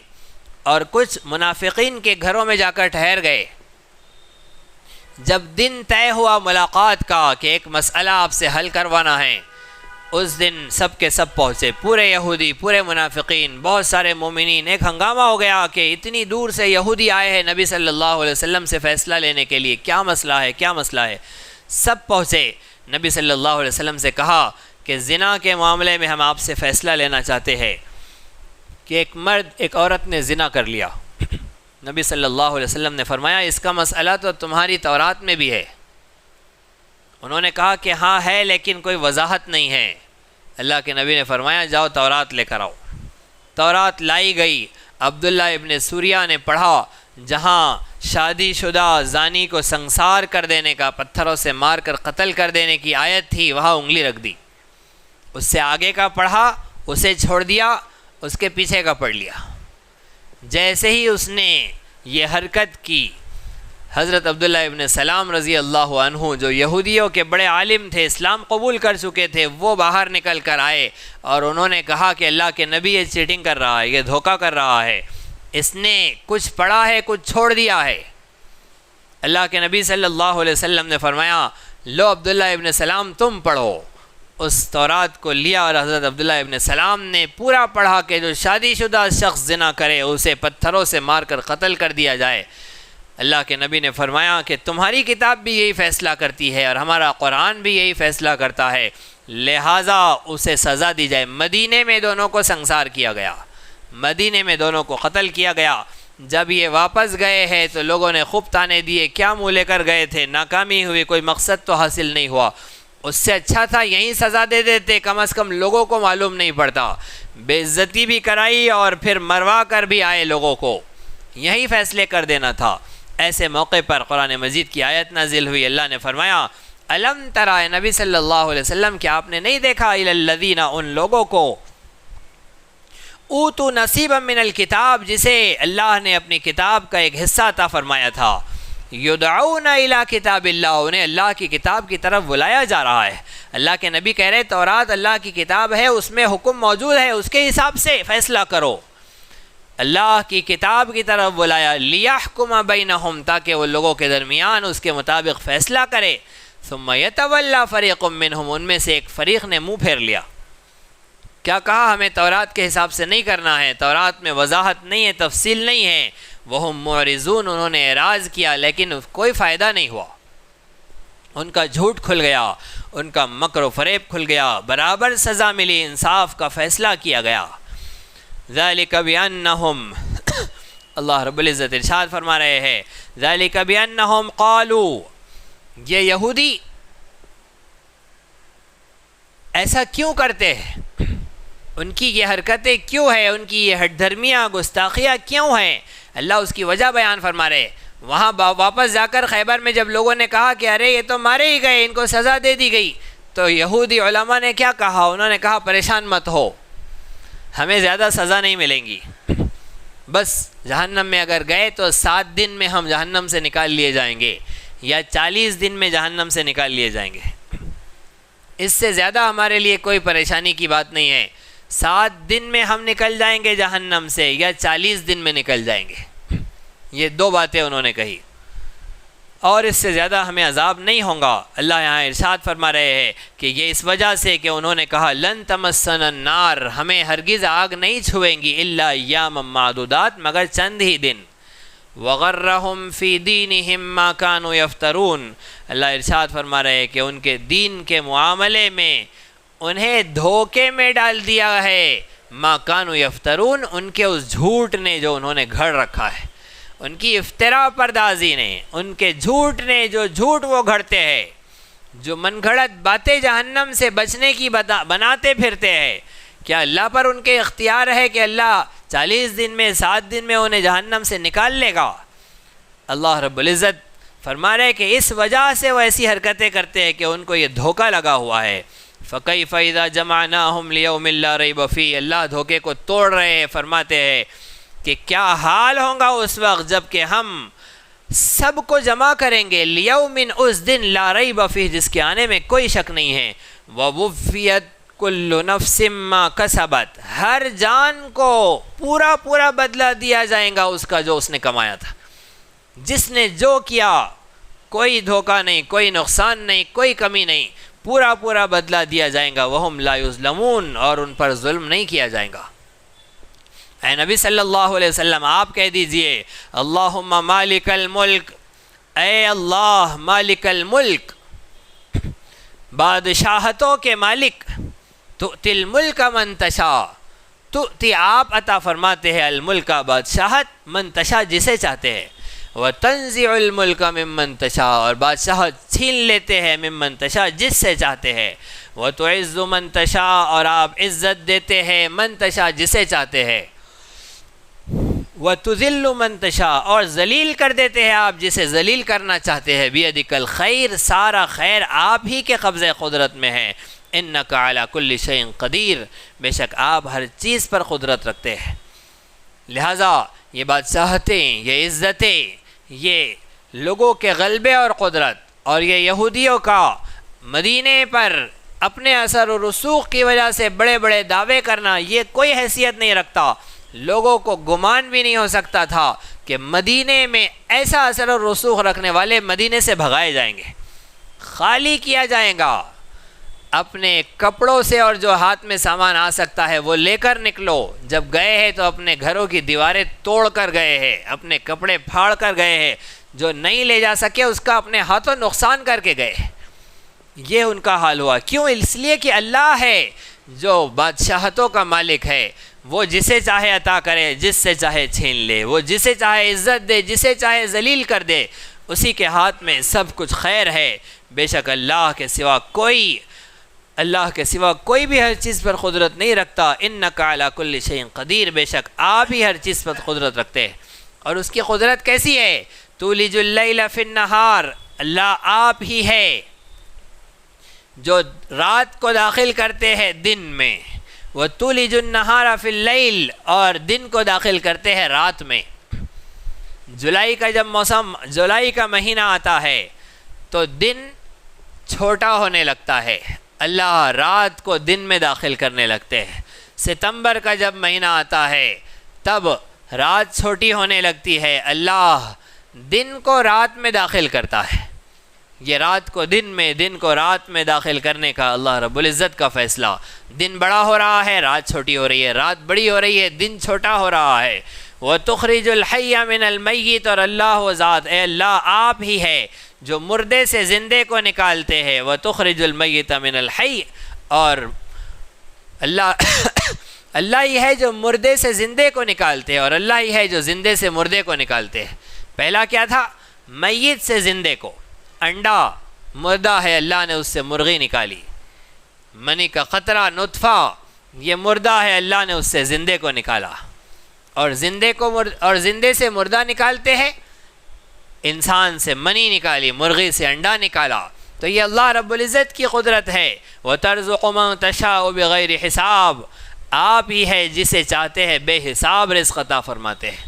اور کچھ منافقین کے گھروں میں جا کر ٹھہر گئے. جب دن طے ہوا ملاقات کا کہ ایک مسئلہ آپ سے حل کروانا ہے، اس دن سب کے سب پہنچے، پورے یہودی، پورے منافقین، بہت سارے مومنین. ایک ہنگامہ ہو گیا کہ اتنی دور سے یہودی آئے ہیں نبی صلی اللہ علیہ وسلم سے فیصلہ لینے کے لیے، کیا مسئلہ ہے، کیا مسئلہ ہے. سب پہنچے. نبی صلی اللہ علیہ وسلم سے کہا کہ زنا کے معاملے میں ہم آپ سے فیصلہ لینا چاہتے ہیں کہ ایک مرد ایک عورت نے زنا کر لیا. نبی صلی اللہ علیہ وسلم نے فرمایا اس کا مسئلہ تو تمہاری تورات میں بھی ہے. انہوں نے کہا کہ ہاں ہے لیکن کوئی وضاحت نہیں ہے. اللہ کے نبی نے فرمایا جاؤ تورات لے کر آؤ. تورات لائی گئی. عبداللہ ابن سوریہ نے پڑھا جہاں شادی شدہ زانی کو سنسار کر دینے کا، پتھروں سے مار کر قتل کر دینے کی آیت تھی، وہاں انگلی رکھ دی. اس سے آگے کا پڑھا، اسے چھوڑ دیا، اس کے پیچھے کا پڑھ لیا. جیسے ہی اس نے یہ حرکت کی، حضرت عبداللہ ابن سلام رضی اللہ عنہ جو یہودیوں کے بڑے عالم تھے، اسلام قبول کر چکے تھے، وہ باہر نکل کر آئے اور انہوں نے کہا کہ اللہ کے نبی یہ چیٹنگ کر رہا ہے، یہ دھوکہ کر رہا ہے، اس نے کچھ پڑھا ہے کچھ چھوڑ دیا ہے. اللہ کے نبی صلی اللہ علیہ وسلم نے فرمایا لو عبداللہ ابن سلام تم پڑھو. اس تورات کو لیا اور حضرت عبداللہ ابن سلام نے پورا پڑھا کہ جو شادی شدہ شخص زنا کرے اسے پتھروں سے مار کر قتل کر دیا جائے. اللہ کے نبی نے فرمایا کہ تمہاری کتاب بھی یہی فیصلہ کرتی ہے اور ہمارا قرآن بھی یہی فیصلہ کرتا ہے، لہٰذا اسے سزا دی جائے. مدینے میں دونوں کو سنسار کیا گیا، مدینے میں دونوں کو قتل کیا گیا. جب یہ واپس گئے ہیں تو لوگوں نے خوب تانے دیے، کیا منہ لے کر گئے تھے، ناکامی ہوئی، کوئی مقصد تو حاصل نہیں ہوا. اس سے اچھا تھا یہیں سزا دے دیتے، کم از کم لوگوں کو معلوم نہیں پڑتا. بے عزتی بھی کرائی اور پھر مروا کر بھی آئے لوگوں کو، یہی فیصلے کر دینا تھا. ایسے موقع پر قرآن مجید کی آیت نازل ہوئی. اللہ نے فرمایا الم ترى نبی صلی اللہ علیہ وسلم کیا آپ نے نہیں دیکھا الی الذین ان لوگوں کو اوتوا نصیبا من الکتاب جسے اللہ نے اپنی کتاب کا ایک حصہ عطا فرمایا تھا، یدعون الی کتاب اللہ، انہیں اللہ کی کتاب کی طرف بلایا جا رہا ہے. اللہ کے نبی کہہ رہے تورات اللہ کی کتاب ہے، اس میں حکم موجود ہے، اس کے حساب سے فیصلہ کرو. اللہ کی کتاب کی طرف بلایا، لیحکم بینہم، تاکہ وہ لوگوں کے درمیان اس کے مطابق فیصلہ کرے. ثم یتولی فریق منہم، ان میں سے ایک فریق نے منہ پھیر لیا. کیا کہا ہمیں تورات کے حساب سے نہیں کرنا ہے، تورات میں وضاحت نہیں ہے، تفصیل نہیں ہے. وہم معرضون، انہوں نے اعراض کیا لیکن کوئی فائدہ نہیں ہوا. ان کا جھوٹ کھل گیا، ان کا مکر و فریب کھل گیا، برابر سزا ملی، انصاف کا فیصلہ کیا گیا. ذالک بانہم اللہ رب العزت ارشاد فرما رہے ہیں ذالک بانہم قالوا، یہ یہودی ایسا کیوں کرتے ہیں، ان کی یہ حرکتیں کیوں ہیں، ان کی یہ ہٹ دھرمیاں گستاخیاں کیوں ہیں. اللہ اس کی وجہ بیان فرما رہے. وہاں واپس جا کر خیبر میں جب لوگوں نے کہا کہ ارے یہ تو مارے ہی گئے، ان کو سزا دے دی گئی، تو یہودی علماء نے کیا کہا، انہوں نے کہا پریشان مت ہو، ہمیں زیادہ سزا نہیں ملیں گی، بس جہنم میں اگر گئے تو 7 دن میں ہم جہنم سے نکال لیے جائیں گے یا 40 دن میں جہنم سے نکال لیے جائیں گے، اس سے زیادہ ہمارے لیے کوئی پریشانی کی بات نہیں ہے. 7 دن میں ہم نکل جائیں گے جہنم سے یا 40 دن میں نکل جائیں گے. یہ 2 باتیں انہوں نے کہی اور اس سے زیادہ ہمیں عذاب نہیں ہوگا. اللہ یہاں ارشاد فرما رہے ہیں کہ یہ اس وجہ سے کہ انہوں نے کہا لن تمسنا النار، ہمیں ہرگز آگ نہیں چھوئیں گی، الا ایاما معدودات، مگر چند ہی دن. وغرہم فی دینہم ما کانوا یفترون، اللہ ارشاد فرما رہے ہیں کہ ان کے دین کے معاملے میں انہیں دھوکے میں ڈال دیا ہے، ما کانوا یفترون، ان کے اس جھوٹ نے جو انہوں نے گھڑ رکھا ہے، ان کی افتراء پردازی نے، ان کے جھوٹ نے، جو جھوٹ وہ گھڑتے ہیں، جو من گھڑت باتیں جہنم سے بچنے کی بناتے پھرتے ہیں. کیا اللہ پر ان کے اختیار ہے کہ اللہ 40 دن میں 7 دن میں انہیں جہنم سے نکال لے گا؟ اللہ رب العزت فرما رہے کہ اس وجہ سے وہ ایسی حرکتیں کرتے ہیں کہ ان کو یہ دھوکہ لگا ہوا ہے۔ فَكَيْفَ إِذَا جَمَعْنَاهُمْ لِيَوْمٍ لَا رَيْبَ فِيهِ، اللہ دھوکے کو توڑ رہے ہیں، فرماتے ہیں کہ کیا حال ہوگا اس وقت جب کہ ہم سب کو جمع کریں گے، لیومن اس دن، لا ریب فیہ جس کے آنے میں کوئی شک نہیں ہے، ووفیت کل نفس ما کسبت، ہر جان کو پورا پورا بدلہ دیا جائے گا اس کا جو اس نے کمایا تھا، جس نے جو کیا، کوئی دھوکہ نہیں، کوئی نقصان نہیں، کوئی کمی نہیں، پورا پورا بدلہ دیا جائے گا، وہم لا یظلمون، اور ان پر ظلم نہیں کیا جائے گا۔ اے نبی صلی اللہ علیہ وسلم آپ کہہ دیجئے اللہم مالک الملک، اے اللہ مالک الملک، بادشاہتوں کے مالک، تؤتی الملک من تشاء، تؤتی آپ عطا فرماتے ہیں الملک بادشاہت من تشاء جسے چاہتے ہیں، وتنزع الملک ممن تشاء اور بادشاہت چھین لیتے ہیں ممن تشاء جس سے چاہتے ہیں، وتعز من تشاء اور آپ عزت دیتے ہیں من تشاء جسے چاہتے ہیں، وتذل من تشاء اور ذلیل کر دیتے ہیں آپ جسے ذلیل کرنا چاہتے ہیں، بیدک الخیر سارا خیر آپ ہی کے قبضہ قدرت میں ہے، انک علی کل شیء قدیر بے شک آپ ہر چیز پر قدرت رکھتے ہیں۔ لہٰذا یہ بادشاہتیں، یہ عزتیں، یہ لوگوں کے غلبے اور قدرت، اور یہ یہودیوں کا مدینے پر اپنے اثر و رسوخ کی وجہ سے بڑے بڑے دعوے کرنا، یہ کوئی حیثیت نہیں رکھتا۔ لوگوں کو گمان بھی نہیں ہو سکتا تھا کہ مدینے میں ایسا اثر و رسوخ رکھنے والے مدینے سے بھگائے جائیں گے، خالی کیا جائے گا، اپنے کپڑوں سے اور جو ہاتھ میں سامان آ سکتا ہے وہ لے کر نکلو۔ جب گئے ہیں تو اپنے گھروں کی دیواریں توڑ کر گئے ہیں، اپنے کپڑے پھاڑ کر گئے ہیں، جو نہیں لے جا سکے اس کا اپنے ہاتھوں نقصان کر کے گئے۔ یہ ان کا حال ہوا، کیوں؟ اس لیے کہ اللہ ہے جو بادشاہتوں کا مالک ہے، وہ جسے چاہے عطا کرے، جس سے چاہے چھین لے، وہ جسے چاہے عزت دے، جسے چاہے ذلیل کر دے، اسی کے ہاتھ میں سب کچھ خیر ہے۔ بے شک اللہ کے سوا کوئی بھی ہر چیز پر قدرت نہیں رکھتا۔ انک علی کل شیء قدیر بے شک آپ ہی ہر چیز پر قدرت رکھتے ہیں۔ اور اس کی قدرت کیسی ہے؟ تولج اللیل فی النہار، اللہ آپ ہی ہے جو رات کو داخل کرتے ہیں دن میں، وتولج النہار فی اللیل اور دن کو داخل کرتے ہیں رات میں۔ جولائی کا مہینہ آتا ہے تو دن چھوٹا ہونے لگتا ہے، اللہ رات کو دن میں داخل کرنے لگتے ہیں۔ ستمبر کا جب مہینہ آتا ہے تب رات چھوٹی ہونے لگتی ہے، اللہ دن کو رات میں داخل کرتا ہے۔ یہ رات کو دن میں، دن کو رات میں داخل کرنے کا اللہ رب العزت کا فیصلہ۔ دن بڑا ہو رہا ہے، رات چھوٹی ہو رہی ہے، رات بڑی ہو رہی ہے، دن چھوٹا ہو رہا ہے۔ وَتُخْرِجُ الْحَيَّ مِنَ الْمَيِّتِ اور اللہ وہ ذات، اے اللہ آپ ہی ہے جو مردے سے زندے کو نکالتے ہیں۔ وَتُخْرِجُ الْمَيِّتَ مِنَ الْحَيِّ اور اللہ ہی ہے جو مردے سے زندے کو نکالتے ہیں، اور اللہ ہی ہے جو زندے سے مردے کو نکالتے ہیں۔ پہلا کیا تھا؟ میت سے زندے کو، انڈا مردہ ہے اللہ نے اس سے مرغی نکالی، منی کا قطرہ نطفہ یہ مردہ ہے اللہ نے اس سے زندے کو نکالا، اور زندے سے مردہ نکالتے ہیں، انسان سے منی نکالی، مرغی سے انڈا نکالا۔ تو یہ اللہ رب العزت کی قدرت ہے۔ وَتَرْزُقُ مَن تَشَاءُ بِغَيْرِ حساب، آپ ہی ہے جسے چاہتے ہیں بے حساب رزق عطا فرماتے ہیں۔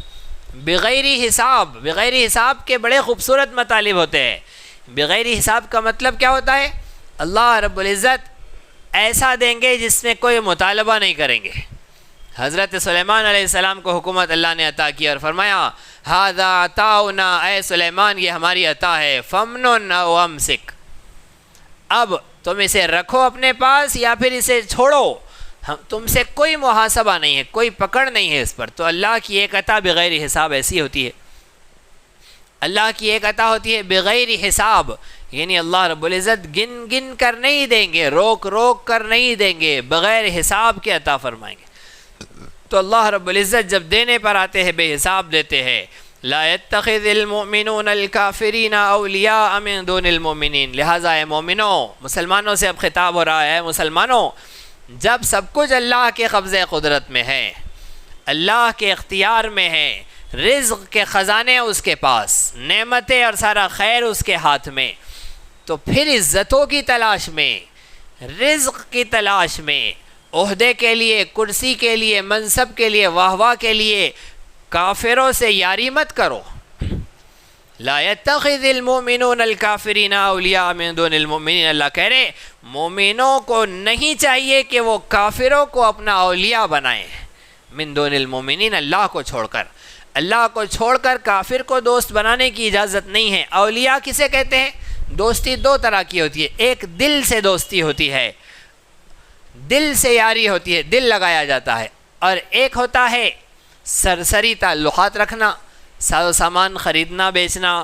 بغیر حساب، بغیر حساب کے بڑے خوبصورت مطالب ہوتے ہیں۔ بغیر حساب کا مطلب کیا ہوتا ہے؟ اللہ رب العزت ایسا دیں گے جس میں کوئی مطالبہ نہیں کریں گے۔ حضرت سلیمان علیہ السلام کو حکومت اللہ نے عطا کی اور فرمایا ھذا عطاؤنا، اے سلیمان یہ ہماری عطا ہے، فمنن او امسک، اب تم اسے رکھو اپنے پاس یا پھر اسے چھوڑو، تم سے کوئی محاسبہ نہیں ہے، کوئی پکڑ نہیں ہے اس پر۔ تو اللہ کی ایک عطا بغیر حساب ایسی ہوتی ہے، اللہ کی ایک عطا ہوتی ہے بغیر حساب، یعنی اللہ رب العزت گن گن کر نہیں دیں گے، روک روک کر نہیں دیں گے، بغیر حساب کے عطا فرمائیں گے۔ تو اللہ رب العزت جب دینے پر آتے ہیں بے حساب دیتے ہیں۔ لا يتخذ المؤمنون الكافرین اولیاء من دون المؤمنین، لہٰذا اے مومنوں، مسلمانوں سے اب خطاب ہو رہا ہے، مسلمانوں جب سب کچھ اللہ کے قبضہ قدرت میں ہے، اللہ کے اختیار میں ہے، رزق کے خزانے اس کے پاس، نعمتیں اور سارا خیر اس کے ہاتھ میں، تو پھر عزتوں کی تلاش میں، رزق کی تلاش میں، عہدے کے لیے، کرسی کے لیے، منصب کے لیے، واہ واہ کے لیے کافروں سے یاری مت کرو۔ لا يتخذ المؤمنون الکافرین اولیاء من دون المؤمنین، اللہ کہہ رہے مومنوں کو نہیں چاہیے کہ وہ کافروں کو اپنا اولیاء بنائیں، من دون المؤمنین، اللہ کو چھوڑ کر، اللہ کو چھوڑ کر کافر کو دوست بنانے کی اجازت نہیں ہے۔ اولیاء کسے کہتے ہیں؟ دوستی دو طرح کی ہوتی ہے، ایک دل سے دوستی ہوتی ہے، دل سے یاری ہوتی ہے، دل لگایا جاتا ہے، اور ایک ہوتا ہے سرسری تعلقات رکھنا، ساز و سامان خریدنا بیچنا،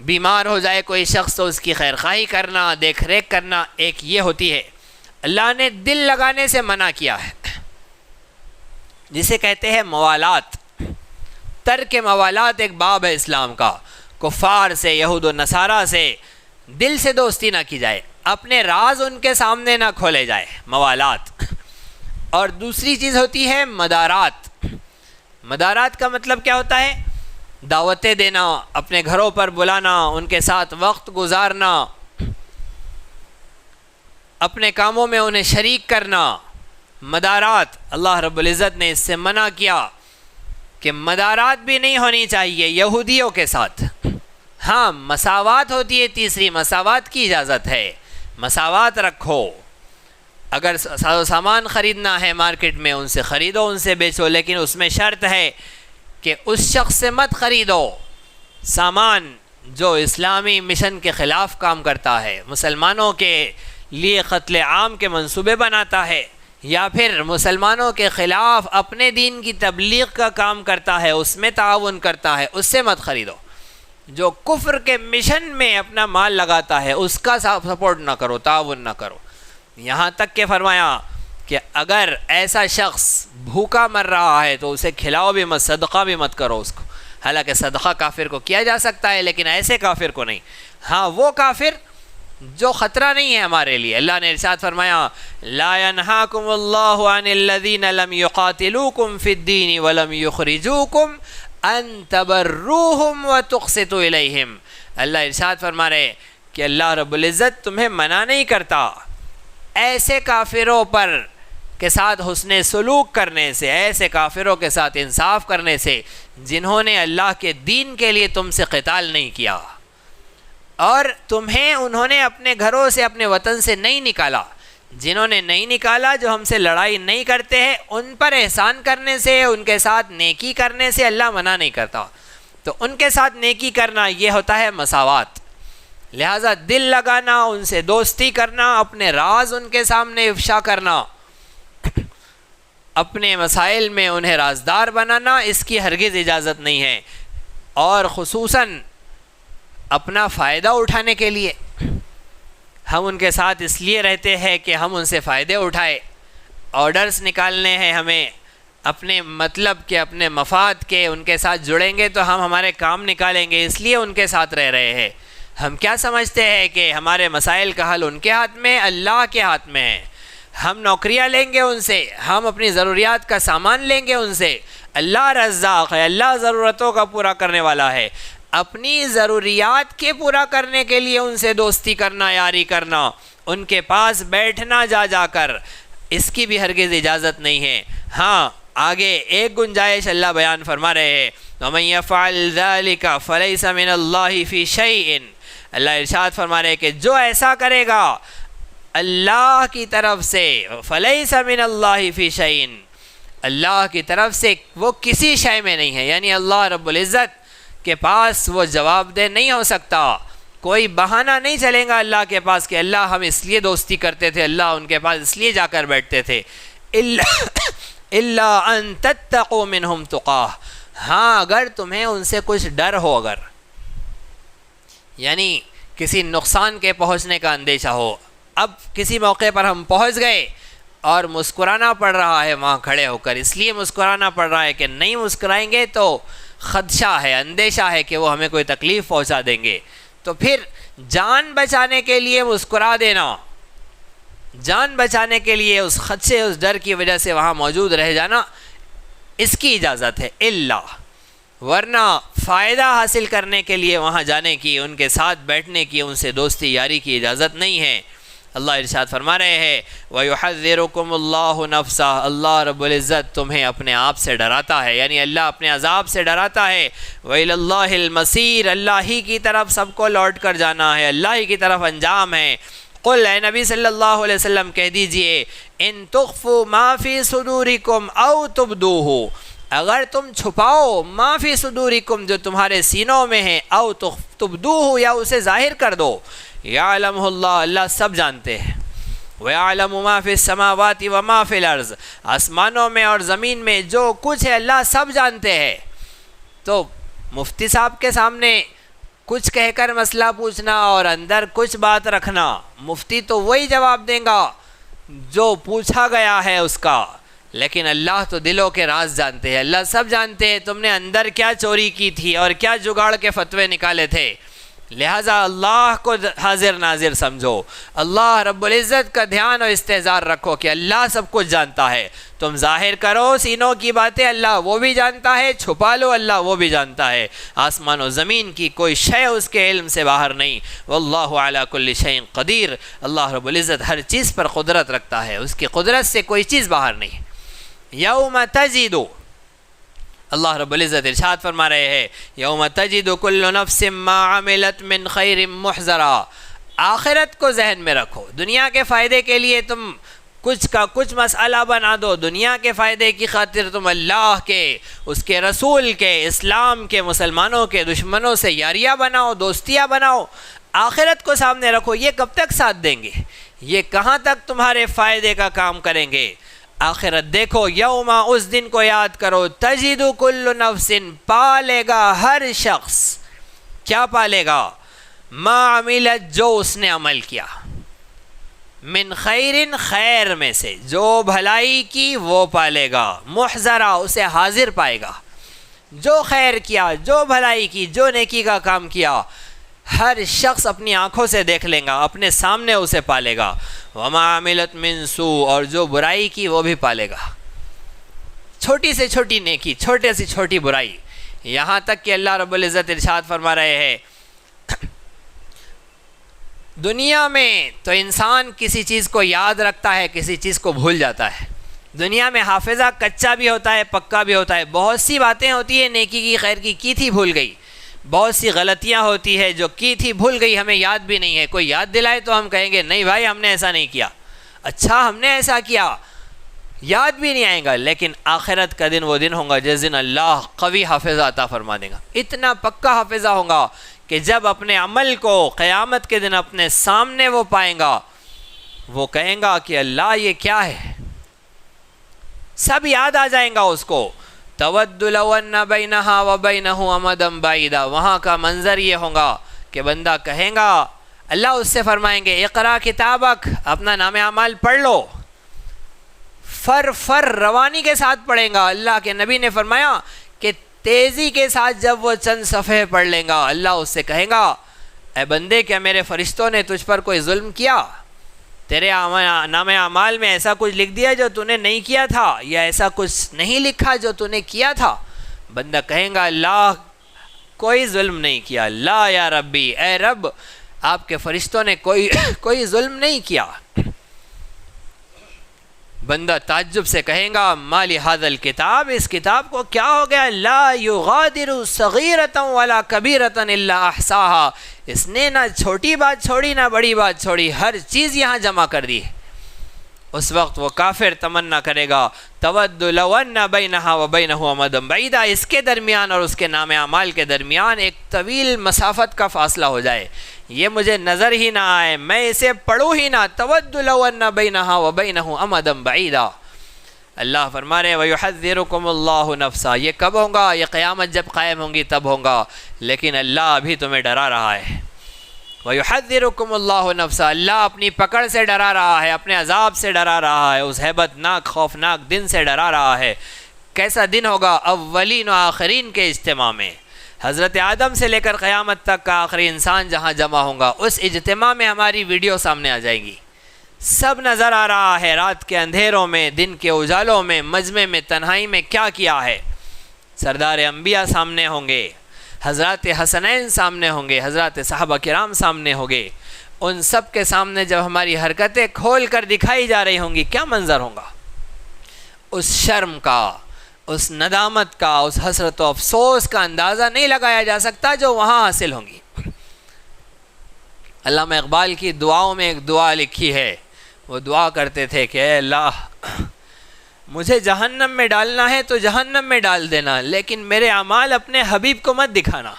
بیمار ہو جائے کوئی شخص تو اس کی خیرخواہی کرنا، دیکھ ریکھ کرنا، ایک یہ ہوتی ہے۔ اللہ نے دل لگانے سے منع کیا ہے، جسے کہتے ہیں موالات۔ ترک موالات ایک باب ہے اسلام کا، کفار سے، یہود و نصارہ سے دل سے دوستی نہ کی جائے، اپنے راز ان کے سامنے نہ کھولے جائے، موالات۔ اور دوسری چیز ہوتی ہے مدارات۔ مدارات کا مطلب کیا ہوتا ہے؟ دعوتیں دینا، اپنے گھروں پر بلانا، ان کے ساتھ وقت گزارنا، اپنے کاموں میں انہیں شریک کرنا، مدارات۔ اللہ رب العزت نے اس سے منع کیا کہ مدارات بھی نہیں ہونی چاہیے یہودیوں کے ساتھ۔ ہاں مساوات ہوتی ہے، تیسری مساوات کی اجازت ہے، مساوات رکھو۔ اگر ساز و سامان خریدنا ہے مارکیٹ میں، ان سے خریدو، ان سے بیچو، لیکن اس میں شرط ہے کہ اس شخص سے مت خریدو سامان جو اسلامی مشن کے خلاف کام کرتا ہے، مسلمانوں کے لیے قتل عام کے منصوبے بناتا ہے، یا پھر مسلمانوں کے خلاف اپنے دین کی تبلیغ کا کام کرتا ہے، اس میں تعاون کرتا ہے، اس سے مت خریدو۔ جو کفر کے مشن میں اپنا مال لگاتا ہے اس کا سپورٹ نہ کرو، تعاون نہ کرو۔ یہاں تک کہ فرمایا کہ اگر ایسا شخص بھوکا مر رہا ہے تو اسے کھلاؤ بھی مت، صدقہ بھی مت کرو اس کو۔ حالانکہ صدقہ کافر کو کیا جا سکتا ہے، لیکن ایسے کافر کو نہیں۔ ہاں وہ کافر جو خطرہ نہیں ہے ہمارے لیے۔ اللہ نے ارشاد فرمایا لا ينهاكم الله عن الذين لم يقاتلوكم في الدين ولم يخرجوكم ان تبروهم وتقسطوا اليهم۔ اللہ ارشاد فرما رہے کہ اللہ رب العزت تمہیں منع نہیں کرتا ایسے کافروں پر کے ساتھ حسن سلوک کرنے سے، ایسے کافروں کے ساتھ انصاف کرنے سے جنہوں نے اللہ کے دین کے لیے تم سے قتال نہیں کیا، اور تمہیں انہوں نے اپنے گھروں سے، اپنے وطن سے نہیں نکالا۔ جنہوں نے نہیں نکالا، جو ہم سے لڑائی نہیں کرتے ہیں، ان پر احسان کرنے سے، ان کے ساتھ نیکی کرنے سے اللہ منع نہیں کرتا۔ تو ان کے ساتھ نیکی کرنا یہ ہوتا ہے مساوات۔ لہٰذا دل لگانا، ان سے دوستی کرنا، اپنے راز ان کے سامنے افشا کرنا، اپنے مسائل میں انہیں رازدار بنانا، اس کی ہرگز اجازت نہیں ہے۔ اور خصوصاً اپنا فائدہ اٹھانے کے لیے ہم ان کے ساتھ اس لیے رہتے ہیں کہ ہم ان سے فائدے اٹھائے، آرڈرز نکالنے ہیں ہمیں اپنے مطلب کے، اپنے مفاد کے، ان کے ساتھ جڑیں گے تو ہم ہمارے کام نکالیں گے، اس لیے ان کے ساتھ رہ رہے ہیں۔ ہم کیا سمجھتے ہیں کہ ہمارے مسائل کا حل ان کے ہاتھ میں، اللہ کے ہاتھ میں ہے۔ ہم نوکریاں لیں گے ان سے، ہم اپنی ضروریات کا سامان لیں گے ان سے۔ اللہ رزاق ہے، اللہ ضرورتوں کا پورا کرنے والا ہے۔ اپنی ضروریات کے پورا کرنے کے لیے ان سے دوستی کرنا، یاری کرنا، ان کے پاس بیٹھنا جا کر، اس کی بھی ہرگز اجازت نہیں ہے۔ ہاں آگے ایک گنجائش اللہ بیان فرما رہے ہیں وَمَن يَفْعَلْ ذَلِكَ فَلَيْسَ مِنَ اللَّهِ فِي شَيْءٍ۔ اللہ ارشاد فرما رہے ہیں کہ جو ایسا کرے گا اللہ کی طرف سے، فَلَيْسَ مِنَ اللَّهِ فِي شَيْءٍ، اللہ کی طرف سے وہ کسی شے میں نہیں ہے، یعنی اللہ رب العزت کے پاس وہ جواب دہ نہیں ہو سکتا۔ کوئی بہانہ نہیں چلے گا اللہ کے پاس کہ اللہ ہم اس لیے دوستی کرتے تھے، اللہ ان کے پاس اس لیے جا کر بیٹھتے تھے۔ الا ان تتقوا منہم تقاہ، ہاں اگر تمہیں ان سے کچھ ڈر ہو، اگر یعنی کسی نقصان کے پہنچنے کا اندیشہ ہو۔ اب کسی موقع پر ہم پہنچ گئے اور مسکرانا پڑ رہا ہے وہاں کھڑے ہو کر، اس لیے مسکرانا پڑ رہا ہے کہ نہیں مسکرائیں گے تو خدشہ ہے، اندیشہ ہے کہ وہ ہمیں کوئی تکلیف پہنچا دیں گے، تو پھر جان بچانے کے لیے مسکرا دینا، جان بچانے کے لیے اس خدشے، اس ڈر کی وجہ سے وہاں موجود رہ جانا، اس کی اجازت ہے، الا، ورنہ فائدہ حاصل کرنے کے لیے وہاں جانے کی، ان کے ساتھ بیٹھنے کی، ان سے دوستی یاری کی اجازت نہیں ہے۔ اللہ ارشاد فرما رہے ہیں وَيُحَذِّرُكُمُ اللَّهُ نَفْسَهُ، اللہ رب العزت تمہیں اپنے آپ سے ڈراتا ہے، یعنی اللہ اپنے عذاب سے ڈراتا ہے۔ وَإِلَى اللَّهِ الْمَصِيرُ، اللہ ہی کی طرف سب کو لوٹ کر جانا ہے، اللہ ہی کی طرف انجام ہے۔ قل، اے نبی صلی اللہ علیہ وسلم کہہ دیجئے، ان تخفوا ما فی صدورکم او تبدوہ، اگر تم چھپاؤ ما فی صدورکم جو تمہارے سینوں میں ہے، او تبدوہ یا اسے ظاہر کر دو، یعلمہ اللہ، اللہ سب جانتے ہیں۔ وَيَعْلَمُ مَا فِي السَّمَاوَاتِ وَمَا فِي الْأَرْضِ، آسمانوں میں اور زمین میں جو کچھ ہے اللہ سب جانتے ہیں۔ تو مفتی صاحب کے سامنے کچھ کہہ کر مسئلہ پوچھنا اور اندر کچھ بات رکھنا، مفتی تو وہی جواب دیں گا جو پوچھا گیا ہے اس کا، لیکن اللہ تو دلوں کے راز جانتے ہیں، اللہ سب جانتے ہیں تم نے اندر کیا چوری کی تھی اور کیا جگاڑ کے فتوے نکالے تھے۔ لہٰذا اللہ کو حاضر ناظر سمجھو، اللہ رب العزت کا دھیان اور استحضار رکھو کہ اللہ سب کچھ جانتا ہے۔ تم ظاہر کرو سینوں کی باتیں، اللہ وہ بھی جانتا ہے، چھپا لو، اللہ وہ بھی جانتا ہے۔ آسمان و زمین کی کوئی شے اس کے علم سے باہر نہیں۔ واللہ علی کل شیء قدیر، اللہ رب العزت ہر چیز پر قدرت رکھتا ہے، اس کی قدرت سے کوئی چیز باہر نہیں۔ یوم تجد، اللہ رب العزت ارشاد فرما رہے ہیں یوم تجد کل نفس ما عملت من خیر محضرا، آخرت کو ذہن میں رکھو، دنیا کے فائدے کے لیے تم کچھ کا کچھ مسئلہ بنا دو، دنیا کے فائدے کی خاطر تم اللہ کے، اس کے رسول کے، اسلام کے، مسلمانوں کے دشمنوں سے یاریاں بناؤ، دوستیاں بناؤ، آخرت کو سامنے رکھو، یہ کب تک ساتھ دیں گے؟ یہ کہاں تک تمہارے فائدے کا کام کریں گے؟ آخرت دیکھو، یوما، اس دن کو یاد کرو، تجد کل نفس، پالے گا ہر شخص، کیا پالے گا؟ ما عملت، جو اس نے عمل کیا، من خیر، خیر میں سے، جو بھلائی کی وہ پالے گا، محضرا، اسے حاضر پائے گا، جو خیر کیا، جو بھلائی کی، جو نیکی کا کام کیا، ہر شخص اپنی آنکھوں سے دیکھ لے گا، اپنے سامنے اسے پالے گا۔ وما عملت من سوء، اور جو برائی کی وہ بھی پالے گا، چھوٹی سے چھوٹی نیکی، چھوٹے سے چھوٹی برائی، یہاں تک کہ اللہ رب العزت ارشاد فرما رہے ہیں دنیا میں تو انسان کسی چیز کو یاد رکھتا ہے، کسی چیز کو بھول جاتا ہے۔ دنیا میں حافظہ کچا بھی ہوتا ہے، پکا بھی ہوتا ہے، بہت سی باتیں ہوتی ہیں نیکی کی، خیر کی تھی بھول گئی، بہت سی غلطیاں ہوتی ہے جو کی تھی بھول گئی، ہمیں یاد بھی نہیں ہے، کوئی یاد دلائے تو ہم کہیں گے نہیں بھائی ہم نے ایسا نہیں کیا، اچھا ہم نے ایسا کیا، یاد بھی نہیں آئے گا۔ لیکن آخرت کا دن وہ دن ہوگا جس دن اللہ قوی حافظہ عطا فرما دے گا، اتنا پکا حافظہ ہوگا کہ جب اپنے عمل کو قیامت کے دن اپنے سامنے وہ پائیں گا، وہ کہیں گا کہ اللہ یہ کیا ہے، سب یاد آ جائیں گا اس کو۔ تود لو ان بینہا و بینہ امدا بعیدا، وہاں کا منظر یہ ہوگا کہ بندہ کہیں گا، اللہ اس سے فرمائیں گے اقرا کتابک، اپنا نام اعمال پڑھ لو، فر روانی کے ساتھ پڑھیں گا۔ اللہ کے نبی نے فرمایا کہ تیزی کے ساتھ جب وہ چند صفحے پڑھ لیں گا، اللہ اس سے کہے گا اے بندے کیا میرے فرشتوں نے تجھ پر کوئی ظلم کیا؟ تیرے نام اعمال میں ایسا کچھ لکھ دیا جو تو نے نہیں کیا تھا، یا ایسا کچھ نہیں لکھا جو تو نے کیا تھا؟ بندہ کہیں گا اللہ کوئی ظلم نہیں کیا، لا یا ربی، اے رب آپ کے فرشتوں نے کوئی ظلم نہیں کیا۔ بندہ تعجب سے کہیں گا مالی ھذا الکتاب، اس کتاب کو کیا ہو گیا، لا یغادر صغیرۃ ولا کبیرۃ الا احصاھا، اس نے نہ چھوٹی بات چھوڑی نہ بڑی بات چھوڑی، ہر چیز یہاں جمع کر دی۔ اس وقت وہ کافر تمنا کرے گا تود لو ان بینہا و بینہ امدا بعیدا، اس کے درمیان اور اس کے نام اعمال کے درمیان ایک طویل مسافت کا فاصلہ ہو جائے، یہ مجھے نظر ہی نہ آئے، میں اسے پڑھوں ہی نہ، تود لو ان بینہا و بینہ امدا بعیدا۔ اللہ فرما رہے وَيُحَذِّرُكُمُ اللَّهُ نَفْسَهُ، یہ کب ہوگا؟ یہ قیامت جب قائم ہوں گی تب ہوگا، لیکن اللہ ابھی تمہیں ڈرا رہا ہے۔ وَيُحَذِّرُكُمُ اللَّهُ نَفْسَهُ، اللہ اپنی پکڑ سے ڈرا رہا ہے، اپنے عذاب سے ڈرا رہا ہے، اس ہیبت ناک خوفناک دن سے ڈرا رہا ہے۔ کیسا دن ہوگا؟ اولین و آخرین کے اجتماع میں، حضرت آدم سے لے کر قیامت تک کا آخری انسان جہاں جمع ہوں گا، اس اجتماع میں ہماری ویڈیو سامنے آ جائے گی، سب نظر آ رہا ہے، رات کے اندھیروں میں، دن کے اجالوں میں، مجمع میں، تنہائی میں کیا کیا ہے۔ سردار انبیاء سامنے ہوں گے، حضرات حسنین سامنے ہوں گے، حضرات صحابہ کرام سامنے ہوں گے، ان سب کے سامنے جب ہماری حرکتیں کھول کر دکھائی جا رہی ہوں گی، کیا منظر ہوگا؟ اس شرم کا، اس ندامت کا، اس حسرت و افسوس کا اندازہ نہیں لگایا جا سکتا جو وہاں حاصل ہوں گی۔ علامہ اقبال کی دعاؤں میں ایک دعا لکھی ہے، وہ دعا کرتے تھے کہ اے اللہ، مجھے جہنم میں ڈالنا ہے تو جہنم میں ڈال دینا، لیکن میرے اعمال اپنے حبیب کو مت دکھانا۔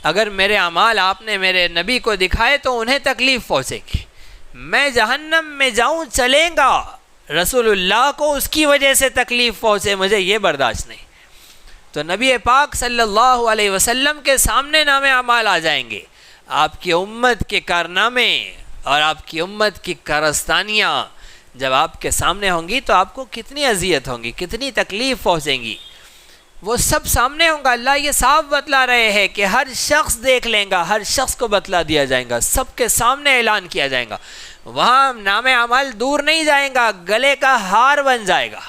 اگر میرے اعمال آپ نے میرے نبی کو دکھائے تو انہیں تکلیف پہنچے گی، میں جہنم میں جاؤں چلیں گا، رسول اللہ کو اس کی وجہ سے تکلیف پہنچے، مجھے یہ برداشت نہیں۔ تو نبی پاک صلی اللہ علیہ وسلم کے سامنے نام اعمال آ جائیں گے، آپ کی امت کے کارنامے اور آپ کی امت کی کارستانیاں جب آپ کے سامنے ہوں گی تو آپ کو کتنی اذیت ہوں گی، کتنی تکلیف پہنچیں گی، وہ سب سامنے ہوں گا۔ اللہ یہ صاف بتلا رہے ہیں کہ ہر شخص دیکھ لیں گا، ہر شخص کو بتلا دیا جائے گا، سب کے سامنے اعلان کیا جائے گا، وہاں نام اعمال دور نہیں جائیں گا، گلے کا ہار بن جائے گا،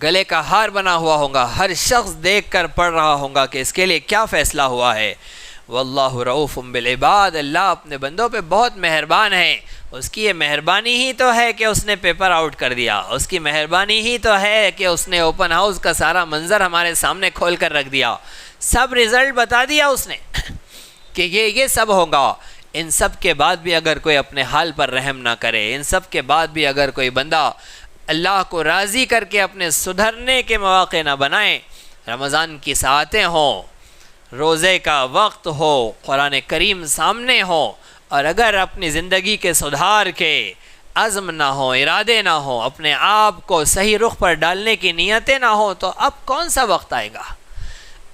گلے کا ہار بنا ہوا ہوگا، ہر شخص دیکھ کر پڑھ رہا ہوگا کہ اس کے لیے کیا فیصلہ ہوا ہے۔ واللہ رؤوف بالعباد، اللہ اپنے بندوں پہ بہت مہربان ہے، اس کی یہ مہربانی ہی تو ہے کہ اس نے پیپر آؤٹ کر دیا، اس کی مہربانی ہی تو ہے کہ اس نے اوپن ہاؤس کا سارا منظر ہمارے سامنے کھول کر رکھ دیا، سب رزلٹ بتا دیا اس نے کہ یہ سب ہوگا۔ ان سب کے بعد بھی اگر کوئی اپنے حال پر رحم نہ کرے، ان سب کے بعد بھی اگر کوئی بندہ اللہ کو راضی کر کے اپنے سدھرنے کے مواقع نہ بنائے، رمضان کی ساعتیں ہوں، روزے کا وقت ہو، قرآن کریم سامنے ہو، اور اگر اپنی زندگی کے سدھار کے عزم نہ ہو، ارادے نہ ہو، اپنے آپ کو صحیح رخ پر ڈالنے کی نیتیں نہ ہو، تو اب کون سا وقت آئے گا؟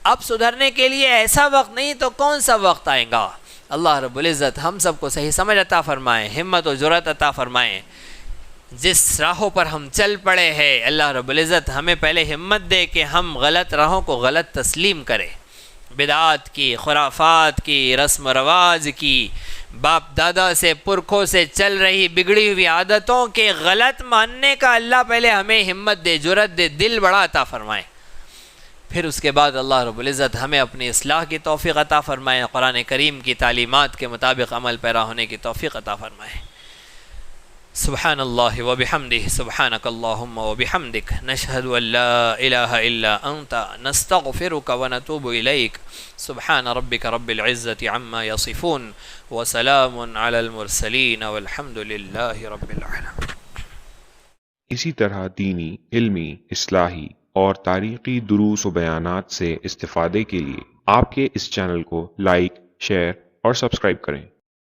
اب سدھرنے کے لیے ایسا وقت نہیں تو کون سا وقت آئے گا؟ اللہ رب العزت ہم سب کو صحیح سمجھ عطا فرمائے، ہمت و جرأت عطا فرمائے۔ جس راہوں پر ہم چل پڑے ہیں، اللہ رب العزت ہمیں پہلے ہمت دے کہ ہم غلط راہوں کو غلط تسلیم کریں، بدعات کی، خرافات کی، رسم و رواج کی، باپ دادا سے پرکھوں سے چل رہی بگڑی ہوئی عادتوں کے غلط ماننے کا اللہ پہلے ہمیں ہمت دے، جرأت دے، دل بڑا عطا فرمائے، پھر اس کے بعد اللہ رب العزت ہمیں اپنی اصلاح کی توفیق عطا فرمائے، قرآن کریم کی تعلیمات کے مطابق عمل پیرا ہونے کی توفیق عطا فرمائے۔ سبحان اللہ وبحمدہ، سبحانک اللہم وبحمدک، نشہد ان لا الہ الا انت، نستغفرک ونتوب الیک، سبحان ربک رب العزت عما یصفون، وسلام علی المرسلین، والحمد للہ رب العالمین۔ اسی طرح دینی، علمی، اصلاحی اور تاریخی دروس و بیانات سے استفادے کے لیے آپ کے اس چینل کو لائک، شیئر اور سبسکرائب کریں۔